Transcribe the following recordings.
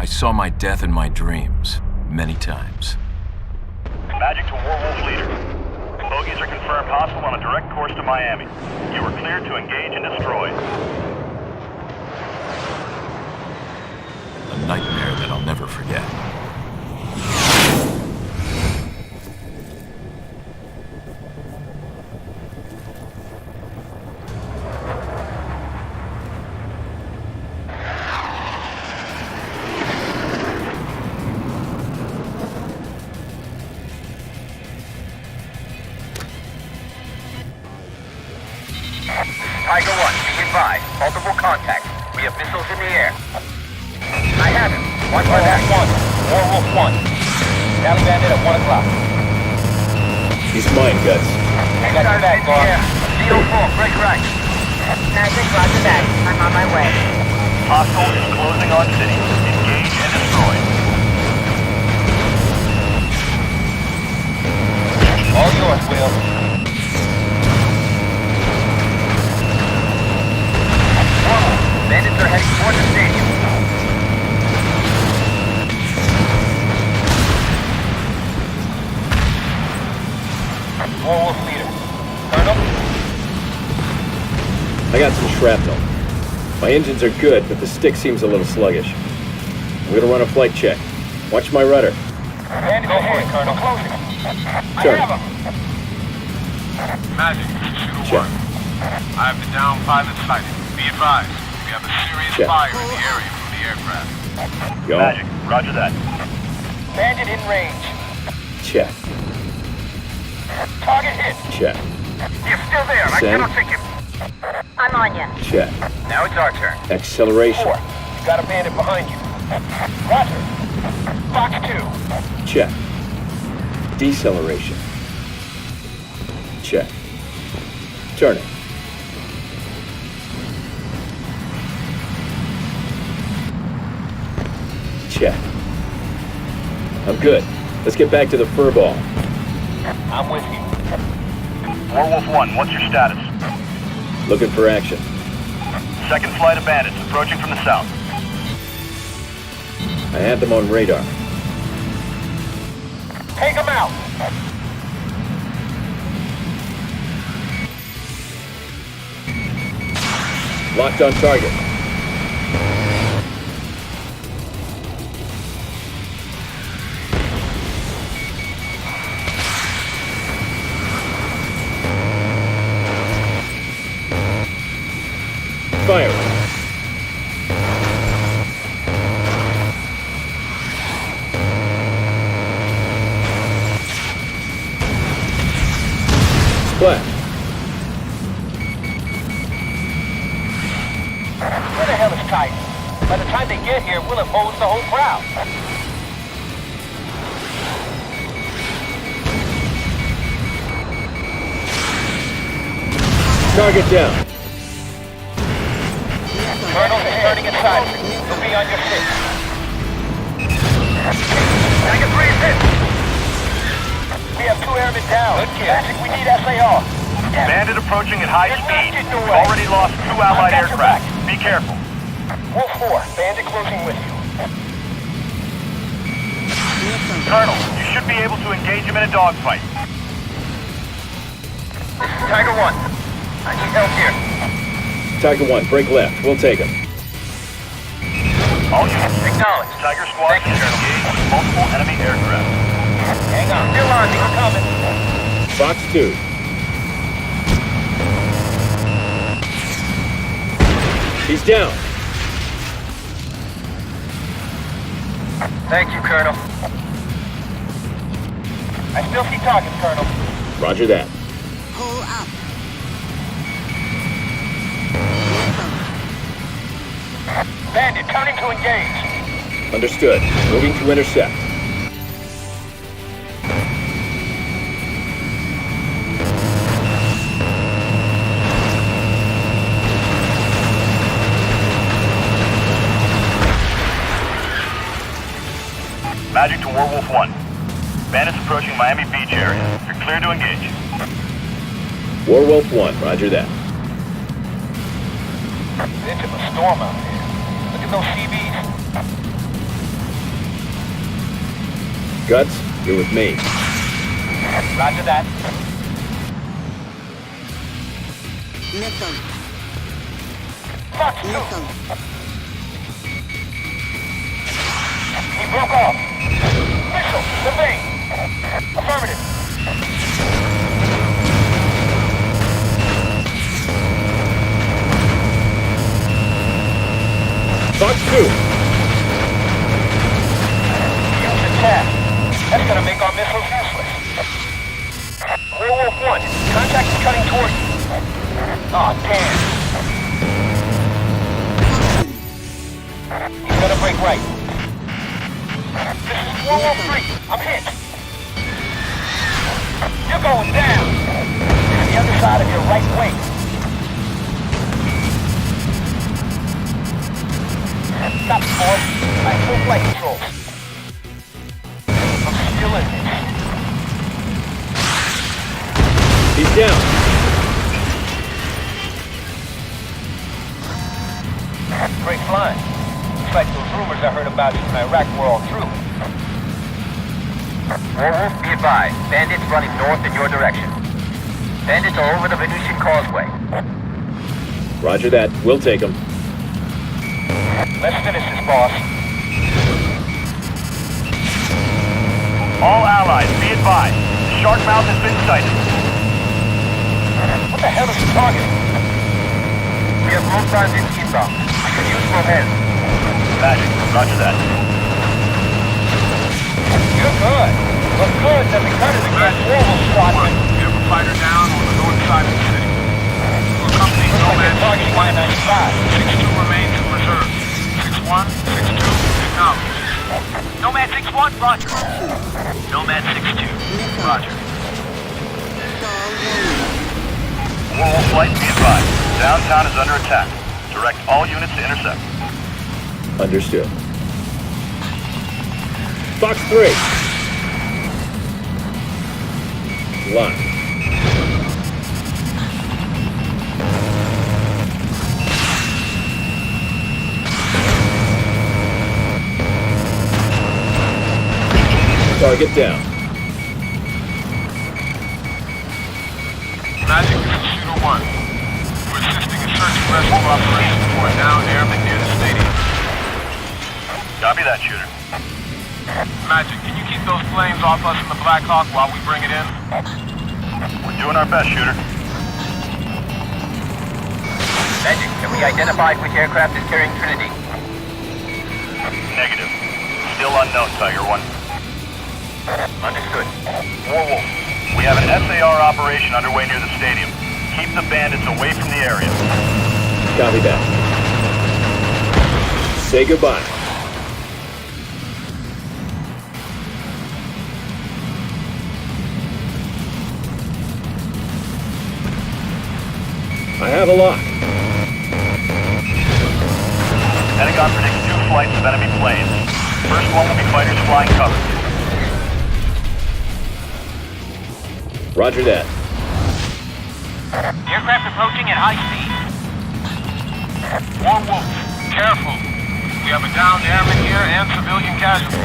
I saw my death in my dreams, many times. Magic to Werewolf Leader. Bogies are confirmed hostile on a direct course to Miami. You are cleared to engage and destroy. A nightmare that I'll never forget. Tiger 1, be advised. Multiple contacts. We have missiles in the air. I have him. Watch my back. Werewolf 1. Down bandit at 1 o'clock. He's mine, Guts. I got your back, boss. CO4, break right. Magic, roger that. I'm on my way. Hostile is closing on city. Engage and destroy. All yours, Will. Bandits are heading toward the stadium. Werewolf Leader. Colonel? I got some shrapnel. My engines are good, but the stick seems a little sluggish. I'm gonna run a flight check. Watch my rudder. Bandits go for it, Colonel. Closing. Turn. I have him. Magic, Shooter Check. 1. I have the down pilot sighted. Be advised, we have a serious Check. fire in the area from the aircraft. Go. Magic, roger that. Bandit in range. Check. Target hit. Check. You're still there. I Send. cannot take him. I'm on you. Check. Now it's our turn. Acceleration. 4. You got a bandit behind you. Roger. Fox 2. Check. Deceleration. Check. Turn it. Check. I'm good. Let's get back to the furball. I'm with you. Werewolf 1, what's your status? Looking for action. Second flight of bandits approaching from the south. I have them on radar. Take him out. Locked on target. Fire. Splash. Where the hell is Titan? By the time they get here, we'll have hosed the whole crowd. Target down. Colonel is turning inside. You'll be on your feet. Tiger 3 is hit. We have 2 airmen down. Good kill. Magic, we need SAR. Bandit approaching at high You're not speed. getting away. Already lost 2 allied I've got your aircraft. back. Be careful. Wolf 4, bandit closing with you. Colonel, you should be able to engage him in a dogfight. Tiger 1, I need help here. Tiger 1, break left. We'll take him. All units, Acknowledge. Tiger Squad Thank you, is Colonel. engaged with multiple enemy aircraft. Hang on. Still on me. We're coming. Fox 2. He's down. Thank you, Colonel. I still see targets, Colonel. Roger that. Pull up. Bandit, turning to engage. Understood. Moving to intercept. Magic to Werewolf 1. Bandits approaching Miami Beach area. You're clear to engage. Werewolf 1, roger that. Bitch of a storm out there. Look at those CVs. Guts, you're with me. Roger that. Missile. Fox 2. Missile. He broke off. Missile, survey. Affirmative. Fox 2! Use the tap. That's gonna make our missiles useless. Werewolf 1, contact is cutting toward you. Aw, damn. He's gonna break right. This is Werewolf 3. I'm hit. You're going down. It's the other side of your right wing. Stop, boss. I have full flight control. I'm still in this. He's down. Great flying. Looks like those rumors I heard about you in Iraq were all true. Werewolf, be advised. Bandits running north in your direction. Bandits are over the Venetian Causeway. Roger that. We'll take him. Let's finish this, boss. All allies, be advised. Sharkmouth has been sighted. What the hell is he targeting? We have low targets inbound. We could use more help. Magic, roger that. You're good. But good that we cut it against Werewolf Squadron. We have a fighter down on the north side of the city. Your company Looks like they're Nomad targeting 195. 6-2 remains in reserve. 6-1, 6-2, acknowledged. Nomad 6-1, roger. Nomad 6-2, roger. Star warning. Werewolf flight, be advised. Downtown is under attack. Direct all units to intercept. Understood. Fox 3! Line. Target down. Magic, this is Shooter 1. We're assisting in search and rescue operations for a downed airman near the stadium. Copy that, Shooter. Magic, can you keep those planes off us in the Black Hawk while we bring it in? We're doing our best, Shooter. Magic, can we identify which aircraft is carrying Trinity? Negative. Still unknown, Tiger 1. Understood. Werewolf, we have an SAR operation underway near the stadium. Keep the bandits away from the area. Copy that. Say goodbye. I have a lock. Pentagon predicts 2 flights of enemy planes. First one will be fighters flying cover. Roger that. Aircraft approaching at high speed. Werewolf, careful. We have a downed airman here and civilian casualties.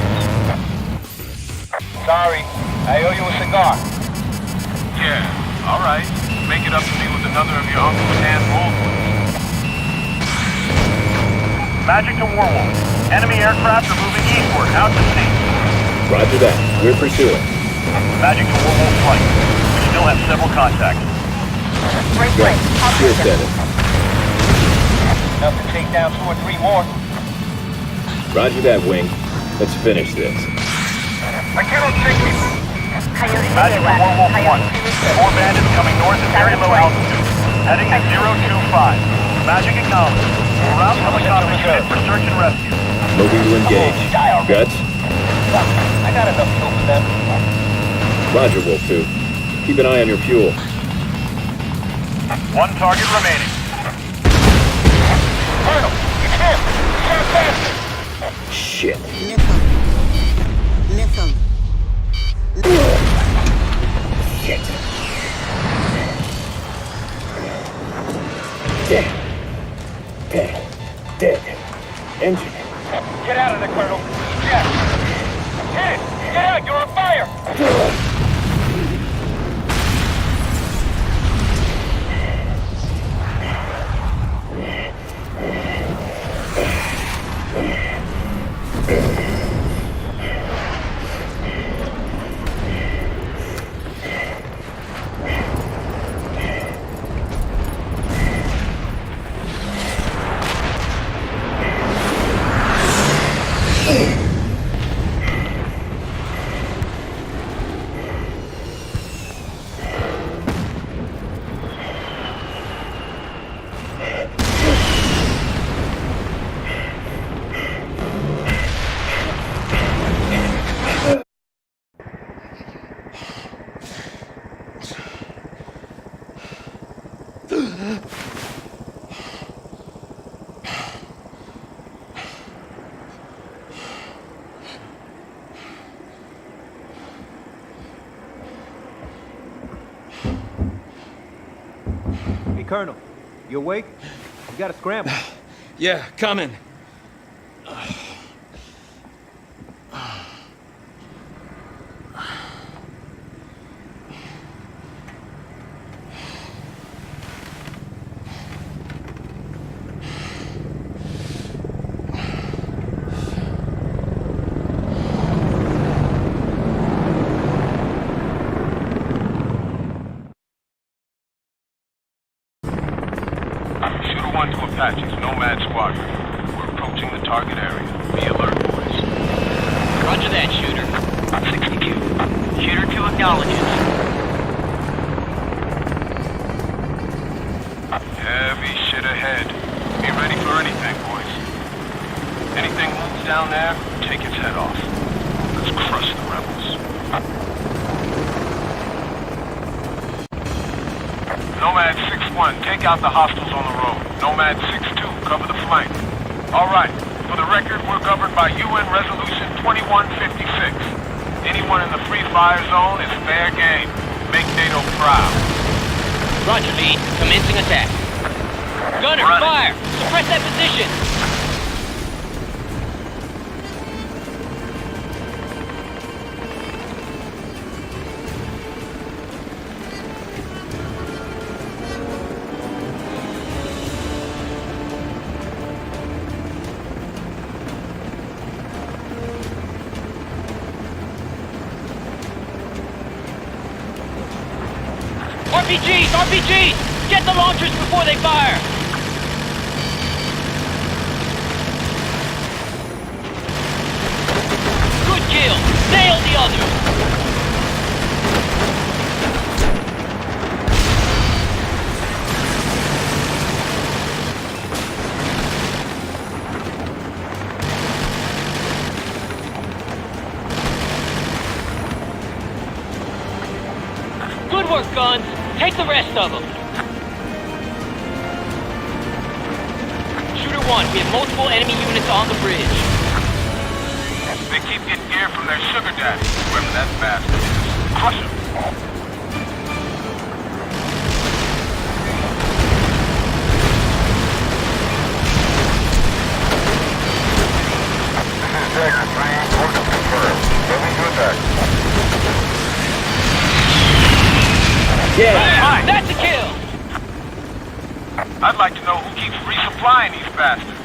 Sorry, I owe you a cigar. Yeah, all right. Make it up to me with another of your uncle's hand-rolled ones. Magic to Werewolf. Enemy aircraft are moving eastward, out to sea. Roger that. We're pursuing. Magic to Werewolf flight. We still have several contacts. Break, Go. break. I'll Here, take them. 7. Enough to take down 2 or 3 more. Roger that, Wing. Let's finish this. I cannot take you. Coyote Magic to Gateway. Werewolf 1. Coyote Gateway. 4 bandits coming north at very low altitude. Heading to 025. Magic acknowledged. Route helicopter unit for search and rescue. Moving to engage. Guts? I got enough fuel for them. Roger, Wolf 2. Keep an eye on your fuel. 1 target remaining. Colonel, it's him. Shot faster. Shit. Missile. Missile. Shit. Dead. Dead. Engine. Get out of there, Colonel. Yes. Hit it. Get out! You're on fire! Hey, Colonel. You awake? We gotta scramble. Yeah, coming. Shooter 1 to Apaches, Nomad Squadron. We're approaching the target area. Be alert, boys. Roger that, Shooter. 62. Shooter 2 acknowledges. Heavy shit ahead. Be ready for anything, boys. Anything moves down there, take its head off. Let's crush the rebels. Nomad 6-1, take out the hostiles on the road. Nomad 6-2, cover the flank. All right, for the record, we're governed by UN Resolution 2156. Anyone in the free fire zone is fair game. Make NATO proud. Roger, lead. Commencing attack. Gunner, fire! Suppress that position! RPGs! RPGs! Get the launchers before they fire! Good kill! Nail the others! Good work, guns! Take the rest of them! Shooter 1, we have multiple enemy units on the bridge. They keep getting gear from their sugar daddy, whoever that bastard is. Crush him! This is Dagger 3, orders confirmed. Moving to attack. Yeah! That's a kill! I'd like to know who keeps resupplying these bastards.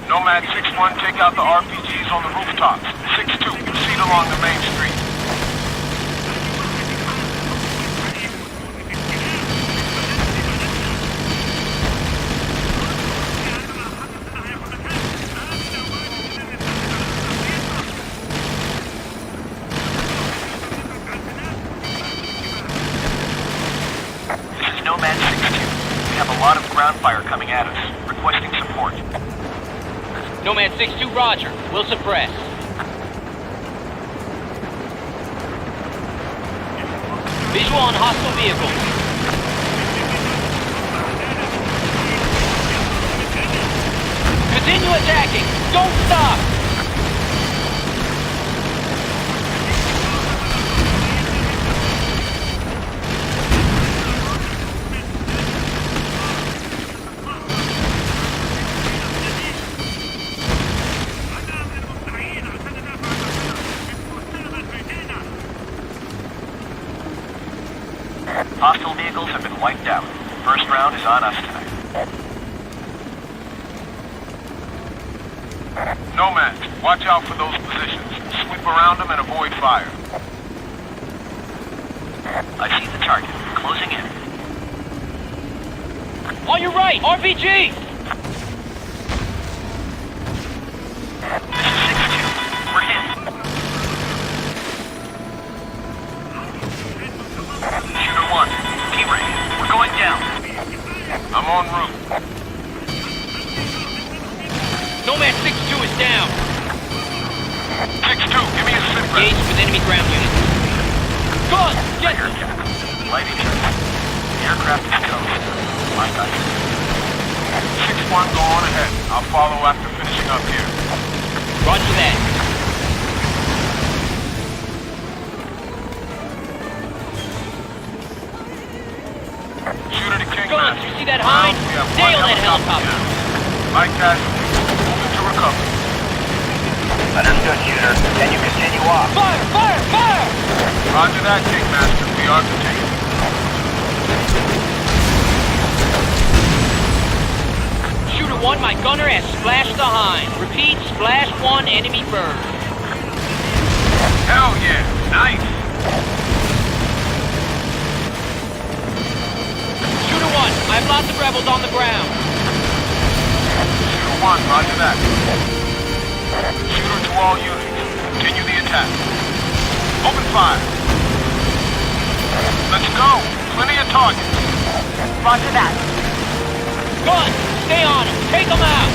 Nomad 6-1, take out the RPGs on the rooftops. 6-2, proceed along the main street. This is Nomad 6-2. We have a lot of ground fire coming at us. Requesting support. Nomad 6-2, roger. We'll suppress. Visual on hostile vehicles. Continue attacking! Don't stop! wiped out. First round is on us tonight. Nomads, watch out for those positions. Sweep around them and avoid fire. I see the target. Closing in. On your right! RPG! This is 6-2. We're hit. Shooter 1. T-Ray. We're going down. I'm en route. Nomad 6-2 is down. 6-2, give me a sit rep. Engaged with enemy ground units. Gun! Get Here, Captain. Lighting check. The aircraft is ghost. My guys. 6-1, go on ahead. I'll follow after finishing up here. Roger that. Shooter to King Guns, Master. you see that hind? We have Nail one that helicopter. down. Light casualty. Moving to recover. Understood, shooter. Can you continue off? Fire! Fire! Fire! Roger that, King Master. We are continuing. Shooter 1, my gunner has splashed the hind. Repeat, splash 1, enemy bird. Hell yeah. Nice. Shooter 1, I have lots of rebels on the ground. Shooter 1, roger that. Shooter to all units. Continue the attack. Open fire. Let's go. Plenty of targets. Roger that. Guns, stay on them. Take them out.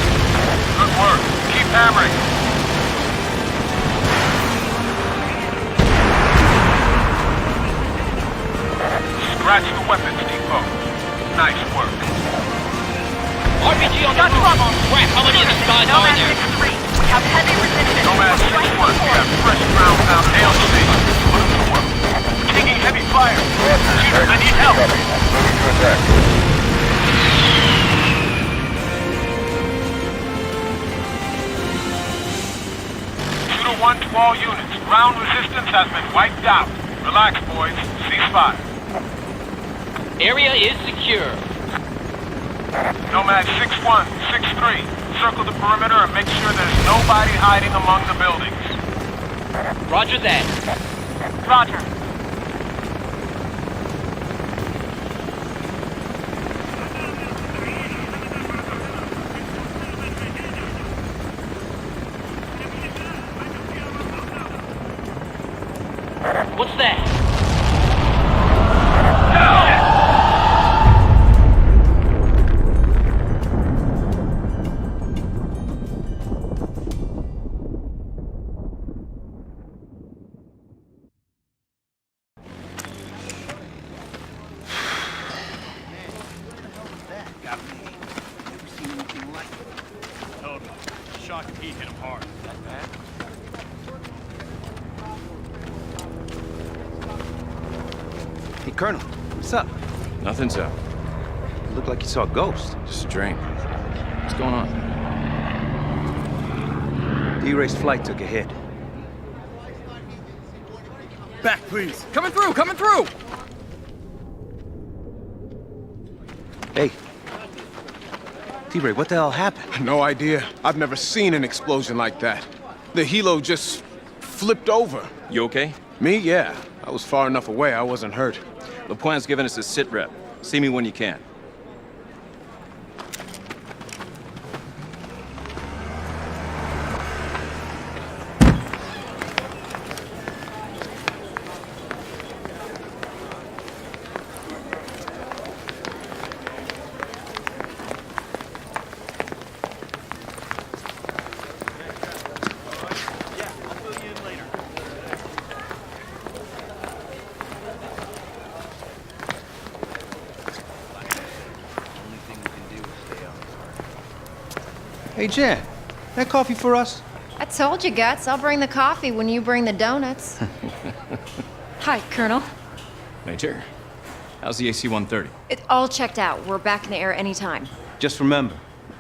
Good work. Keep hammering. Scratch the weapons depot. Nice work. RPG on the roof. Crap, how many of these guys are there? 6-3. We have heavy resistance. Nomad 6-1, we have fresh ground down hail station. Put them to work. We're taking heavy fire. Shooter, I need help. Moving to attack. Shooter 1 to all units. Ground resistance has been wiped out. Relax, boys. Cease fire. Area is secure. Nomad 6-1, 6-3. Circle the perimeter and make sure there's nobody hiding among the buildings. Roger that. Roger. What's that? Hey, Colonel, what's up? Nothing's up. You look like you saw a ghost. Just a dream. What's going on? D-Ray's flight took a hit. Back, please. Coming through, coming through! Hey. D-Ray, what the hell happened? No idea. I've never seen an explosion like that. The helo just flipped over. You okay? Me? Yeah. I was far enough away, I wasn't hurt. LePointe's given us a sit rep. See me when you can. Hey, Jan, that coffee for us? I told you, Guts. I'll bring the coffee when you bring the donuts. Hi, Colonel. Major, how's the AC-130? It's all checked out. We're back in the air anytime. Just remember,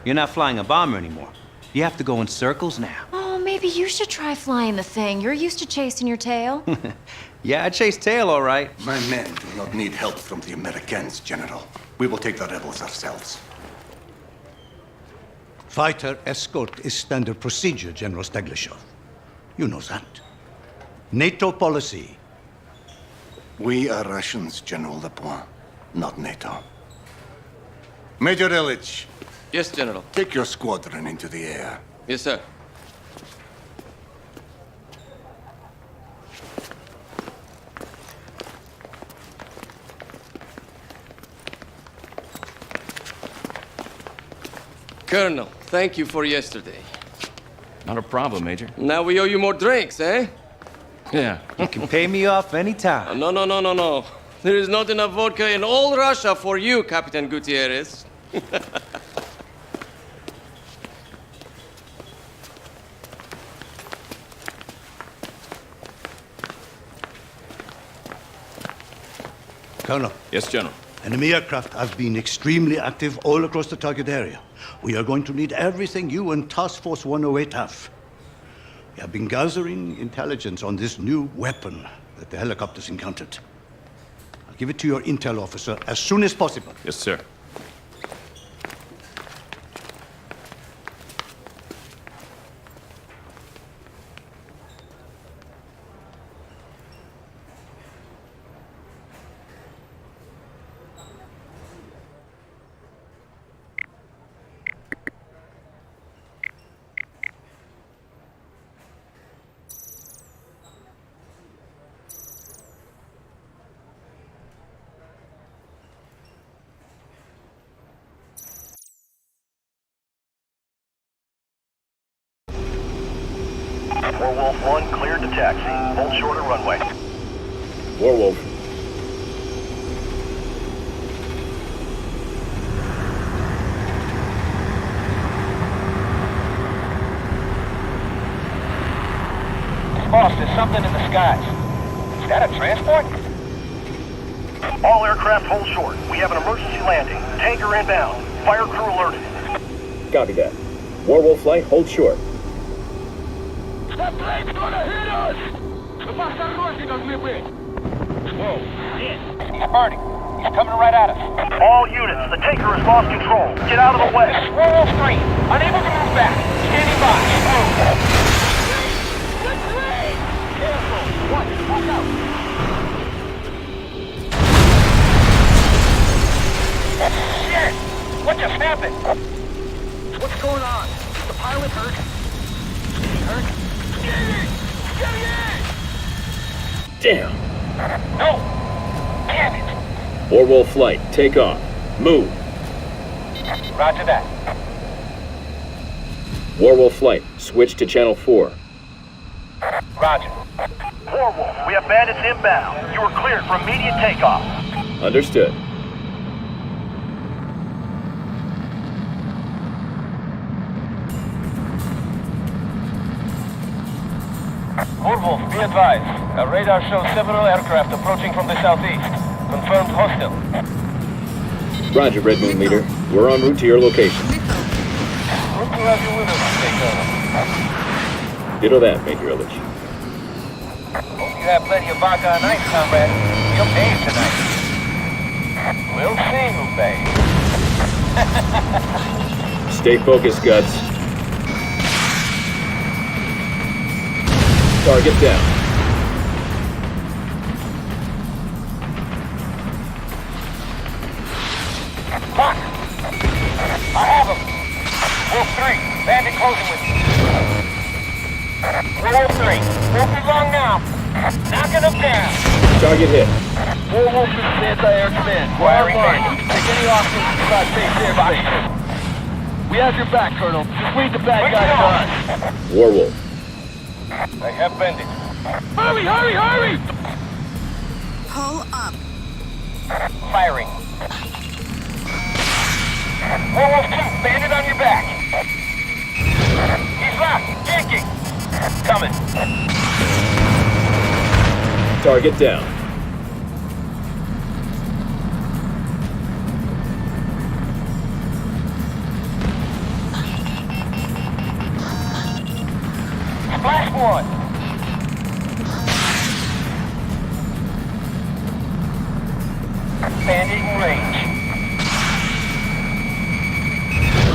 you're not flying a bomber anymore. You have to go in circles now. Oh, maybe you should try flying the thing. You're used to chasing your tail. Yeah, I chased tail, all right. My men do not need help from the Americans, General. We will take the rebels ourselves. Fighter escort is standard procedure, General Staglishov. You know that. NATO policy. We are Russians, General Lepoint, not NATO. Major Illich. Yes, General. Take your squadron into the air. Yes, sir. Colonel, thank you for yesterday. Not a problem, Major. Now we owe you more drinks, eh? Yeah. You can pay me off anytime. No. There is not enough vodka in all Russia for you, Captain Gutierrez. Colonel. Yes, General. Enemy aircraft have been extremely active all across the target area. We are going to need everything you and Task Force 108 have. We have been gathering intelligence on this new weapon that the helicopters encountered. I'll give it to your intel officer as soon as possible. Yes, sir. Warwolf 1 cleared to taxi. Hold short of runway. Warwolf. Boss, there's something in the skies. Is that a transport? All aircraft hold short. We have an emergency landing. Tanker inbound. Fire crew alerted. Copy that. Warwolf flight, hold short. That plane's gonna hit us! Whoa, shit. He's burning. He's coming right at us. All units, the tanker has lost control. Get out of the way. Roll 3. Unable to move back. Standing by. Move. Careful. Watch out. Shit! What just happened? What's going on? The pilot hurt? Is he hurt? Damn. No! Damn it! Warwolf flight, take off. Move. Roger that. Warwolf flight, switch to channel 4. Roger. Warwolf, we have bandits inbound. You are cleared for immediate takeoff. Understood. Warwolf, be advised. Our radar shows several aircraft approaching from the southeast. Confirmed hostile. Roger, Red Moon Leader. We're en route to your location. Good to have you with us today, Colonel. Ditto that, Major Illich. Hope you have plenty of vodka on ice, comrade. You'll bathe tonight. We'll see who bathes. Stay focused, Guts. Target down. Fuck! I have him! Wolf 3, bandit closing with me. Wolf 3, won't be long now. Knocking him down. Target hit. Warwolf, this is anti-air command. Wiring bandit. Take any hostiles inside base airspace. We have your back, Colonel. Just lead the bad guys to us. Warwolf. I have bandit. Hurry! Pull up. Firing. Wolf 2, bandit on your back. He's locked, yanking. Coming. Target down. Splash 1. expanding range.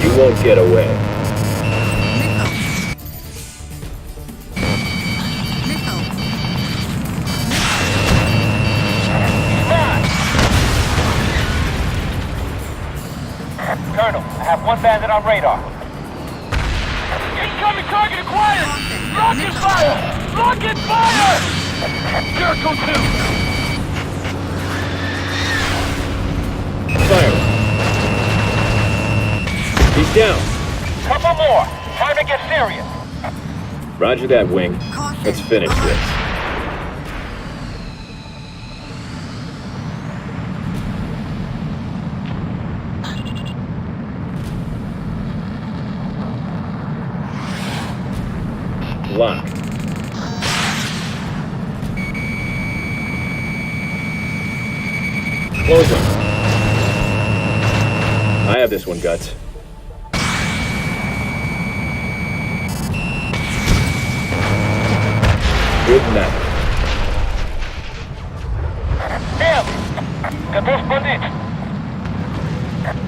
You won't get away. Colonel, I have one bandit on radar. Incoming target acquired! Rocket fire! Rocket fire! Jericho 2! Fire. He's down. Couple more. Time to get serious. Roger that, Wing. Let's finish this. Lock. Close him. I have this one, Guts. Good night. Damn! Got those bandits.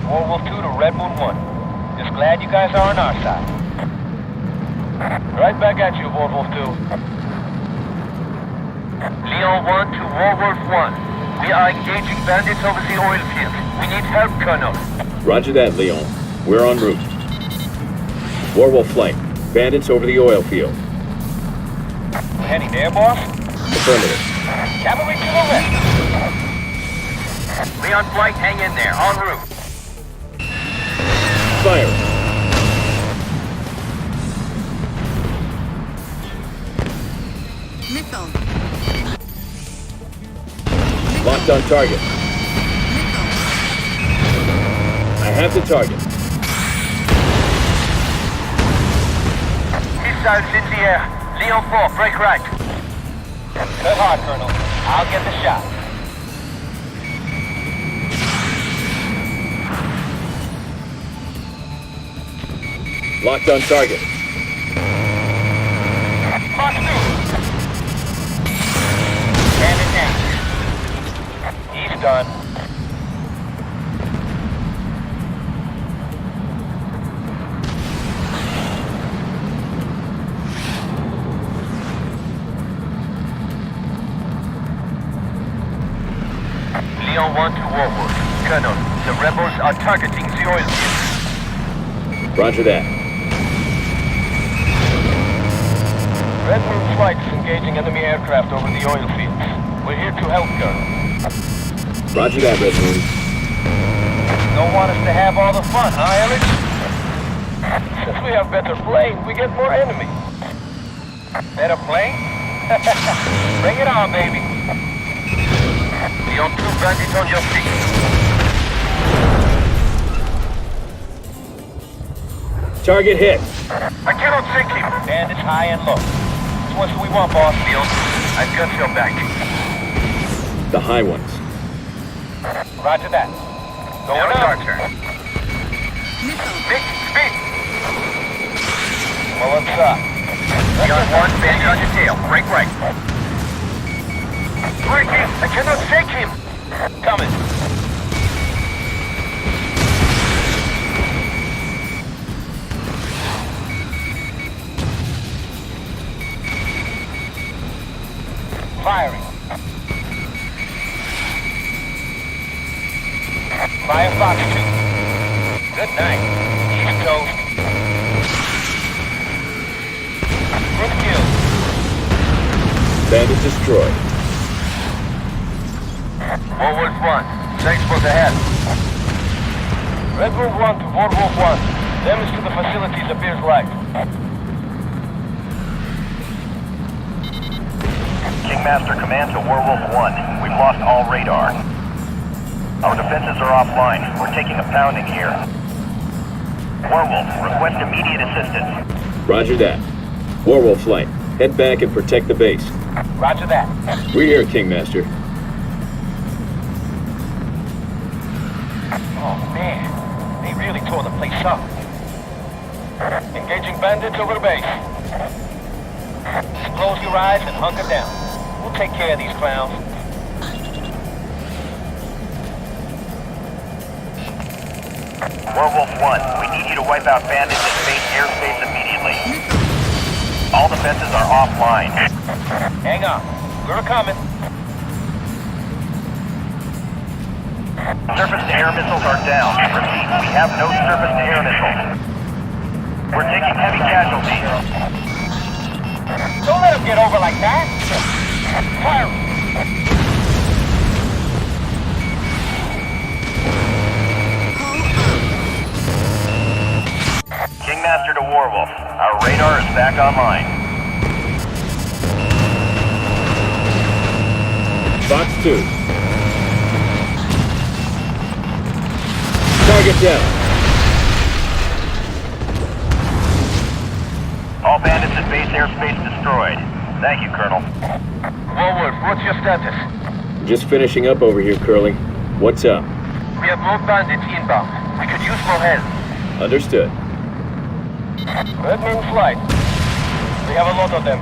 World War II to Red Moon 1. Just glad you guys are on our side. Right back at you, World War II. Leon 1 to World War I. We are engaging bandits over the oil field. We need help, Colonel. Roger that, Leon. We're en route. Warwolf flank. Bandits over the oil field. We're heading there, boss? Affirmative. Cavalry to the left. Leon flight, hang in there. En route. Fire. Missile. Locked on target. I have the target. Missiles in the air. Leon 4, break right. Good hard, Colonel. I'll get the shot. Locked on target. Mark 2. Bandit down. He's done. Leon 1 to Warwood. Colonel, the rebels are targeting the oil field. Roger that. Red Moon flight is engaging enemy aircraft over the oil fields. We're here to help, Colonel. Roger that, Red Moon. Don't want us to have all the fun, huh, Ellis? Since we have better planes, we get more enemies. Better plane? Bring it on, baby. Leon 2 bandits on your feet. Target hit. I cannot sink him. Bandits high and low. Which ones do we want, boss? Leon, I've got your back. The high ones. Roger that. Going up. Speed, speed. Well, what's up? Leon 1, bandit on your tail. Break right. Breaking! I cannot shake him! Coming. Firing. Firefox 2. Good night. East Coast. Good kill. Bandit destroyed. Warwolf 1. Thanks for the help. Red Wolf 1 to Warwolf 1. Damage to the facilities appears light. Kingmaster Command to Warwolf 1. We've lost all radar. Our defenses are offline. We're taking a pounding here. Warwolf, request immediate assistance. Roger that. Warwolf flight. Head back and protect the base. Roger that. We're here, Kingmaster. Oh, man. They really tore the place up. Engaging bandits over the base. Close your eyes and hunker down. We'll take care of these clowns. Werewolf 1, we need you to wipe out bandits in base airspace immediately. All defenses are offline. Hang on. We're coming. Surface-to-air missiles are down. Repeat, we have no surface-to-air missiles. We're taking heavy casualties. Don't let him get over like that. Fire! Kingmaster to Warwolf. Our radar is back online. Fox 2. Target down. All bandits in base airspace destroyed. Thank you, Colonel. Warwolf, what's your status? Just finishing up over here, Curly. What's up? We have more bandits inbound. We could use more help. Understood. Red Moon flight. We have a lot of them.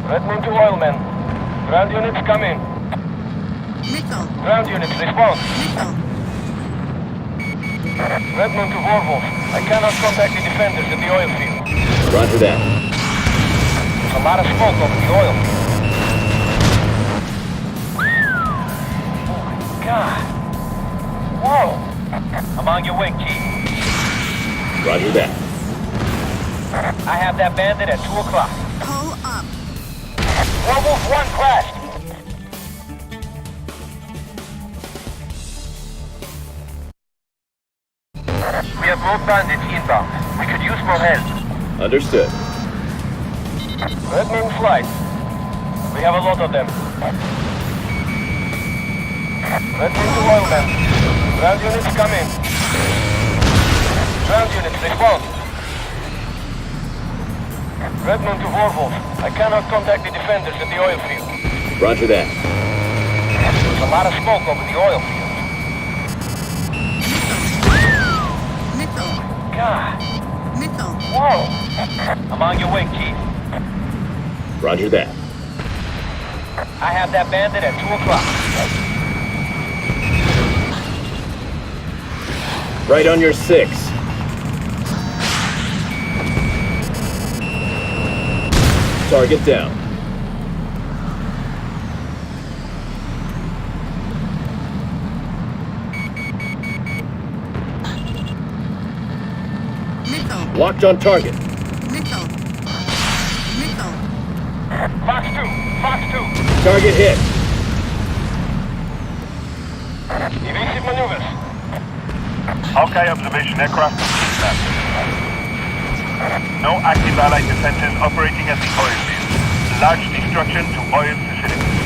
Red Moon to oilmen. Ground units come in. Missile. Ground units respond. Missile. Red Moon to Warwolf. I cannot contact the defenders at the oil field. Roger that. There's a lot of smoke over the oil field. Oh my God. Whoa. I'm on your way, Chief. Roger that. I have that bandit at 2 o'clock. Pull up. Werewolf 1 crashed. We have more bandits inbound. We could use more help. Understood. Red Moon flight. We have a lot of them. Red Moon to oilmen. Ground units come in. Ground units respond. Red Moon to Warwolf. I cannot contact the defenders at the oil field. Roger that. There's a lot of smoke over the oil field. Missile. God. Missile. Whoa. I'm on your way, Chief. Roger that. I have that bandit at 2 o'clock. Right on your 6. Target down. Missile. Locked on target. Missile. Missile. Fox 2. Fox 2. Target hit. Evasive maneuvers. Hawkeye observation aircraft from Kingmaster. No active Allied defenses operating at the oil field. Large destruction to oil facilities.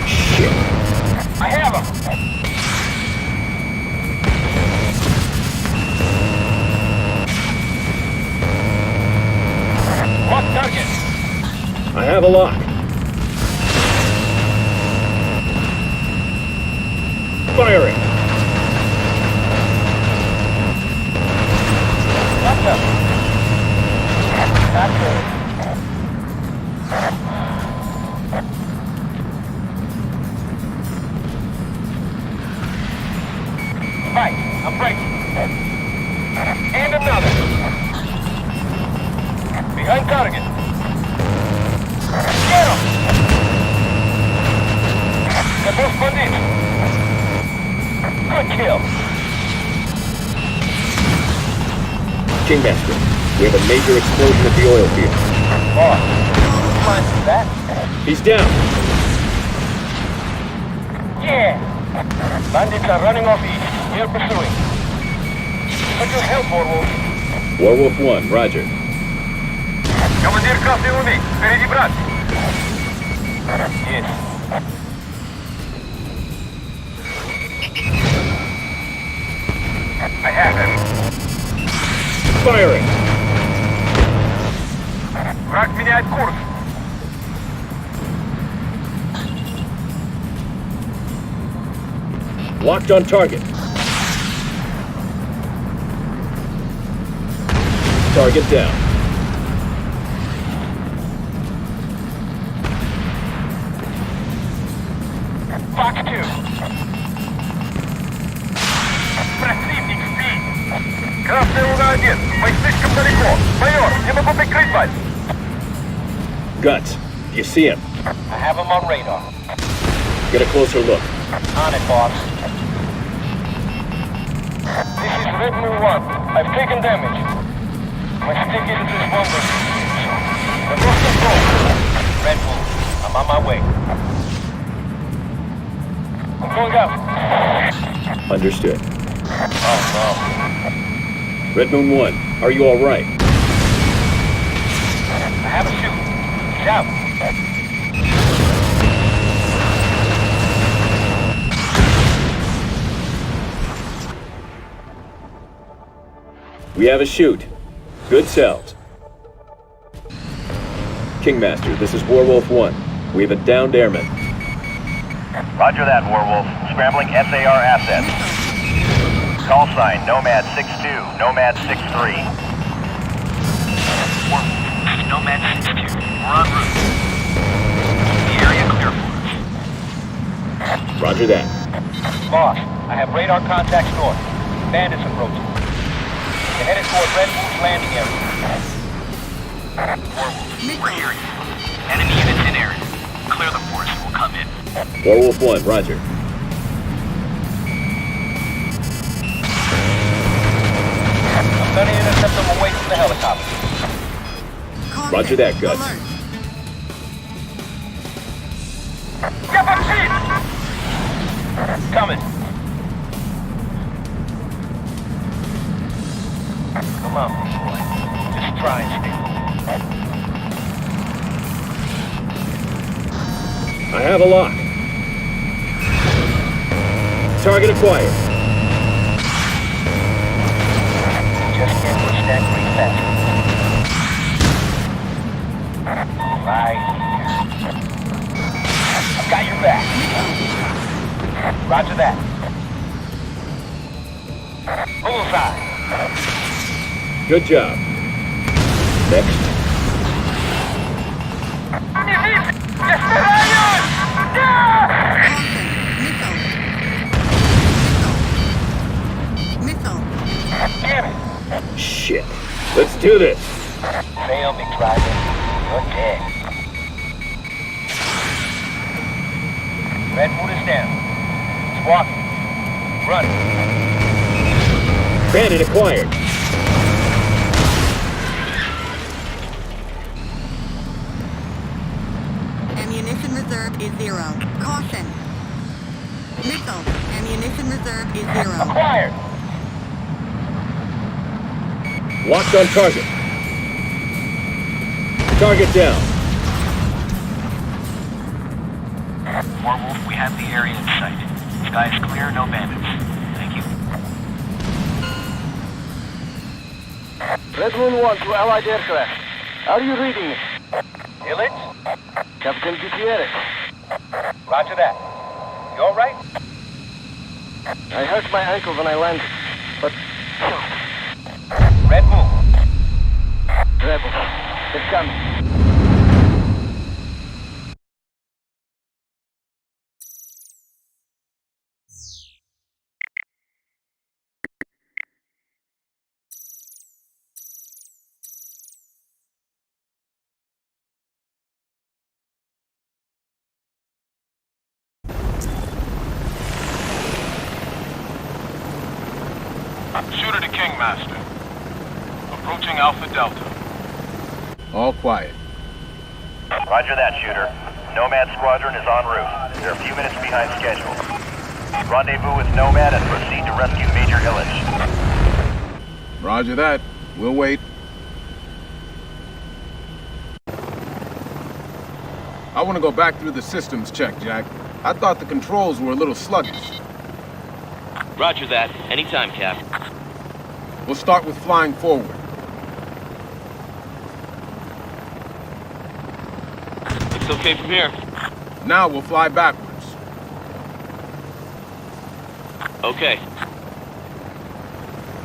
Shit. I have him. Lock target. I have a lock. Firing. Watch out. That's it. Right, I'm breaking. And another. Behind target. Get him! They're both bandits. Good kill. Kingmaster, we have a major explosion at the oil field. Boss, mind that? He's down. Yeah. Bandits are running off east. We're pursuing. Put your help, Warwolf. Warwolf 1, roger. Командир Красной Луны, впереди брат. Есть. I have him. Firing. Враг меняет курс. Locked on target. Target down. Fox 2. Mayor, give him a big green. Guts, you see him? I have him on radar. Get a closer look. On it, boss. This is Red Moon 1. I've taken damage. My stick isn't responding. But lost control. Red Moon, I'm on my way. I'm going out. Understood. Oh, no. Red Moon 1, are you all right? I have a shoot. He's out. We have a shoot. Good cells. Kingmaster, this is Warwolf 1. We have a downed airman. Roger that, Warwolf. Scrambling SAR assets. Call sign, Nomad 6-2, Nomad 6-3. Nomad 6-2. We're en route. The area clear for us. Roger that. Boss, I have radar contacts north. Bandits approaching. We're headed toward Red Moon's landing area. Warwolf, we're hearing you. Enemy units in area. Clear the force and we'll come in. Warwolf 1, roger. I'm gonna intercept them away from the helicopter. Roger that, Guts. Alert. Get back, seat! Coming. Come on, boy. Just try and stay. I have a lock. Target acquired. Just can't push that pretty fast. Right here. I've got your back. Roger that. Bullseye. Good job. Next. Missile. Damn it. Shit. Let's do this. Fail me, driver. You're dead. Red Moon is down. It's walking. Run. Bandit acquired. Ammunition reserve is 0. Caution. Missile. Ammunition reserve is 0. Acquired. Locked on target. Target down. Warwolf, we have the area in sight. Sky is clear, no bandits. Thank you. Red Moon 1 to Allied aircraft. Are you reading me? Illich? Captain Gutierrez. Roger that. You all right? I hurt my ankle when I landed, but... Red Moon. Rebels. They're coming. Shooter to Kingmaster. Approaching Alpha Delta. All quiet. Roger that, Shooter. Nomad Squadron is en route. They're a few minutes behind schedule. Rendezvous with Nomad and proceed to rescue Major Illich. Roger that. We'll wait. I want to go back through the systems check, Jack. I thought the controls were a little sluggish. Roger that. Anytime, Cap. We'll start with flying forward. Looks okay from here. Now we'll fly backwards. Okay.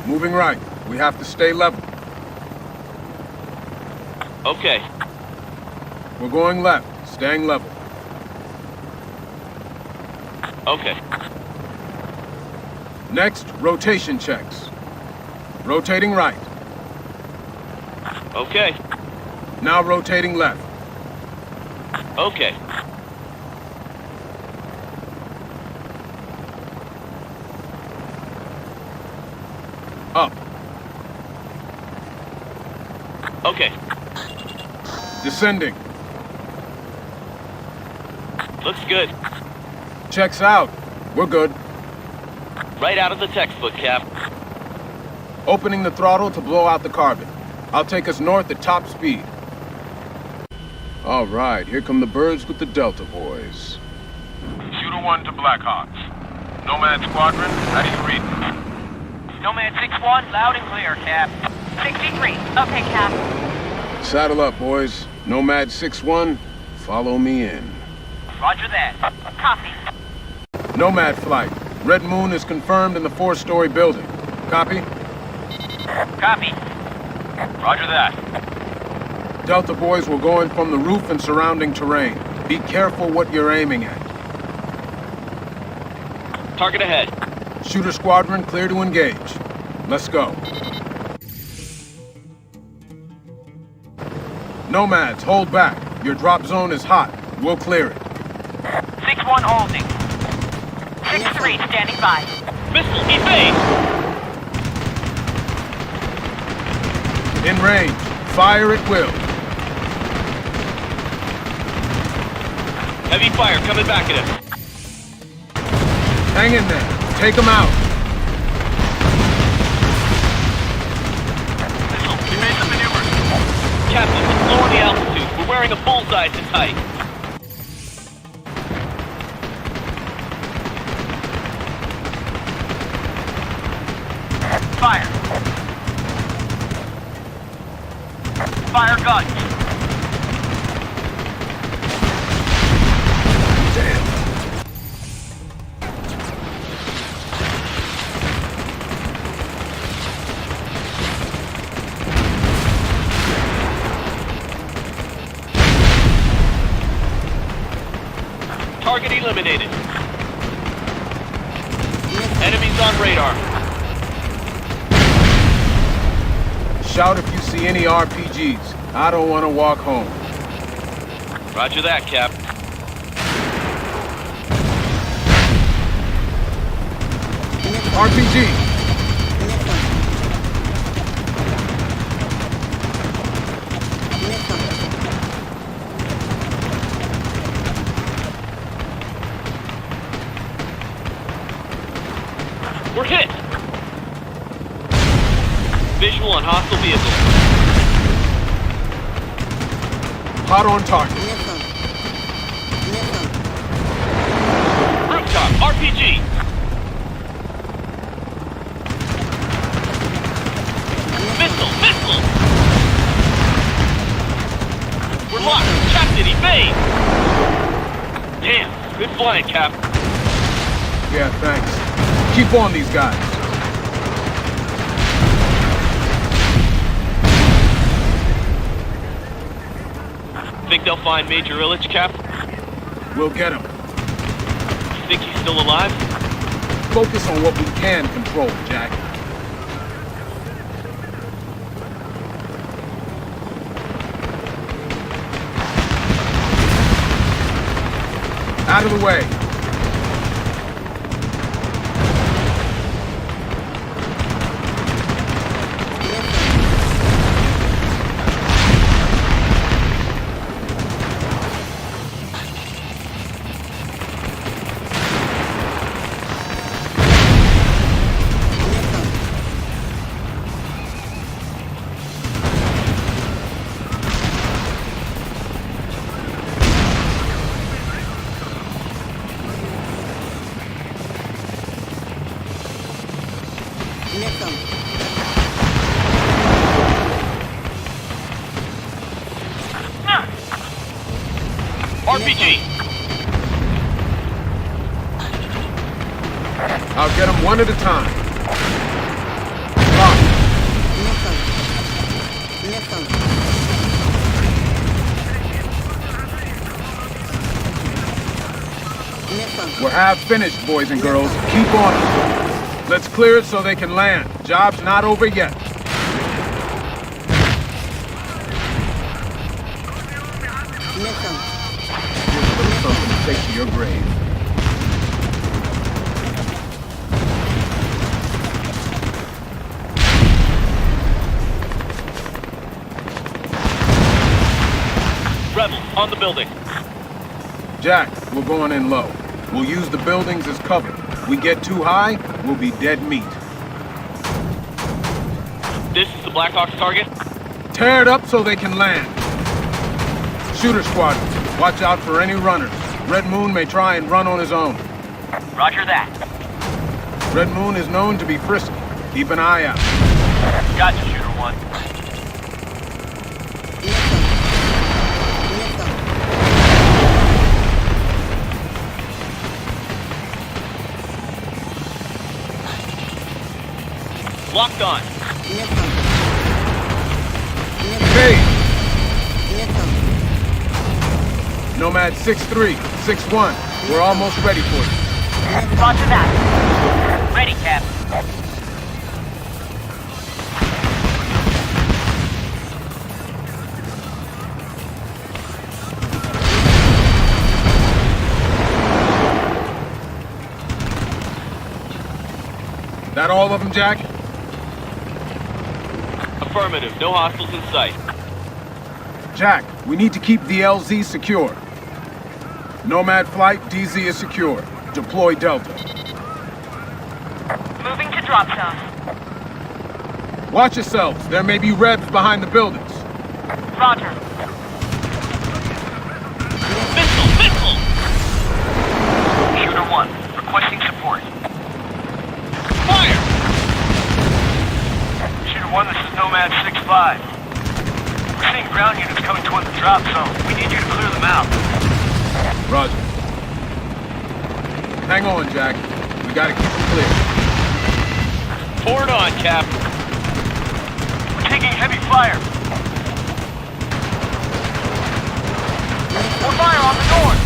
Moving right. We have to stay level. Okay. We're going left, staying level. Okay. Next, rotation checks. Rotating right. Okay. Now rotating left. Okay. Up. Okay. Descending. Looks good. Checks out. We're good. Right out of the textbook, Cap. Opening the throttle to blow out the carbon. I'll take us north at top speed. All right, here come the birds with the Delta boys. Shooter 1 to Blackhawks. Nomad Squadron, how do you read? Nomad 6-1, loud and clear, Cap. 63. Okay, Cap. Saddle up, boys. Nomad 6-1, follow me in. Roger that. Copy. Nomad flight. Red Moon is confirmed in the 4-story building. Copy? Copy. Roger that. Delta boys will go in from the roof and surrounding terrain. Be careful what you're aiming at. Target ahead. Shooter squadron clear to engage. Let's go. Nomads, hold back. Your drop zone is hot. We'll clear it. 6-1 holding. 6-3 standing by. Missile evade! In range. Fire at will. Heavy fire coming back at us. Hang in there. Take them out. Missile, we made the maneuver. Captain, let's lower the altitude. We're wearing a bullseye to tight. Fire. Fire guns. Target eliminated. Enemies on radar. Shout if you see any RPGs. I don't want to walk home. Roger that, Cap. RPG! We're hit! Visual on hostile vehicle. Hot on target. Rooftop, RPG! Missile! Missile! We're locked! Captain, evade! Damn, good flying, Cap. Yeah, thanks. Keep on these guys. Think they'll find Major Illich, Cap? We'll get him. You think he's still alive? Focus on what we can control, Jack. Out of the way. RPG! I'll get them one at a time. We're half finished, boys and girls. Keep on it. Let's clear it so they can land. Job's not over yet. Missile. Here's a little something to take to your grave. Rebel, on the building. Jack, we're going in low. We'll use the buildings as cover. We get too high, we'll be dead meat. This is the Blackhawks target? Tear it up so they can land. Shooter squad, watch out for any runners. Red Moon may try and run on his own. Roger that. Red Moon is known to be frisky. Keep an eye out. Gotcha, Shooter 1. Locked on. Hey! Nomad 6-3, 6-1. We're almost ready for you. Roger that. Ready, Cap. That all of them, Jack? Affirmative. No hostiles in sight. Jack, we need to keep the LZ secure. Nomad flight, DZ is secure. Deploy Delta. Moving to drop zone. Watch yourselves. There may be Rebs behind the buildings. Roger. Missile! Missile! Shooter 1, requesting support. Fire! Shooter 1, this is Nomad 6-5. We're seeing ground units coming toward the drop zone. We need you to clear them out. Roger. Hang on, Jack. We gotta keep them clear. Forward on, Cap. We're taking heavy fire. More fire on the north.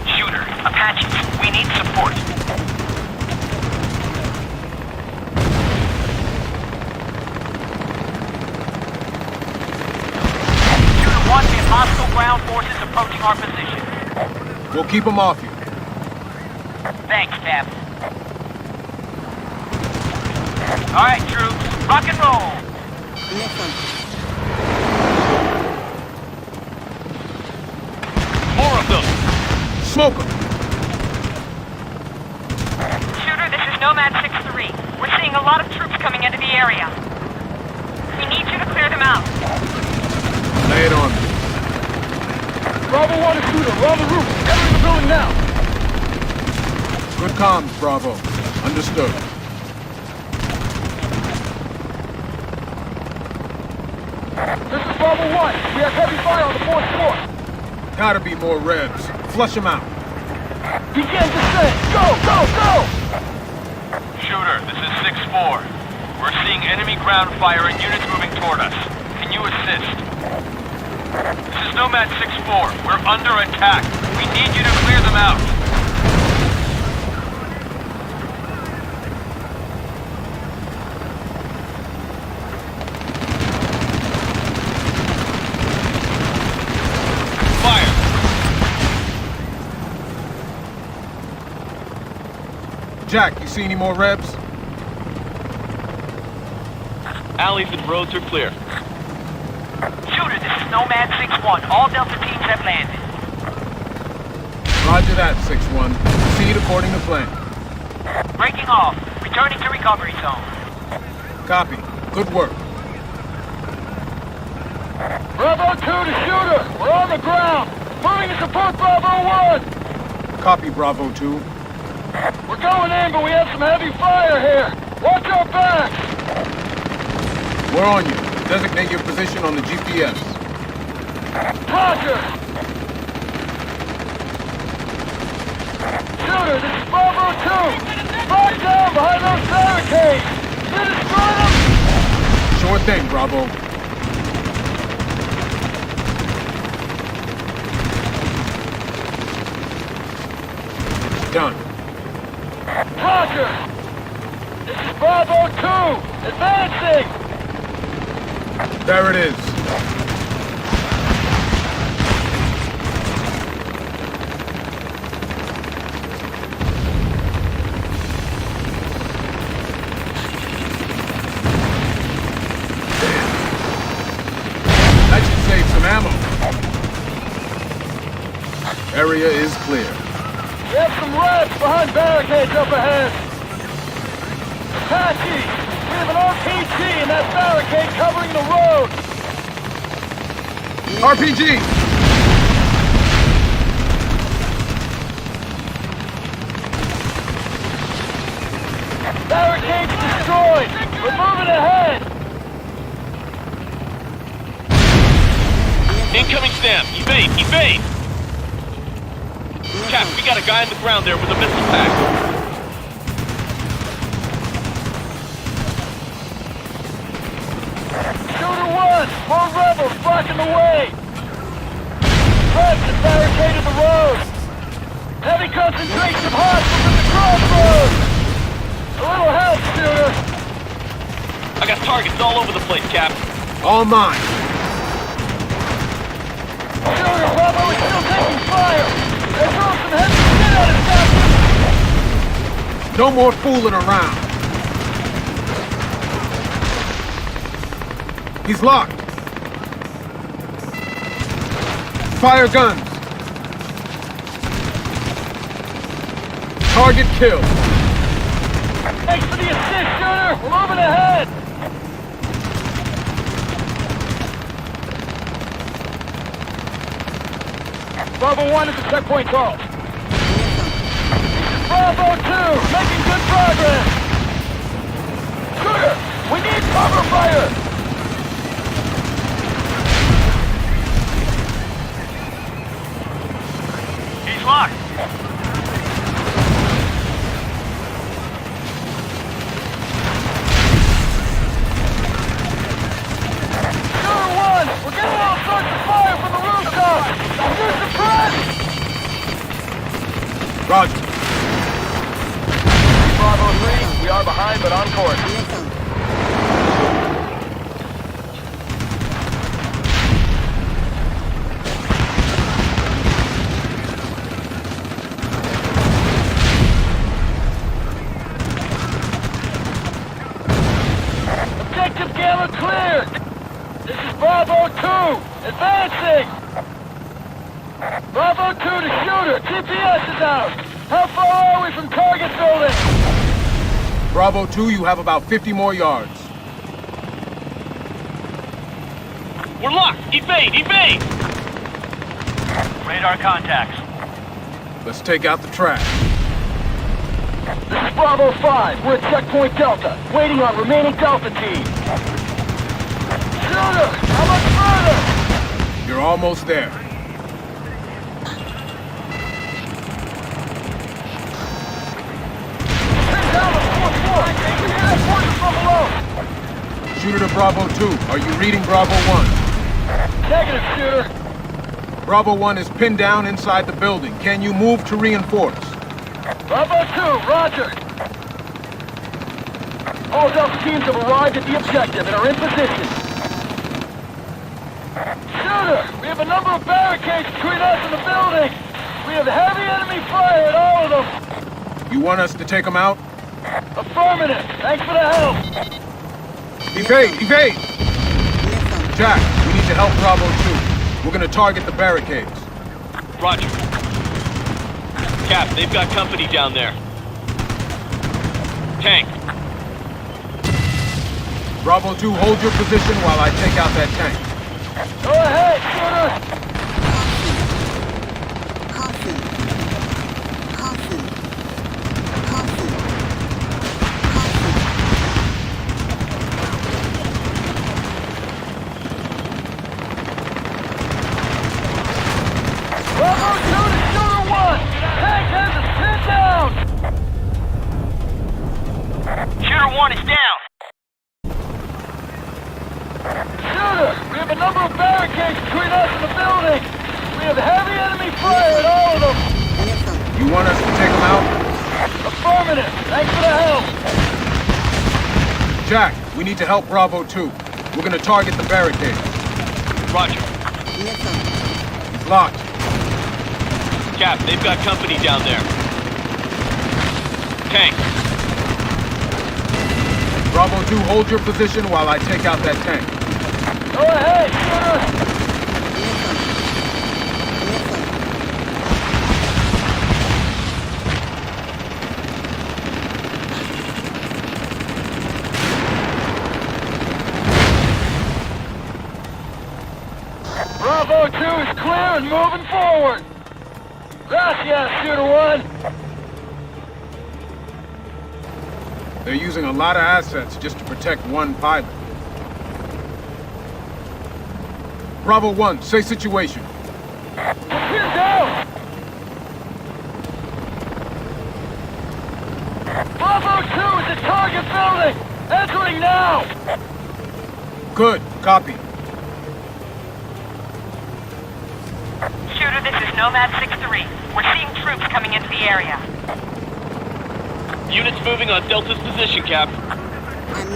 Shooter, Apaches, we need support. Shooter 1, we have hostile ground forces approaching our position. We'll keep them off you. Thanks, Cap. All right, troops, rock and roll. More of them. Smoke them. Shooter, this is Nomad 6-3. We're seeing a lot of troops coming into the area. We need you to clear them out. Lay it on me. Bravo 1 is Shooter. We're on the roof. Entering the building now. Good comms, Bravo. Understood. This is Bravo 1. We have heavy fire on the 4th floor. Gotta be more Rebs. Flush them out. Begin descent. Go, go, go! Shooter, this is 6-4. We're seeing enemy ground fire and units moving toward us. Can you assist? This is Nomad 6-4. We're under attack. We need you to clear them out. Fire! Jack, you see any more Rebs? Alleys and roads are clear. Shooter, this is Nomad 6-1. All Delta teams have landed. Roger that, 6-1. Proceed according to plan. Breaking off. Returning to recovery zone. Copy. Good work. Bravo 2 to Shooter. We're on the ground. Moving to support Bravo 1. Copy, Bravo 2. We're going in, but we have some heavy fire here. Watch our backs. We're on you. Designate your position on the GPS. Roger. Shooter, this is Bravo 2. Slide down behind those barricades. You destroy them. Sure thing, Bravo. Done. Roger. This is Bravo 2. Advancing. There it is. ammo. Area is clear. We have some rats behind barricades up ahead. Apache! We have an RPG in that barricade covering the road! RPG! Barricade's destroyed! We're moving ahead! Incoming stam! Evade! Evade! Cap, we got a guy on the ground there with a missile pack. Shooter 1! More rebels blocking the way! Rats have barricaded the road! Heavy concentration of hostiles at the crossroads! A little help, Shooter! I got targets all over the place, Cap. All mine. Shooter, Bravo is still taking fire! They're throwing some heavy shit at us, Captain! No more fooling around. He's locked. Fire guns. Target killed. Thanks for the assist, Shooter! We're moving ahead! Bravo 1 is the checkpoint call. Bravo 2, making good progress! Shooter, we need cover fire! He's locked. Shooter 1, we're getting all sorts of fire from the rooftop! You're suppressed! Roger. Bravo 3, we are behind but on course. Objective Gamma cleared! This is Bravo 2, advancing! Bravo 2 to Shooter, GPS is out! How far are we from target building? Bravo 2, you have about 50 more yards. We're locked! Evade! Evade! Radar contacts. Let's take out the trash. This is Bravo 5. We're at checkpoint Delta, waiting on remaining Delta team. Shooter, how much further? You're almost there. Pin down the 4th floor. We hear that voice from below. Shooter to Bravo 2. Are you reading Bravo 1? Negative, Shooter. Bravo 1 is pinned down inside the building. Can you move to reinforce? Bravo 2, roger. All Delta teams have arrived at the objective and are in position. Shooter, we have a number of barricades between us and the building. We have heavy enemy fire at all of them. You want us to take them out? Affirmative. Thanks for the help. Evade! Evade! Jack, we need to help Bravo 2. We're gonna target the barricades. Roger. Cap, they've got company down there. Tank. Bravo 2, hold your position while I take out that tank. Go ahead, Shooter! Caution. Caution. Bravo 2 to Shooter 1! Tank has us pinned down! Shooter 1 is down. Shooter, we have a number of barricades between us and the building. We have heavy enemy fire at all of them. You want us to take them out? Affirmative. Thanks for the help. Jack, we need to help Bravo 2. We're gonna target the barricades. Roger. He's locked. Cap, they've got company down there. Tank. Bravo 2, hold your position while I take out that tank. Go ahead, Shooter! Bravo 2 is clear and moving forward. Gracias, Shooter 1. They're using a lot of assets just to protect one pilot. Bravo 1, say situation. Here down! Bravo 2 is at target building! Entering now! Good, copy. Shooter, this is Nomad 6-3. We're seeing troops coming into the area. Units moving on Delta's position, Cap.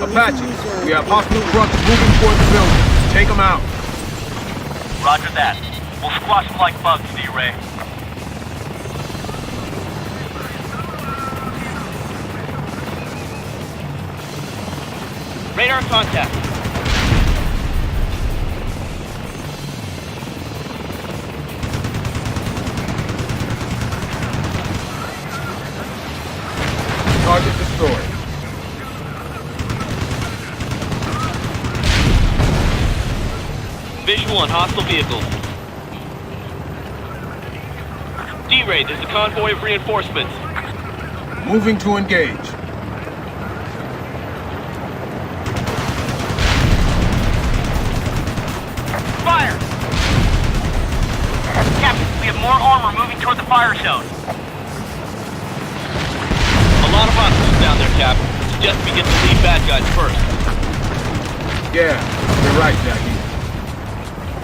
Apache, we have hostile trucks moving toward the building. Take them out. Roger that. We'll squash them like bugs, D-Ray. Radar contact. Target destroyed. Visual on hostile vehicles. D-Ray, there's a convoy of reinforcements. Moving to engage. Fire! Captain, we have more armor moving toward the fire zone. A lot of hostiles down there, Cap. Suggest we get the lead bad guys first. Yeah, you're right, Jackie.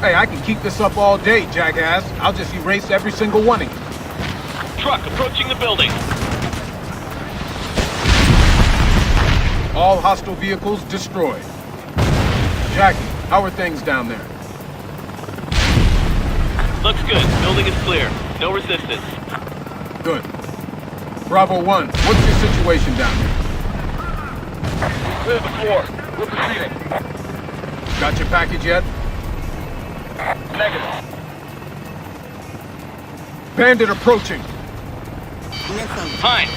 Hey, I can keep this up all day, jackass. I'll just erase every single one of you. Truck approaching the building. All hostile vehicles destroyed. Jackie, how are things down there? Looks good. Building is clear. No resistance. Good. Bravo 1, what's your situation down there? Clear the floor. We're proceeding. Got your package yet? Negative. Bandit approaching. Hines.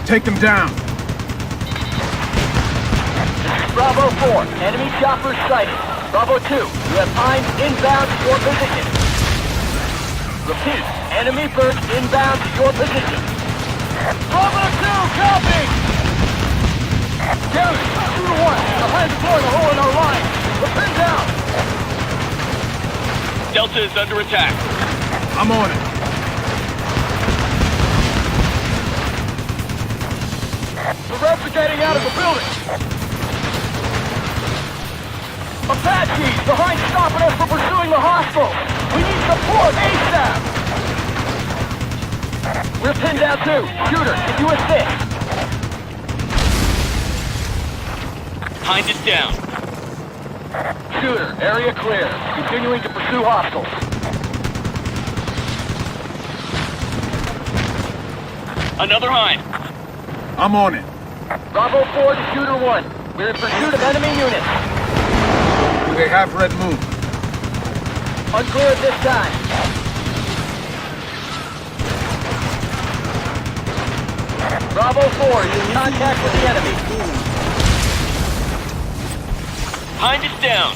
Take them down. Bravo 4, enemy chopper sighted. Bravo 2, you have Hines inbound to your position. Repeat, enemy bird inbound to your position. Bravo 2, copy! Damn it, Shooter 1, behind blowing a hole in our line. We're pinned down. Delta is under attack. I'm on it. The Reds are getting out of the building. Apaches behind stopping us from pursuing the hostile. We need support ASAP. We're pinned down too. Shooter, can you assist? Hines is down. Shooter, area clear. Continuing to pursue hostiles. Another Hines. I'm on it. Bravo 4 to Shooter 1. We're in pursuit of enemy units. Do they have Red Moon? Unclear at this time. Bravo 4 is in contact with the enemy. Hind is down.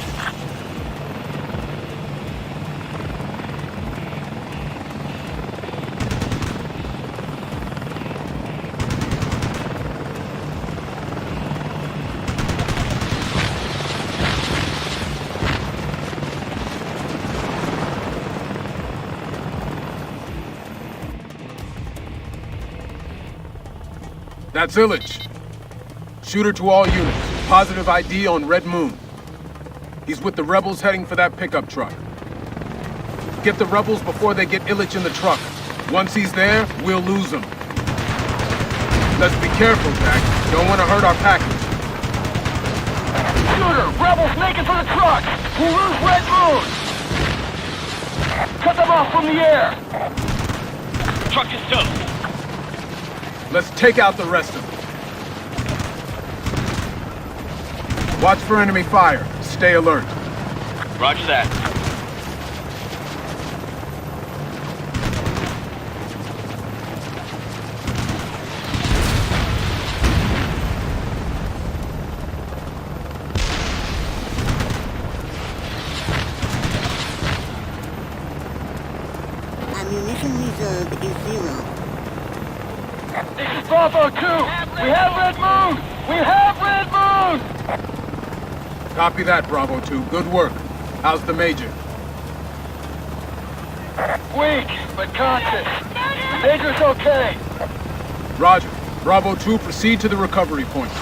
That's Illich. Shooter to all units. Positive ID on Red Moon. He's with the rebels heading for that pickup truck. Get the rebels before they get Illich in the truck. Once he's there, we'll lose him. Let's be careful, Jack. Don't want to hurt our package. Shooter, rebels making for the truck. We'll lose Red Moon. Cut them off from the air. Truck is toast. Let's take out the rest of them. Watch for enemy fire. Stay alert. Roger that. Munition reserve is 0. This is Bravo 2! We have Red Moon! We have Red Moon! Copy that, Bravo 2. Good work. How's the Major? Weak, but conscious. Major's okay. Roger. Bravo 2, proceed to the recovery point.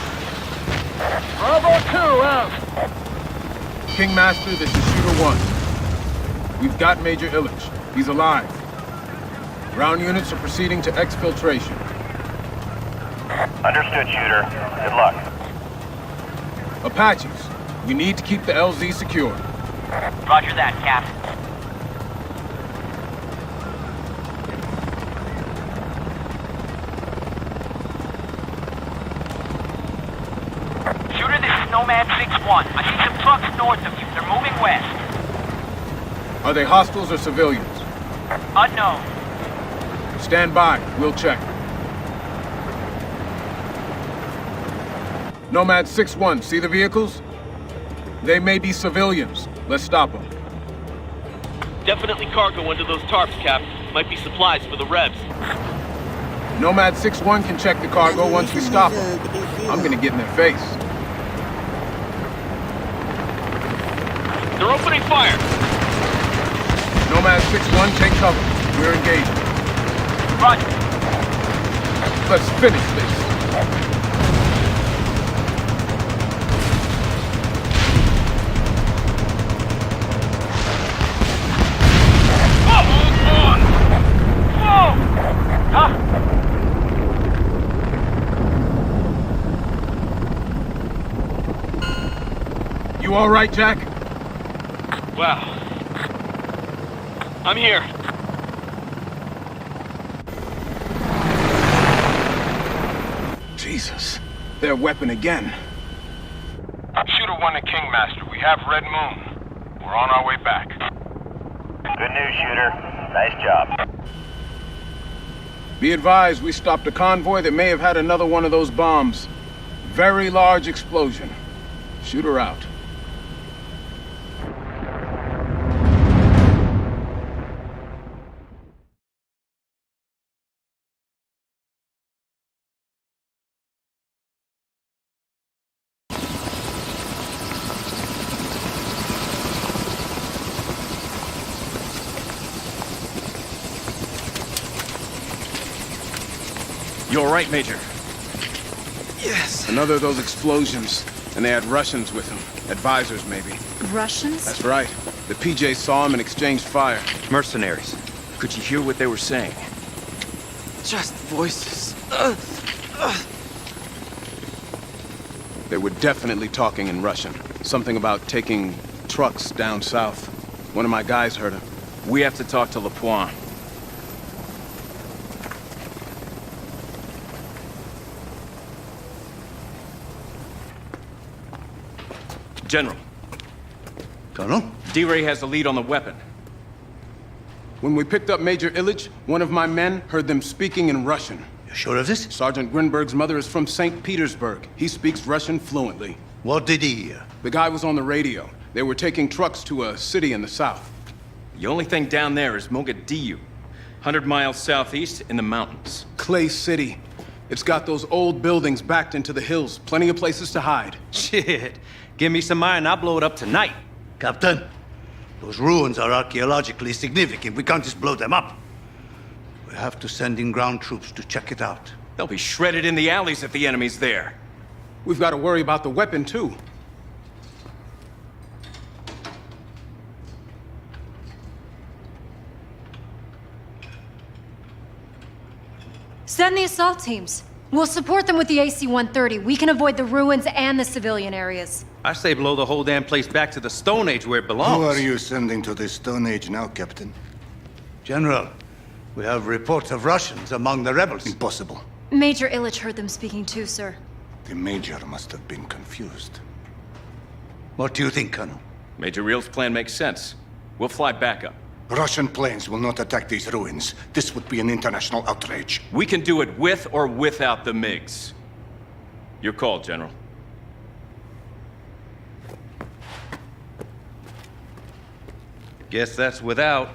Bravo 2, out! Kingmaster, this is Shooter 1. We've got Major Illich. He's alive. Ground units are proceeding to exfiltration. Understood, Shooter. Good luck. Apaches, we need to keep the LZ secure. Roger that, Cap. Shooter, this is Nomad 6-1. I see some trucks north of you. They're moving west. Are they hostiles or civilians? Unknown. Stand by. We'll check. Nomad 6-1, see the vehicles? They may be civilians. Let's stop them. Definitely cargo under those tarps, Cap. Might be supplies for the Rebs. Nomad 6-1 can check the cargo once we stop them. I'm gonna get in their face. They're opening fire! Nomad 6-1, take cover. We're engaging. Roger. Let's finish this. You all right, Jack? Wow. I'm here. Jesus. Their weapon again. Shooter 1 to Kingmaster. We have Red Moon. We're on our way back. Good news, Shooter. Nice job. Be advised, we stopped a convoy that may have had another one of those bombs. Very large explosion. Shooter out. You all right, Major? Yes. Another of those explosions. And they had Russians with them. Advisors, maybe. Russians? That's right. The PJs saw them and exchanged fire. Mercenaries. Could you hear what they were saying? Just voices. They were definitely talking in Russian. Something about taking trucks down south. One of my guys heard him. We have to talk to Lapointe. General. Colonel? D-Ray has the lead on the weapon. When we picked up Major Illich, one of my men heard them speaking in Russian. You sure of this? Sergeant Grinberg's mother is from St. Petersburg. He speaks Russian fluently. What did he hear? The guy was on the radio. They were taking trucks to a city in the south. The only thing down there is Mogadishu, 100 miles southeast in the mountains. Clay City. It's got those old buildings backed into the hills. Plenty of places to hide. Shit. Give me some iron, I'll blow it up tonight. Captain, those ruins are archaeologically significant. We can't just blow them up. We have to send in ground troops to check it out. They'll be shredded in the alleys if the enemy's there. We've got to worry about the weapon, too. Send the assault teams. We'll support them with the AC-130. We can avoid the ruins and the civilian areas. I say blow the whole damn place back to the Stone Age where it belongs. Who are you sending to the Stone Age now, Captain? General, we have reports of Russians among the rebels. Impossible. Major Illich heard them speaking too, sir. The Major must have been confused. What do you think, Colonel? Major Real's plan makes sense. We'll fly backup. Russian planes will not attack these ruins. This would be an international outrage. We can do it with or without the MiGs. Your call, General. Guess that's without.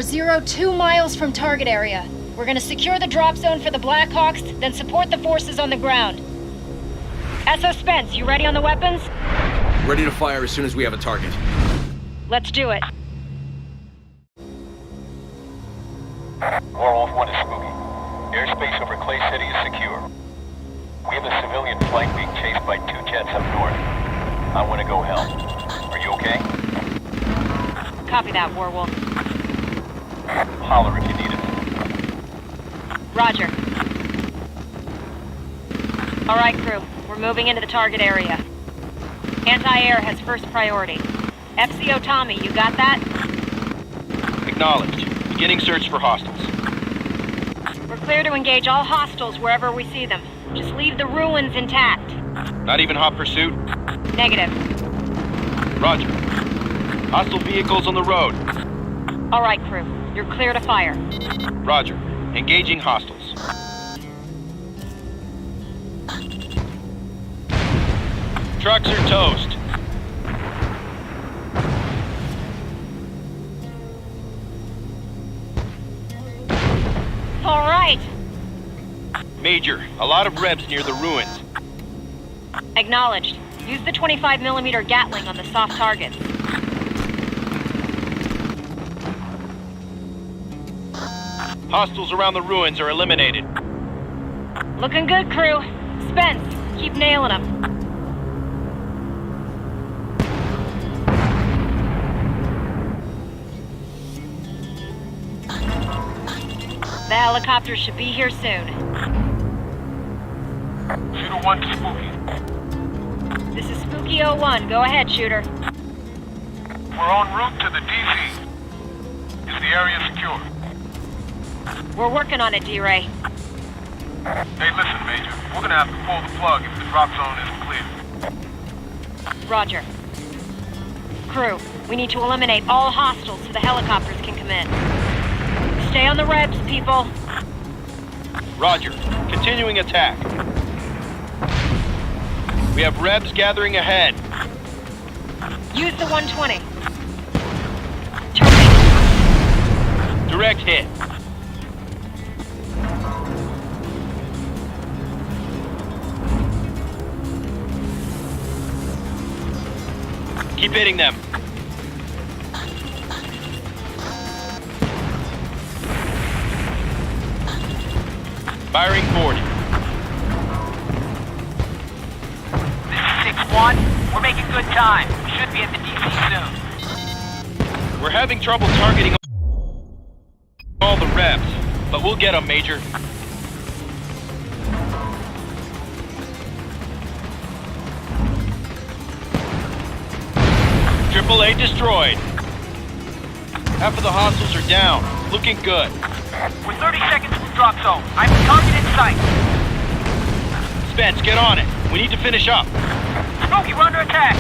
640, 2 miles from target area. We're gonna secure the drop zone for the Blackhawks, then support the forces on the ground. SO Spence, you ready on the weapons? Ready to fire as soon as we have a target. Let's do it. Werewolf 1 is spooky. Airspace over Clay City is secure. We have a civilian flight being chased by 2 jets up north. I want to go help. Are you okay? Copy that, Werewolf. Holler if you need it. Roger. All right, crew. We're moving into the target area. Anti-air has first priority. FCO Tommy, you got that? Acknowledged. Beginning search for hostiles. We're clear to engage all hostiles wherever we see them. Just leave the ruins intact. Not even hot pursuit? Negative. Roger. Hostile vehicles on the road. All right, crew. You're clear to fire. Roger. Engaging hostiles. Trucks are toast. All right. Major, a lot of rebs near the ruins. Acknowledged. Use the 25mm Gatling on the soft targets. Hostiles around the ruins are eliminated. Looking good, crew. Spence, keep nailing them. The helicopters should be here soon. Shooter 1 to Spooky. This is Spooky 01. Go ahead, Shooter. We're en route to the DZ. Is the area secure? We're working on it, D-Ray. Hey, listen, Major. We're gonna have to pull the plug if the drop zone isn't clear. Roger. Crew, we need to eliminate all hostiles so the helicopters can come in. Stay on the rebs, people. Roger. Continuing attack. We have rebs gathering ahead. Use the 120. Direct hit. Keep hitting them. Firing 40. This is 6-1. We're making good time. We should be at the DC soon. We're having trouble targeting all the rebs, but we'll get them, Major. AAA destroyed. Half of the hostiles are down. Looking good. We're 30 seconds from drop zone. I have a target in sight. Spence, get on it. We need to finish up. Smokey, we're under attack.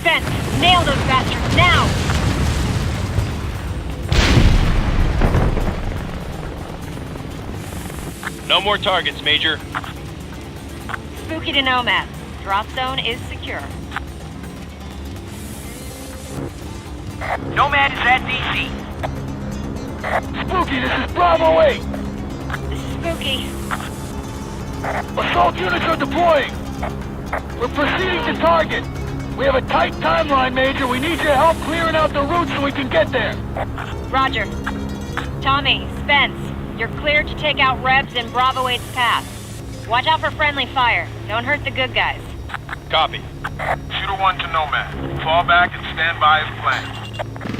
Spence, nail those bastards now! No more targets, Major. Spooky to Nomad. Drop zone is secure. Nomad is at DC. Spooky, this is Bravo 8. This is Spooky. Assault units are deploying. We're proceeding to target. We have a tight timeline, Major. We need your help clearing out the route so we can get there. Roger. Tommy, Spence, you're cleared to take out rebs in Bravo 8's path. Watch out for friendly fire. Don't hurt the good guys. Copy. Shooter 1 to Nomad. Fall back and stand by as planned.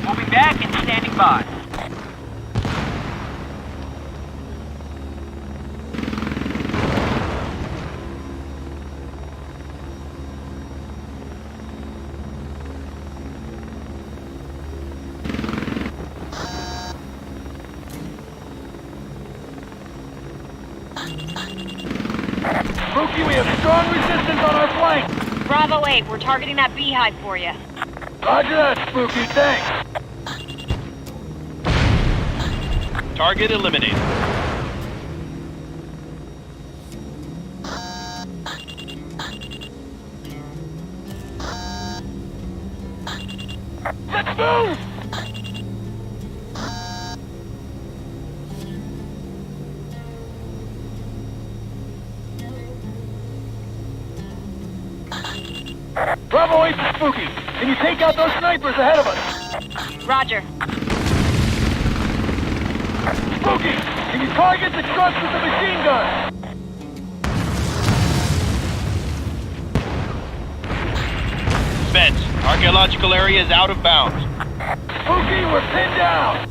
Moving back and standing by. Spooky, we have strong resistance on our flank. Bravo 8, we're targeting that beehive for you. Roger that, Spooky. Thanks. Target eliminated. Let's move! Bravo 8 to Spooky. Can you take out those snipers ahead of us? Roger. Spooky, can you target the trucks with the machine gun? Spence, archaeological area is out of bounds. Spooky, we're pinned down.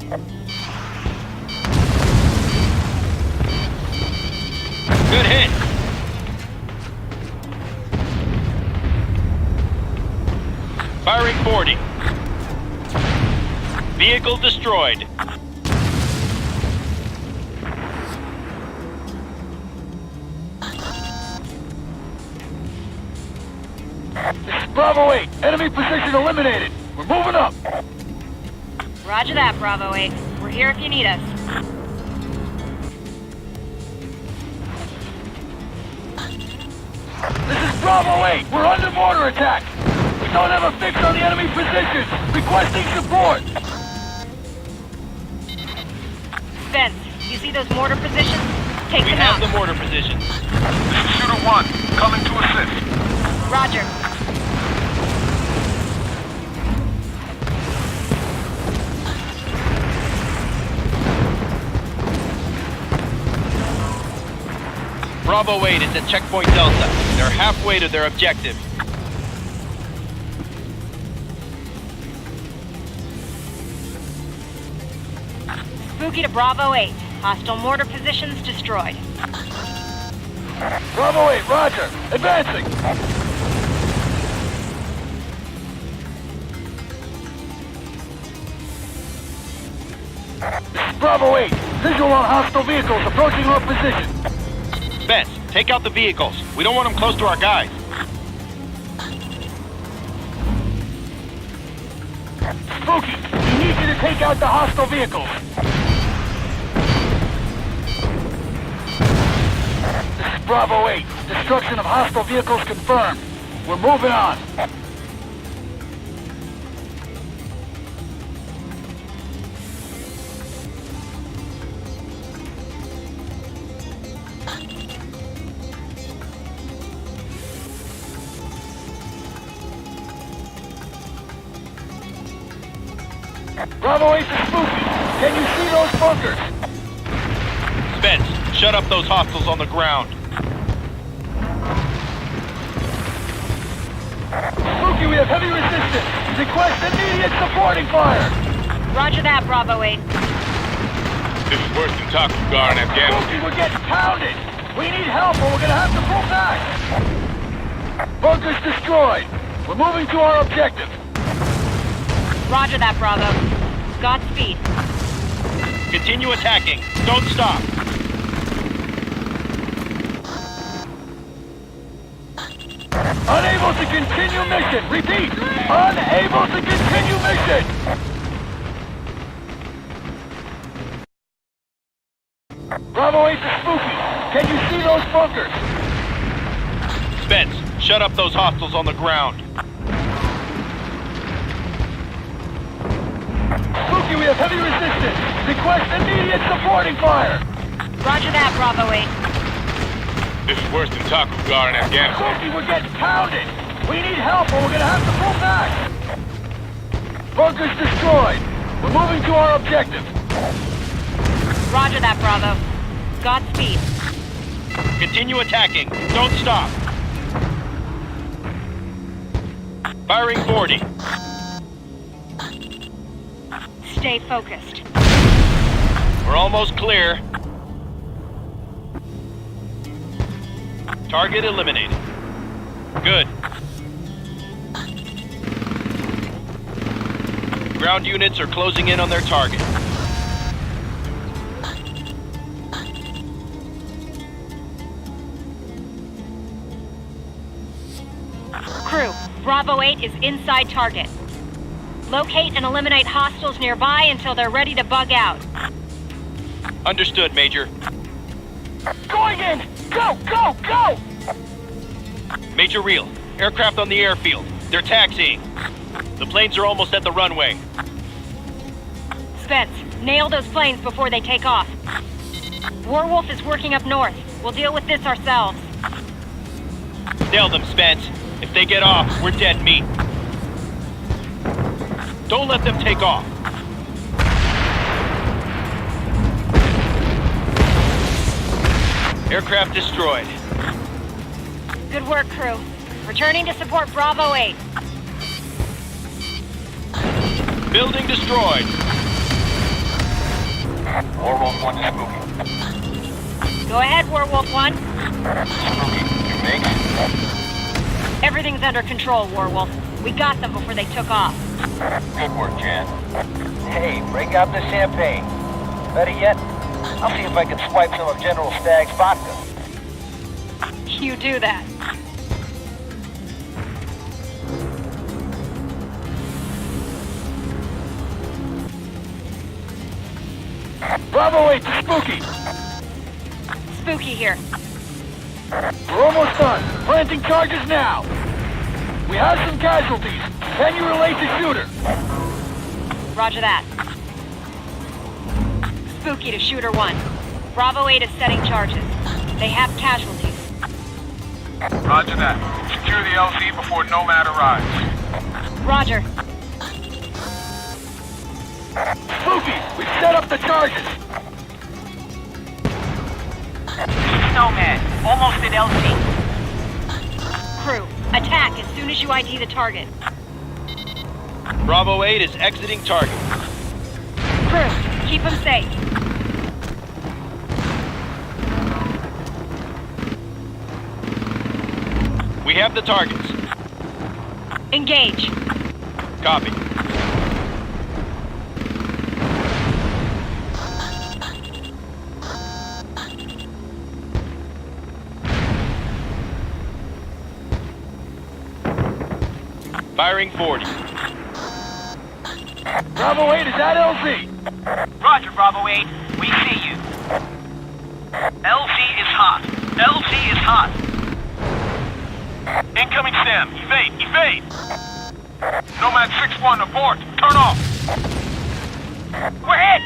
Good hit. Firing 40. Vehicle destroyed. This is Bravo 8. Enemy position eliminated. We're moving up. Roger that, Bravo 8. We're here if you need us. This is Bravo 8. We're under mortar attack. We don't have a fix on the enemy positions. Requesting support. Spence, you see those mortar positions? Take We them have out. the mortar positions. This is Shooter 1, coming to assist. Roger. Bravo 8 is at checkpoint Delta. They're halfway to their objective. Spooky to Bravo 8. Hostile mortar positions destroyed. Bravo 8, roger. Advancing. This is Bravo 8. Visual on hostile vehicles approaching our position. Spence, take out the vehicles. We don't want them close to our guys. Spooky, we need you to take out the hostile vehicles. This is Bravo 8. Destruction of hostile vehicles confirmed. We're moving on. Bravo 8 to Spooky. Can you see those bunkers? Spence, shut up those hostiles on the ground. Spooky, we have heavy resistance. Request immediate supporting fire. Roger that, Bravo 8. This is worse than Takugar in Afghanistan. Spooky, we're getting pounded. We need help or we're gonna have to pull back. Bunkers destroyed. We're moving to our objective. Roger that, Bravo. Godspeed. Continue attacking. Don't stop. Unable to continue mission. Repeat. Unable to continue mission. Bravo 8 to Spooky. Can you see those bunkers? Spence, shut up those hostiles on the ground. Spooky, we have heavy resistance. Request immediate supporting fire. Roger that, Bravo 8. This is worse than Takugar in Afghanistan. Spooky, we're getting pounded. We need help or we're gonna have to pull back. Bunkers destroyed. We're moving to our objective. Roger that, Bravo. Godspeed. Continue attacking. Don't stop. Firing 40. Stay focused. We're almost clear. Target eliminated. Good. Ground units are closing in on their target. Crew, Bravo 8 is inside target. Locate and eliminate hostiles nearby until they're ready to bug out. Understood, Major. Going in! Go, go, go! Major Real, aircraft on the airfield. They're taxiing. The planes are almost at the runway. Spence, nail those planes before they take off. Warwolf is working up north. We'll deal with this ourselves. Nail them, Spence. If they get off, we're dead meat. Don't let them take off. Aircraft destroyed. Good work, crew. Returning to support Bravo 8. Building destroyed. Warwolf 1 to Spooky. Go ahead, Warwolf 1. Spooky, you make? Everything's under control, Warwolf. We got them before they took off. Good work, Jan. Hey, break out the champagne. Better yet, I'll see if I can swipe some of General Stagg's vodka. You do that. Bravo 8 to Spooky! Spooky here. We're almost done. Planting charges now. We have some casualties. Can you relate to Shooter? Roger that. Spooky to Shooter 1. Bravo 8 is setting charges. They have casualties. Roger that. Secure the LZ before Nomad arrives. Roger. Spooky, we've set up the charges. Nomad, almost at LZ. Crew, attack as soon as you ID the target. Bravo 8 is exiting target. Crew, keep them safe. We have the targets. Engage. Copy. Firing 40. Bravo 8 is at LZ. Roger, Bravo 8. We see you. LZ is hot. LZ is hot. Incoming Sam. Evade! Nomad 6-1, abort! Turn off! We're hit!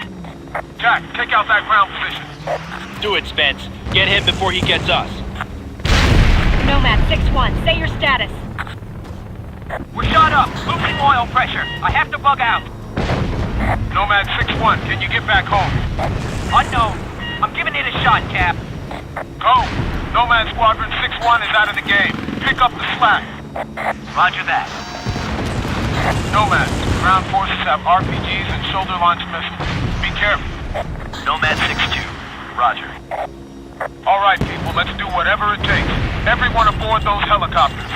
Jack, take out that ground position. Do it, Spence. Get him before he gets us. Nomad 6-1, say your status. We're shot up. Losing oil pressure. I have to bug out. Nomad 6-1, can you get back home? Unknown. I'm giving it a shot, Cap. Go! Nomad Squadron 6-1 is out of the game. Pick up the slack. Roger that. Nomad, ground forces have RPGs and shoulder-launched missiles. Be careful. Nomad 6-2. Roger. All right, people, let's do whatever it takes. Everyone aboard those helicopters.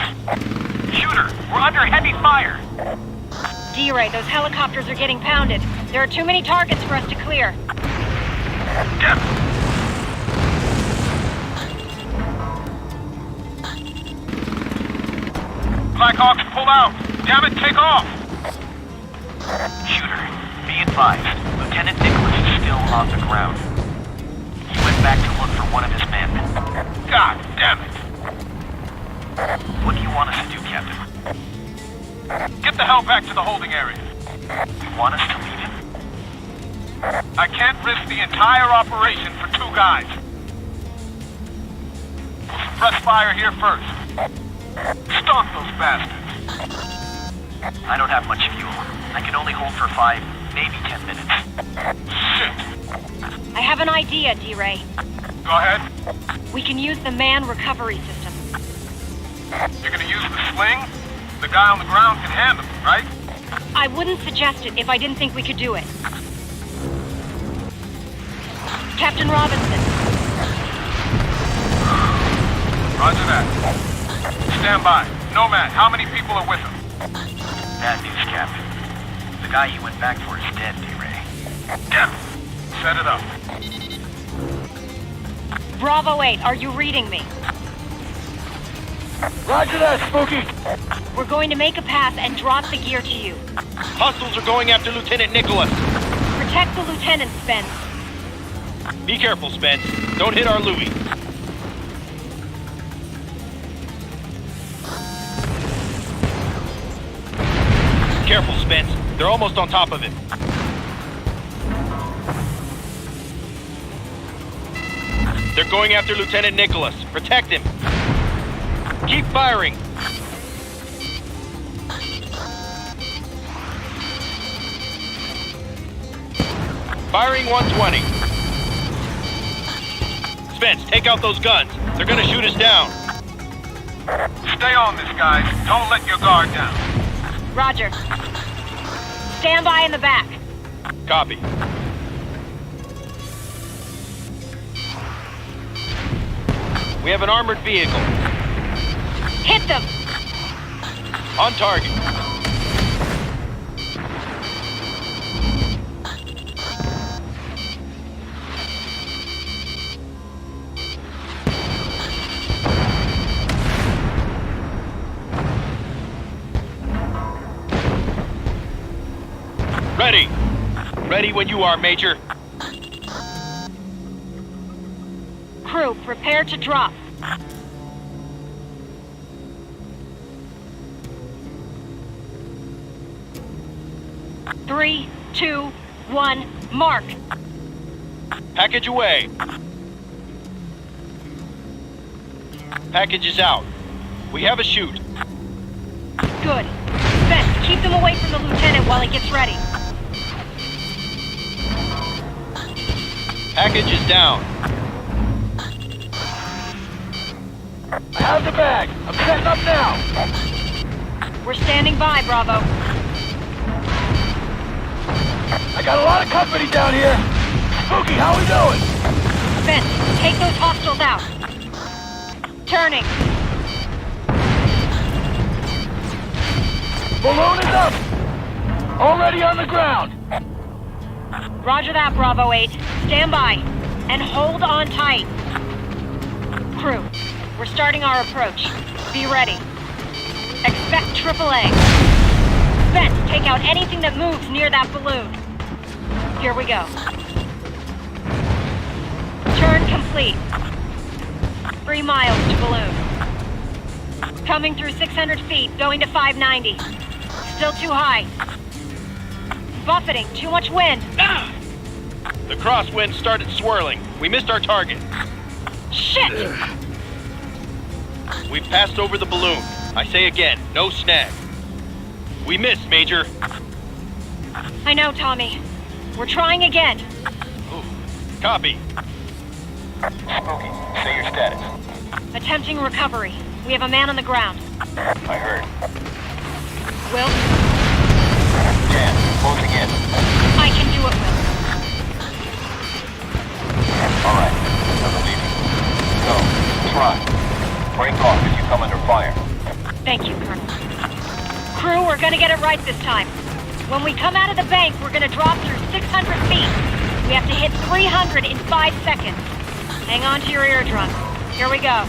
Shooter, we're under heavy fire. D-Ray, those helicopters are getting pounded. There are too many targets for us to clear. Damn it. Blackhawks, pull out! Damn it, take off! Shooter, be advised. Lieutenant Nicholas is still on the ground. He went back to look for one of his men. God damn it! What do you want us to do, Captain? Get the hell back to the holding area. You want us to leave him? I can't risk the entire operation for 2 guys. We'll suppress fire here first. Stomp those bastards. I don't have much fuel. I can only hold for 5, maybe 10 minutes. Shit. I have an idea, D-Ray. Go ahead. We can use the man recovery system. You're gonna use the sling? The guy on the ground can handle it, right? I wouldn't suggest it if I didn't think we could do it. Captain Robinson. Roger that. Stand by. Nomad, how many people are with him? Bad news, Captain. The guy you went back for is dead, D-Ray. Damn it. Set it up. Bravo 8, are you reading me? Roger that, Spooky! We're going to make a pass and drop the gear to you. Hostiles are going after Lieutenant Nicholas. Protect the lieutenant, Spence. Be careful, Spence. Don't hit our Louis. Careful, Spence. They're almost on top of him. They're going after Lieutenant Nicholas. Protect him. Keep firing. Firing 120. Spence, take out those guns. They're gonna shoot us down. Stay on this, guys. Don't let your guard down. Roger. Stand by in the back. Copy. We have an armored vehicle. Hit them! On target. Ready. Ready when you are, Major. Crew, prepare to drop. Three, 2, 1, mark. Package away. Package is out. We have a shoot. Good. Spence, keep them away from the lieutenant while he gets ready. Package is down. I have the bag. I'm setting up now. We're standing by, Bravo. I got a lot of company down here. Spooky, how we doing? Spence, take those hostiles out. Turning. Balloon is up. Already on the ground. Roger that, Bravo 8. Stand by. And hold on tight. Crew, we're starting our approach. Be ready. Expect AAA. Spence, take out anything that moves near that balloon. Here we go. Turn complete. 3 miles to balloon. Coming through 600 feet, going to 590. Still too high. Buffeting, too much wind. The crosswind started swirling. We missed our target. Shit! We've passed over the balloon. I say again, no snag. We missed, Major. I know, Tommy. We're trying again. Copy. Spooky, say your status. Attempting recovery. We have a man on the ground. I heard. Will? Jan, closing in. I can do it, Will. All right, I'm leaving. Go, try. Break off if you come under fire. Thank you, Colonel. Crew, we're gonna get it right this time. When we come out of the bank, we're gonna drop through 600 feet. We have to hit 300 in 5 seconds. Hang on to your eardrum. Here we go.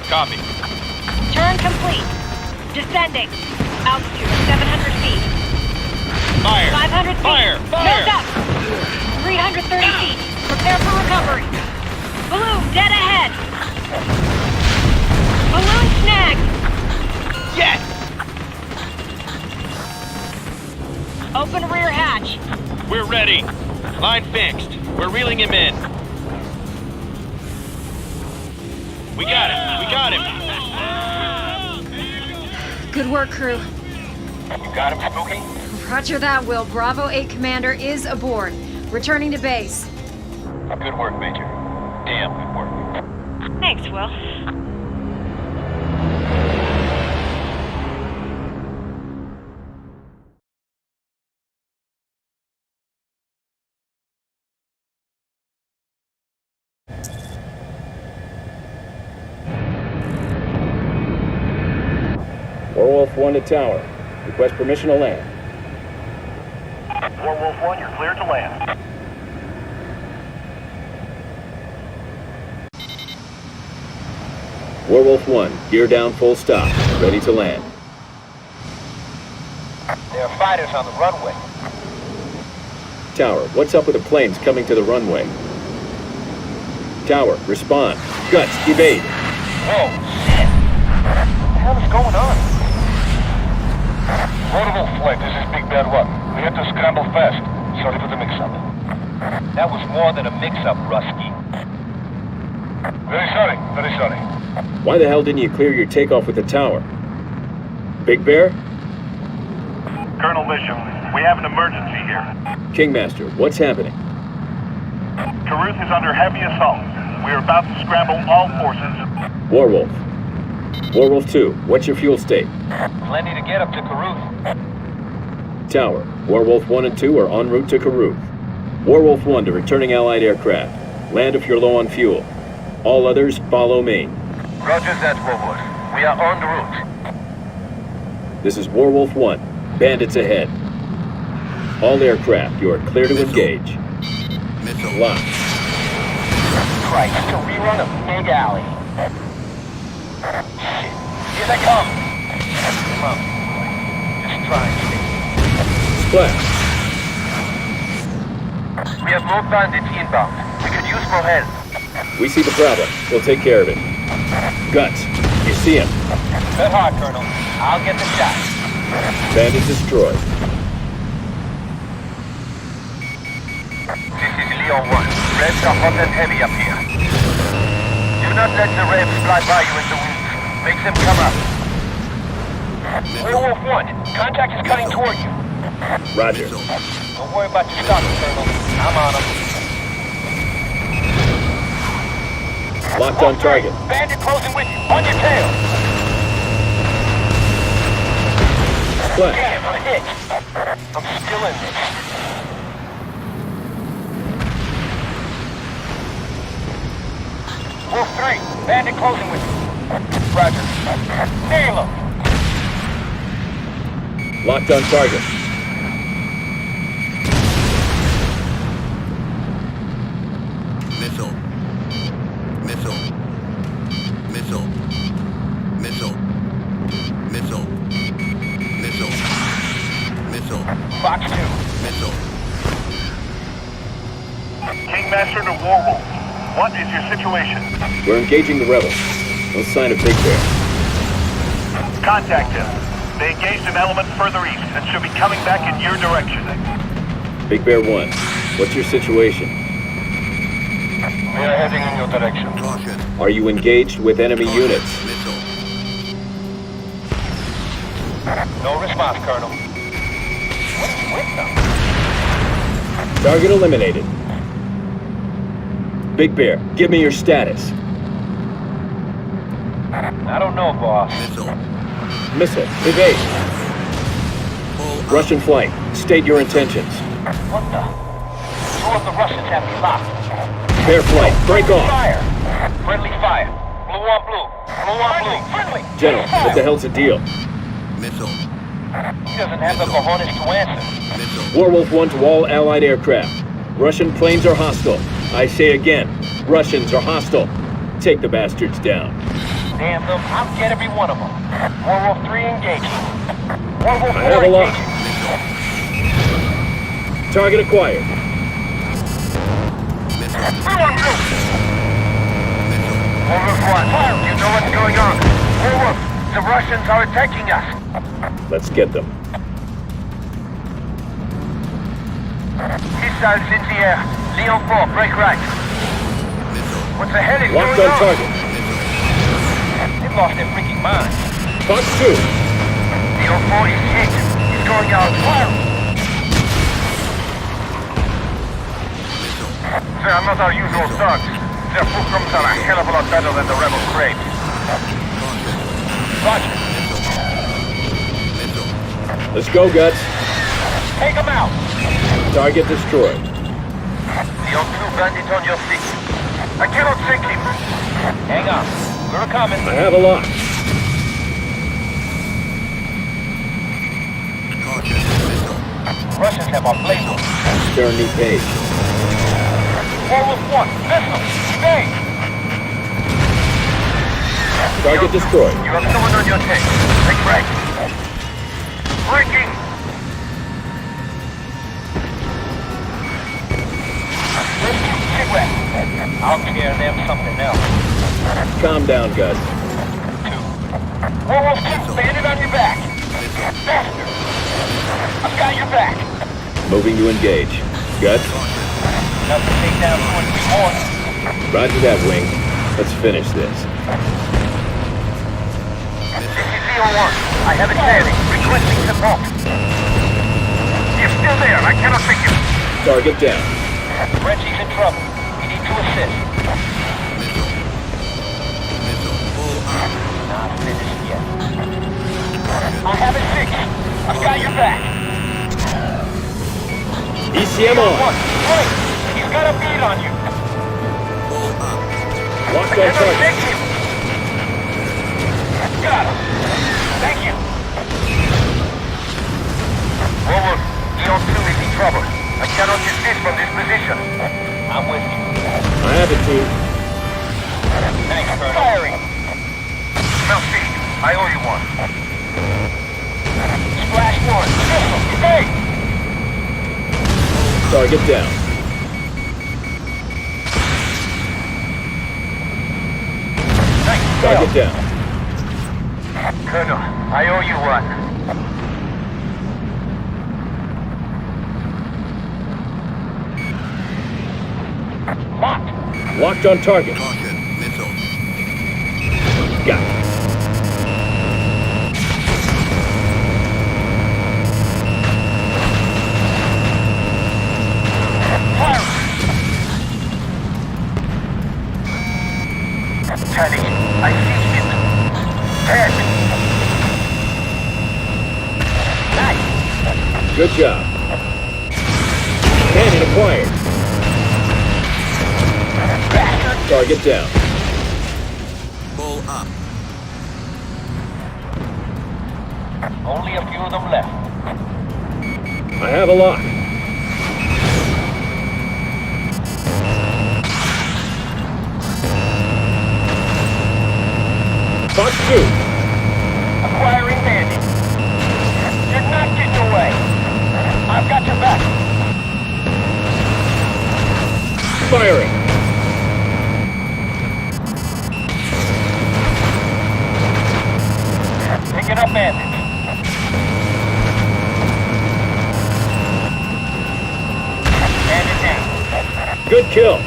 Copy. Turn complete. Descending. Altitude 700 feet. Fire! 500 feet. Fire! Nose up. 330 feet. Prepare for recovery. Balloon dead ahead. Balloon snagged. Yes! Open rear hatch. We're ready. Line fixed. We're reeling him in. We got him. We got him. Good work, crew. You got him, Spooky? Roger that, Will. Bravo 8 Commander is aboard. Returning to base. Good work, Major. Damn good work. Thanks, Will. Werewolf 1 to tower. Request permission to land. Werewolf 1, you're cleared to land. Werewolf 1, gear down, full stop. Ready to land. There are fighters on the runway. Tower, what's up with the planes coming to the runway? Tower, respond. Guts, evade. Whoa, shit! What the hell is going on? Portable flight, this is Big Bad One. We have to scramble fast. Sorry for the mix-up. That was more than a mix-up, Rusky. Very sorry, very sorry. Why the hell didn't you clear your takeoff with the tower? Big Bear? Colonel Bishop, we We have an emergency here. Kingmaster, what's happening? Caruth is under heavy assault. We are about to scramble all forces. Warwolf. Warwolf 2, what's your fuel state? Plenty to get up to Caruth. Tower, Warwolf 1 and 2 are en route to Caruth. Warwolf 1 to returning Allied aircraft. Land if you're low on fuel. All others, follow me. Roger that, Warwolf. We are en route. This is Warwolf 1. Bandits ahead. All aircraft, you are clear to engage. Locked. Christ, to rerun a big alley. Shit. Here they come. Come on. Just try and stay. Splash. We have more bandits inbound. We could use more help. We see the problem. We'll take care of it. Guts, you see him. Good hard, Colonel. I'll get the shot. Bandit destroyed. This is Leon 1. Revs are hot and heavy up here. Do not let the Revs fly by you in the wings. Make them come up. Werewolf 1, contact is coming toward you. Roger. Don't worry about your stock, Colonel. I'm on them. Locked on target. Bandit closing with you. On your tail. Flash. Damn, I'm hit. I'm still in this. Wolf 3, bandit closing with you. Roger. Nail him. Locked on target. Missile. Missile. Missile. Missile. Missile. Missile. Missile. Fox 2. Missile. Kingmaster to Warwolf. What is your situation? We're engaging the rebels. No sign of Big Bear. Contact him. They engaged an element further east and should be coming back in your direction. Big Bear 1, what's your situation? We are heading in your direction. Caution. Are you engaged with enemy units? Missile. No response, Colonel. What's with them? Target eliminated. Big Bear, give me your status. I don't know, boss. Missile. Missile, evade. Russian flight, state your intentions. What the? Two of the Russians have me locked. Bear flight, break off. Fire! Friendly fire. Blue on blue. Blue on blue. Friendly! General, what the hell's the deal? Missile. He doesn't have the cojones to answer. Missile. Warwolf 1 to all Allied aircraft. Russian planes are hostile. I say again, Russians are hostile. Take the bastards down. Damn them, I'll get every one of them. Werewolf 3 engaging. Werewolf 4 I have a lock. engaging. Target acquired. Blue on blue. Werewolf 1, you know what's going on. Werewolf, the Russians are attacking us. Let's get them. Missiles in the air. Leon 4, break right. What the hell is Locked going on on? target. They've lost their freaking minds. Fox 2. Leon 4 is hit. He's going out. Fire! They are not our usual thugs. Their fulcrums are a hell of a lot better than the rebel crates. Roger. Let's go, Guts. Take them out. Target destroyed. Leon 2 bandit on your feet. I cannot take him. Hang on. We're coming. I have a lock. Russians have our playbook. Stern new page. Werewolf 1, missile. Stay. Target destroyed. You have someone on your tail. Take right. Breaking. Cigarette. I'll tear them something else. Calm down, Gus. 2. Werewolf 2, bandit on your back. Faster. I've got your back. Moving to engage. Guts. Enough to take down 2 or 3 more. Roger that, Wing. Let's finish this. This is Zero 1. I have a tally. Requesting support. If still there. I cannot take him. Target down. Reggie's in trouble. We need to assist. Not finished yet. I have it fixed. I've got your back. ECM on. Wait, he's got a bead on you. Locked on target. Take him. Got him. Thank you. Forward. EO2 is in trouble. I cannot desist from this position. I'm with you. I have it, team. Thanks, Colonel. Firing. Merci. I owe you one. Splash one. Hey! Target down. Nice. Target down. Colonel, I owe you one. Locked. Locked on target. Got it. Tally, I see him. Head. Nice. Good job. Cannon acquired. Bastard. Target down. Bull up. Only a few of them left. I have a lock. Fox 2. Acquiring bandit. You're not getting away. I've got your back. Firing. Picking up bandits. Bandit down. Good kill.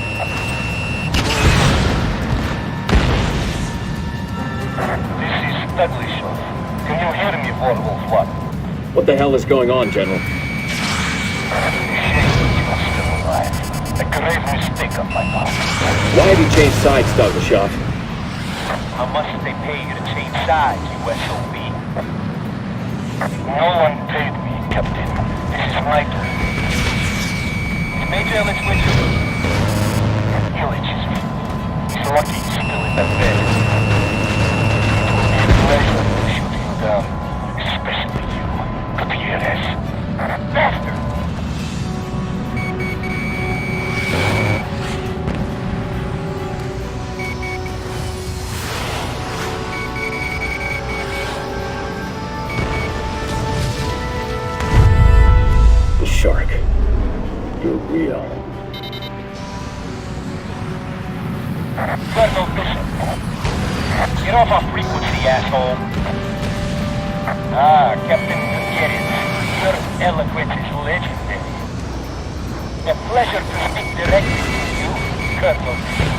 Douglas, can you hear me, Warwolf 1? What the hell is going on, General? Shame that you are still alive. A grave mistake on my part. Why have you changed sides, Douglas? How much did they pay you to change sides, you SOB? No one paid me, Captain. This is my doing. Is Major Illich with you? Illich is with me. He's lucky he's still in that bed. Pleasure to shoot you down, especially you, Gutierrez. Bastard! The shark. You're real. Colonel Bishop. Get off our frequency, asshole. Ah, Captain Gutierrez. Your eloquence is legendary. A pleasure to speak directly to you, Colonel Bishop.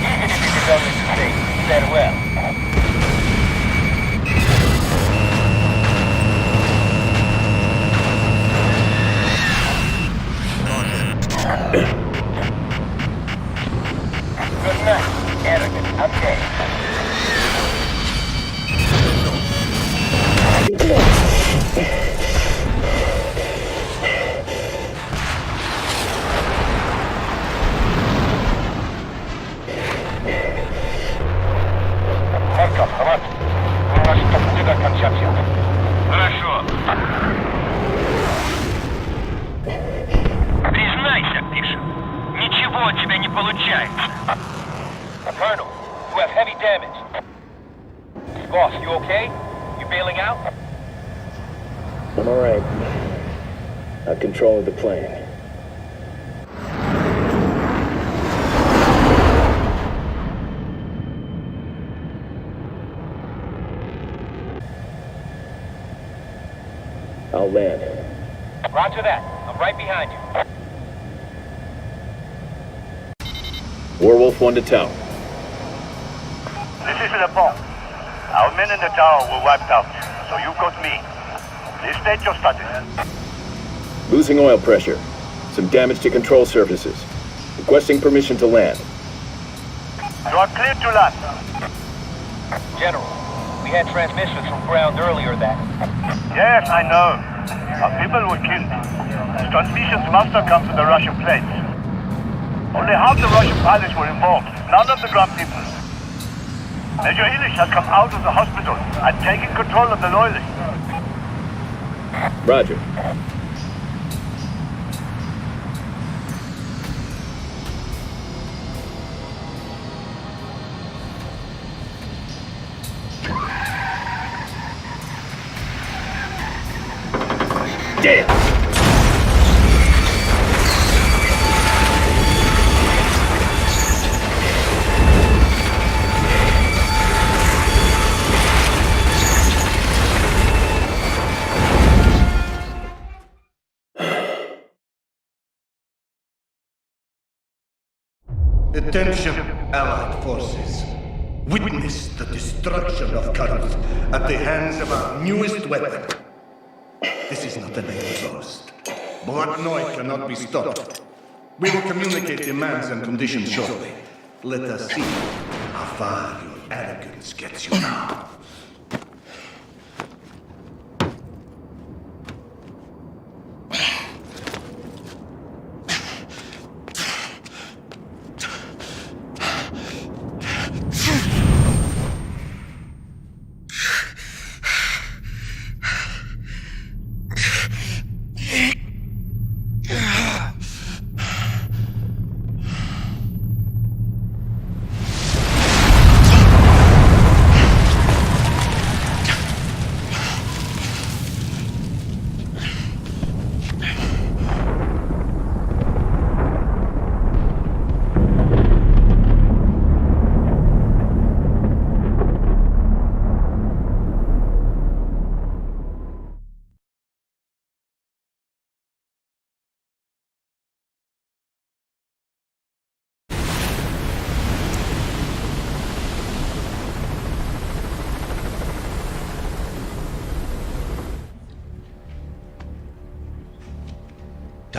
Even if it is only to say farewell. Good night, arrogant. I'm dead. Марков, Хамат, у нас топ-лидер кончаться. Хорошо. Признайся, Бишоп. Ничего у тебя не получается. Colonel, you have heavy damage. Boss, you okay? You bailing out? I'm alright. I've control of the plane. I'll land. Roger that. I'm right behind you. Warwolf 1 to tower. This is Le Pont. Our men in the tower were wiped out, so you got me. Please state your status. Losing oil pressure. Some damage to control surfaces. Requesting permission to land. You are clear to land. General, we had transmissions from ground earlier that... Yes, I know. Our people were killed. The transmissions must have come from the Russian planes. Only half the Russian pilots were involved, none of the ground people. Major Illich has come out of the hospital and taken control of the loyalists. Roger. Damn! Attention, Allied forces. Witness the destruction of Karus at the hands of our newest weapon. This is not an outpost. Blood cannot be stopped. We will communicate demands and conditions shortly. Let us see how far your arrogance gets you now.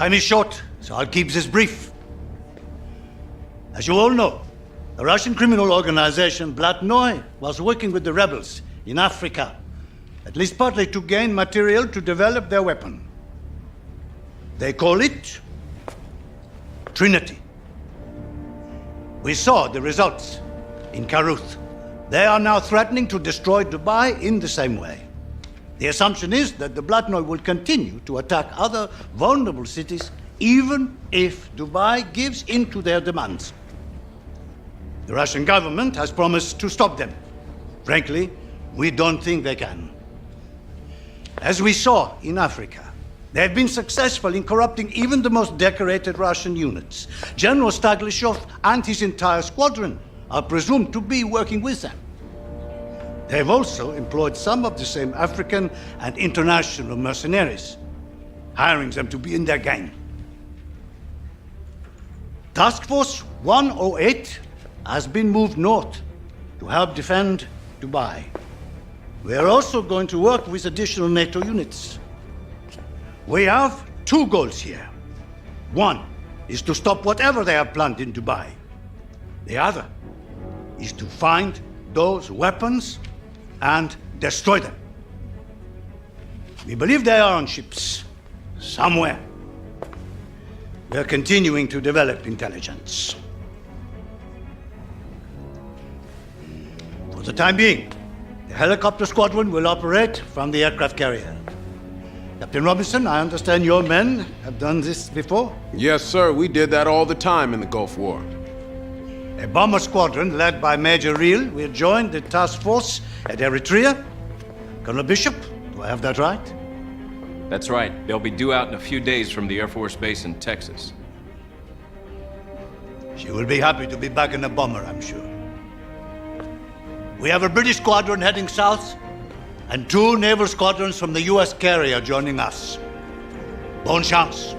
Time is short, so I'll keep this brief. As you all know, the Russian criminal organization Blatnoy was working with the rebels in Africa, at least partly to gain material to develop their weapon. They call it Trinity. We saw the results in Karuth. They are now threatening to destroy Dubai in the same way. The assumption is that the Blatnoy will continue to attack other vulnerable cities even if Dubai gives in to their demands. The Russian government has promised to stop them. Frankly, we don't think they can. As we saw in Africa, they have been successful in corrupting even the most decorated Russian units. General Staglishov and his entire squadron are presumed to be working with them. They have also employed some of the same African and international mercenaries, hiring them to be in their gang. Task Force 108 has been moved north to help defend Dubai. We are also going to work with additional NATO units. We have two goals here. One is to stop whatever they have planned in Dubai. The other is to find those weapons and destroy them. We believe they are on ships somewhere. We are continuing to develop intelligence. For the time being, the helicopter squadron will operate from the aircraft carrier. Captain Robinson, I understand your men have done this before? Yes, sir. We did that all the time in the Gulf War. A bomber squadron led by Major Reel will join the task force at Eritrea. Colonel Bishop, do I have that right? That's right. They'll be due out in a few days from the Air Force Base in Texas. She will be happy to be back in a bomber, I'm sure. We have a British squadron heading south, and two naval squadrons from the US carrier joining us. Bonne chance.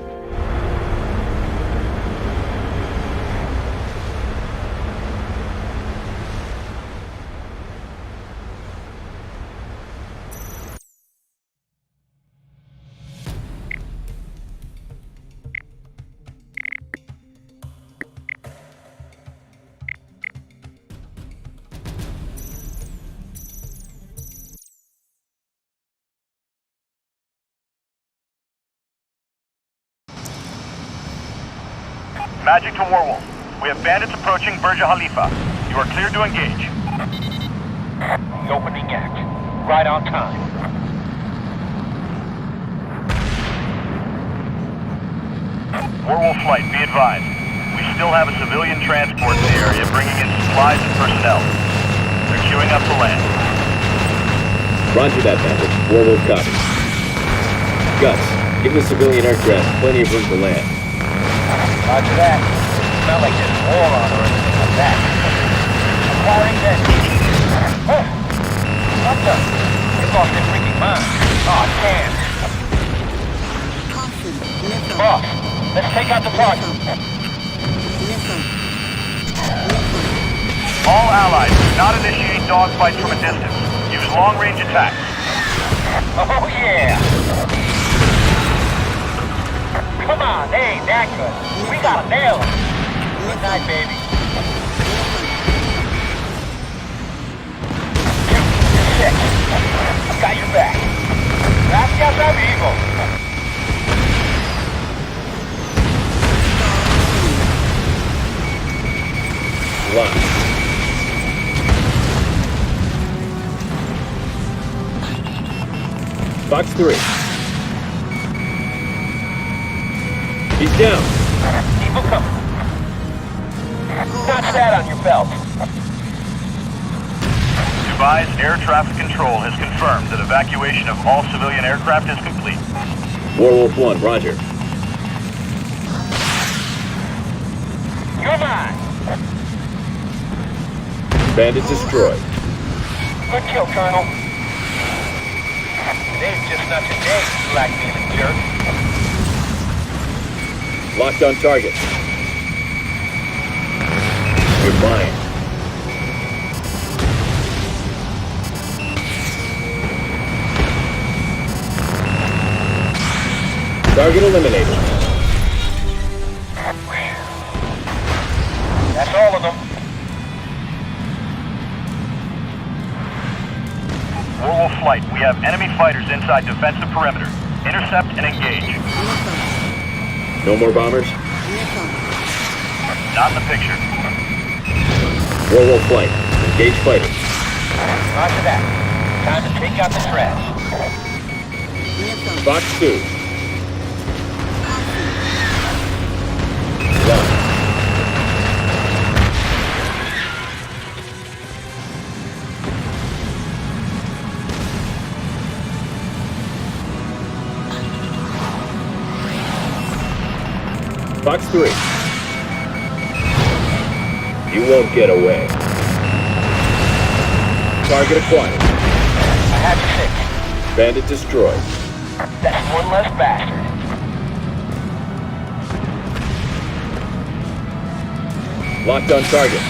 Magic to Warwolf. We have bandits approaching Burj Khalifa. You are cleared to engage. The opening act. Right on time. Warwolf Flight, be advised. We still have a civilian transport in the area bringing in supplies and personnel. They're queuing up to land. Roger that, Bandit. Warwolf copy. Gus, give the civilian aircraft plenty of room to land. Roger that. Not like there's war on or anything like that. Acquiring that. Oh! What the? You lost their freaking mind. Aw, damn. Boss, let's take out the target. All allies, do not initiate dogfights from a distance. Use long-range attacks. Oh, yeah! Come on, they ain't that good. We gotta nail them. Good night, baby. 2, 6. I got your back. Gracias, amigo. Lock. Fox 3. He's down. Keep him coming. Notch that on your belt. Dubai's air traffic control has confirmed that evacuation of all civilian aircraft is complete. Warwolf 1, roger. You're mine. Bandit destroyed. Good kill, Colonel. Today's just not today, you black-mailing jerk. Locked on target. You're mine. Target eliminated. That's all of them. Warwolf Flight, we have enemy fighters inside defensive perimeter. Intercept and engage. No more bombers? Not in the picture. Warwolf Flight, engage fighters. Roger that. Time to take out the trash. Fox 2. Lock. Fox 3. You won't get away. Target acquired. I have you fixed. Bandit destroyed. That's one less bastard. Locked on target.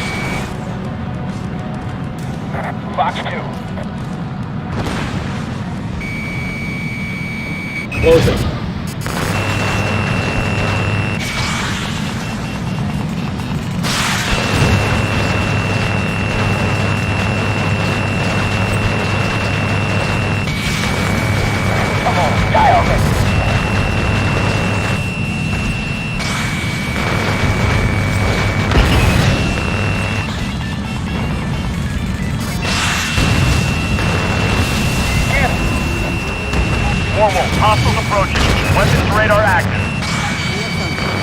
Fox 2. Closing. Come on, die already. Warwolf, hostiles approaching. Weapons radar active.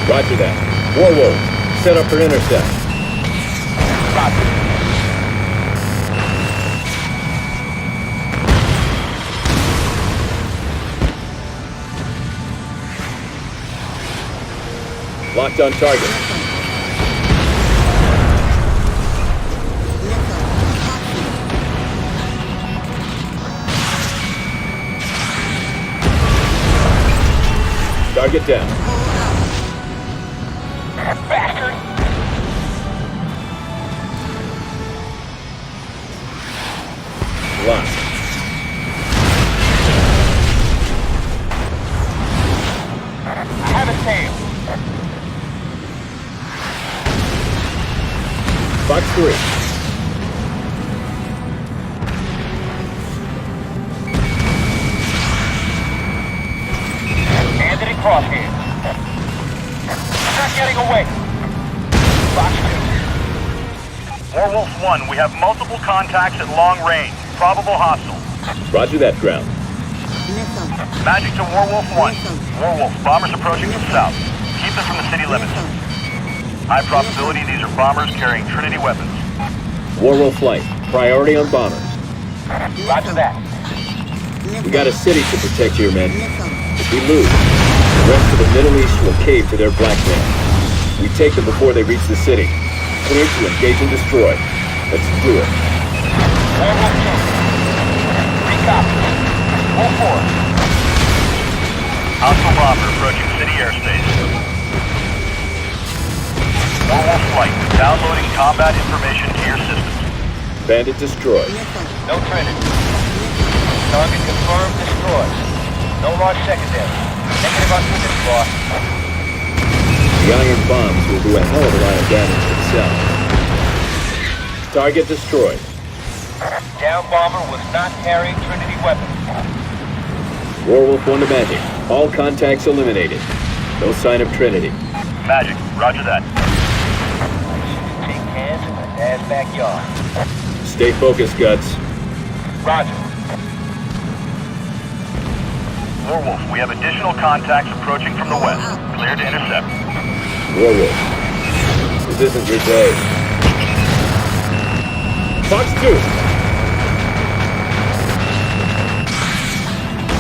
Roger that. Warwolf, set up for intercept. Roger. Locked on target. Target down. Bastard! Locked. I have a tail. Fox 3. Bandit and crosshair. Not getting away. Werewolf 1, we have multiple contacts at long range. Probable hostile. Roger that, ground. Magic to Werewolf 1. Werewolf, bombers approaching from south. Keep them from the city limits. High probability these are bombers carrying Trinity weapons. Werewolf flight. Priority on bombers. Roger that. We got a city to protect here, men. If we lose, the rest of the Middle East will cave to their blackmail. We take them before they reach the city. Clear to engage and destroy. Let's do it. Werewolf 2. Recopy. Full force. Hostile bomber approaching city airspace. Werewolf flight. Downloading combat information to your systems. Bandit destroyed. No Trinity. Target confirmed destroyed. No lost secondary. Negative on units lost. The iron bombs will do a hell of a lot of damage to the south. Target destroyed. Down bomber was not carrying Trinity weapons. Werewolf 1 to Magic. All contacts eliminated. No sign of Trinity. Magic, roger that. Take hands in my dad's backyard. Stay focused, Guts. Roger. Werewolf, we have additional contacts approaching from the west. Clear to intercept. Werewolf. This isn't your day. Fox 2.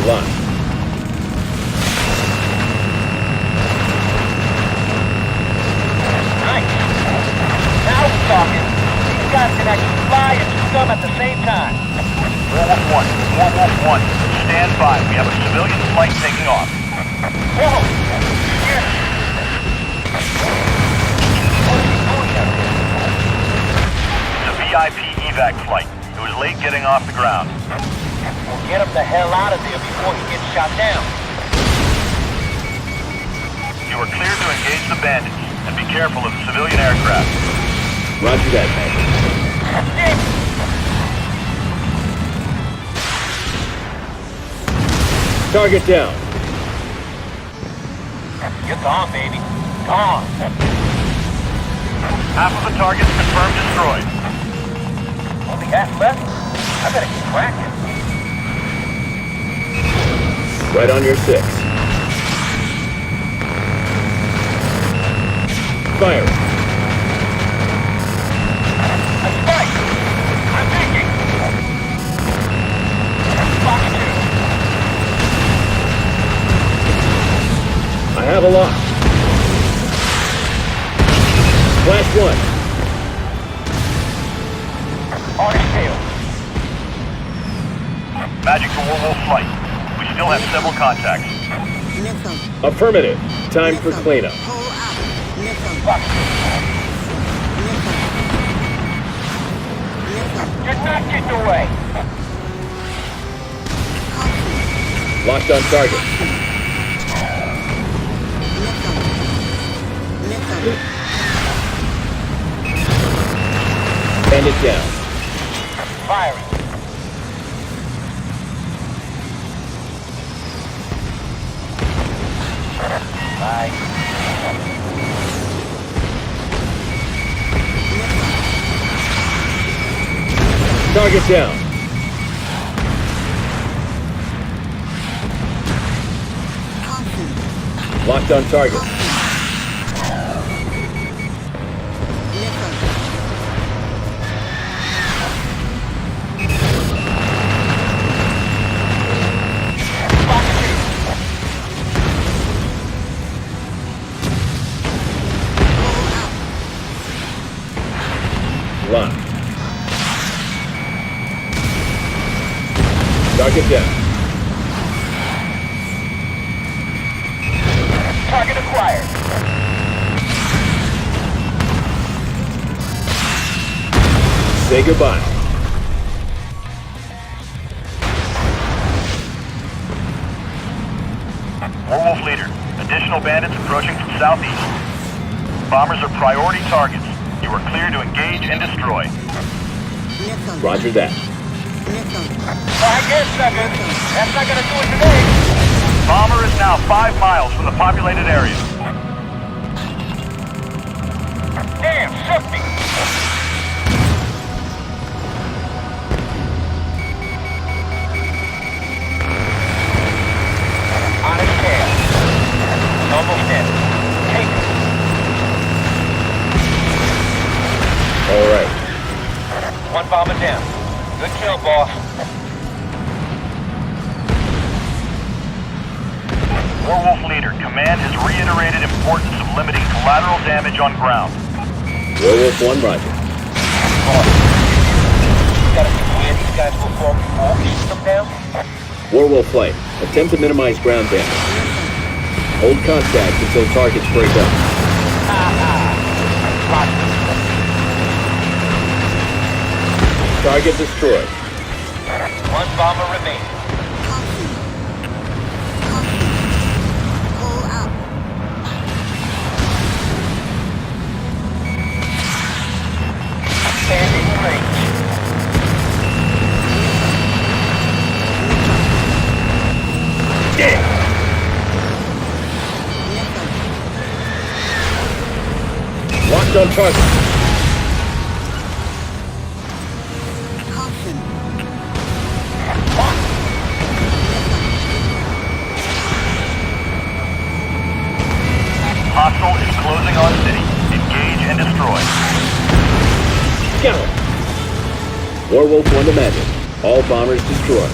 Locked. Nice. Now we're talking. These guys can actually fly and shoot them at the same time. Werewolf 1, Werewolf 1, stand by. We have a civilian flight taking off. Whoa! Yes. What are you doing out there? It's a VIP evac flight. It was late getting off the ground. We'll get him the hell out of there before he gets shot down. You are cleared to engage the bandits, and be careful of the civilian aircraft. Roger that, man. Target down. You're gone, baby. Gone. Half of the targets confirmed destroyed. Only half left? I better get cracking. Right on your 6. Fire. A spike! I'm thinking! Fox 2. I have a lock. Flash 1. On his tail. Magic to Werewolf flight. We still have several contacts. Affirmative. Time for cleanup. Fox 2. You're not getting away. Locked on target. Bandit down. Firing. Bye. Target down. Locked on target. Locked. Target down. Target acquired. Say goodbye. Werewolf leader, additional bandits approaching from southeast. Bombers are priority targets. You are clear to engage and destroy. Roger that. I guess, suckers. That's not gonna do it today. Bomber is now 5 miles from the populated area. Damn, shook me. One bomber down. Good kill, boss. Warwolf leader, command has reiterated importance of limiting collateral damage on ground. Warwolf 1, roger. Gotta see where these guys will fall before we shoot them down. Warwolf flight, attempt to minimize ground damage. Hold contact until targets break up. Target destroyed. One bomber remaining. Standing range. Damn! Locked on target. Hostile is closing on city. Engage and destroy. Scout. Warwolf 1 to Magic. All bombers destroyed.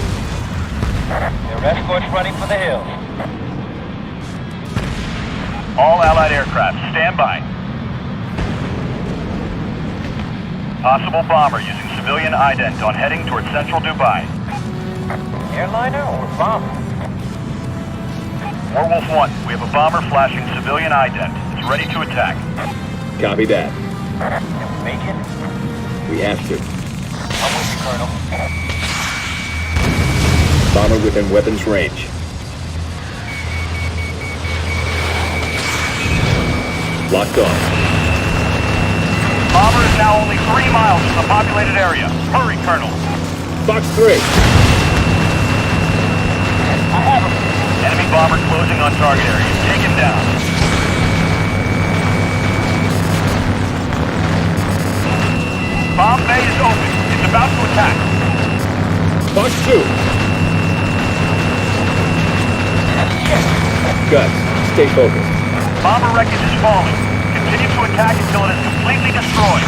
Their escort's running for the hills. All Allied aircraft, stand by. Possible bomber using civilian ident on heading towards central Dubai. Airliner or bomber? Warwolf 1, we have a bomber flashing civilian ident. It's ready to attack. Copy that. Can we make it? We have to. I'm with you, Colonel. Bomber within weapons range. Locked on. Bomber is now only 3 miles from the populated area. Hurry, Colonel. Box 3. I have him. Enemy bomber closing on target area. Take him down. Bomb bay is open. It's about to attack. Box 2. Gus, stay focused. Bomber wreckage is falling. Continue to attack until it is completely destroyed.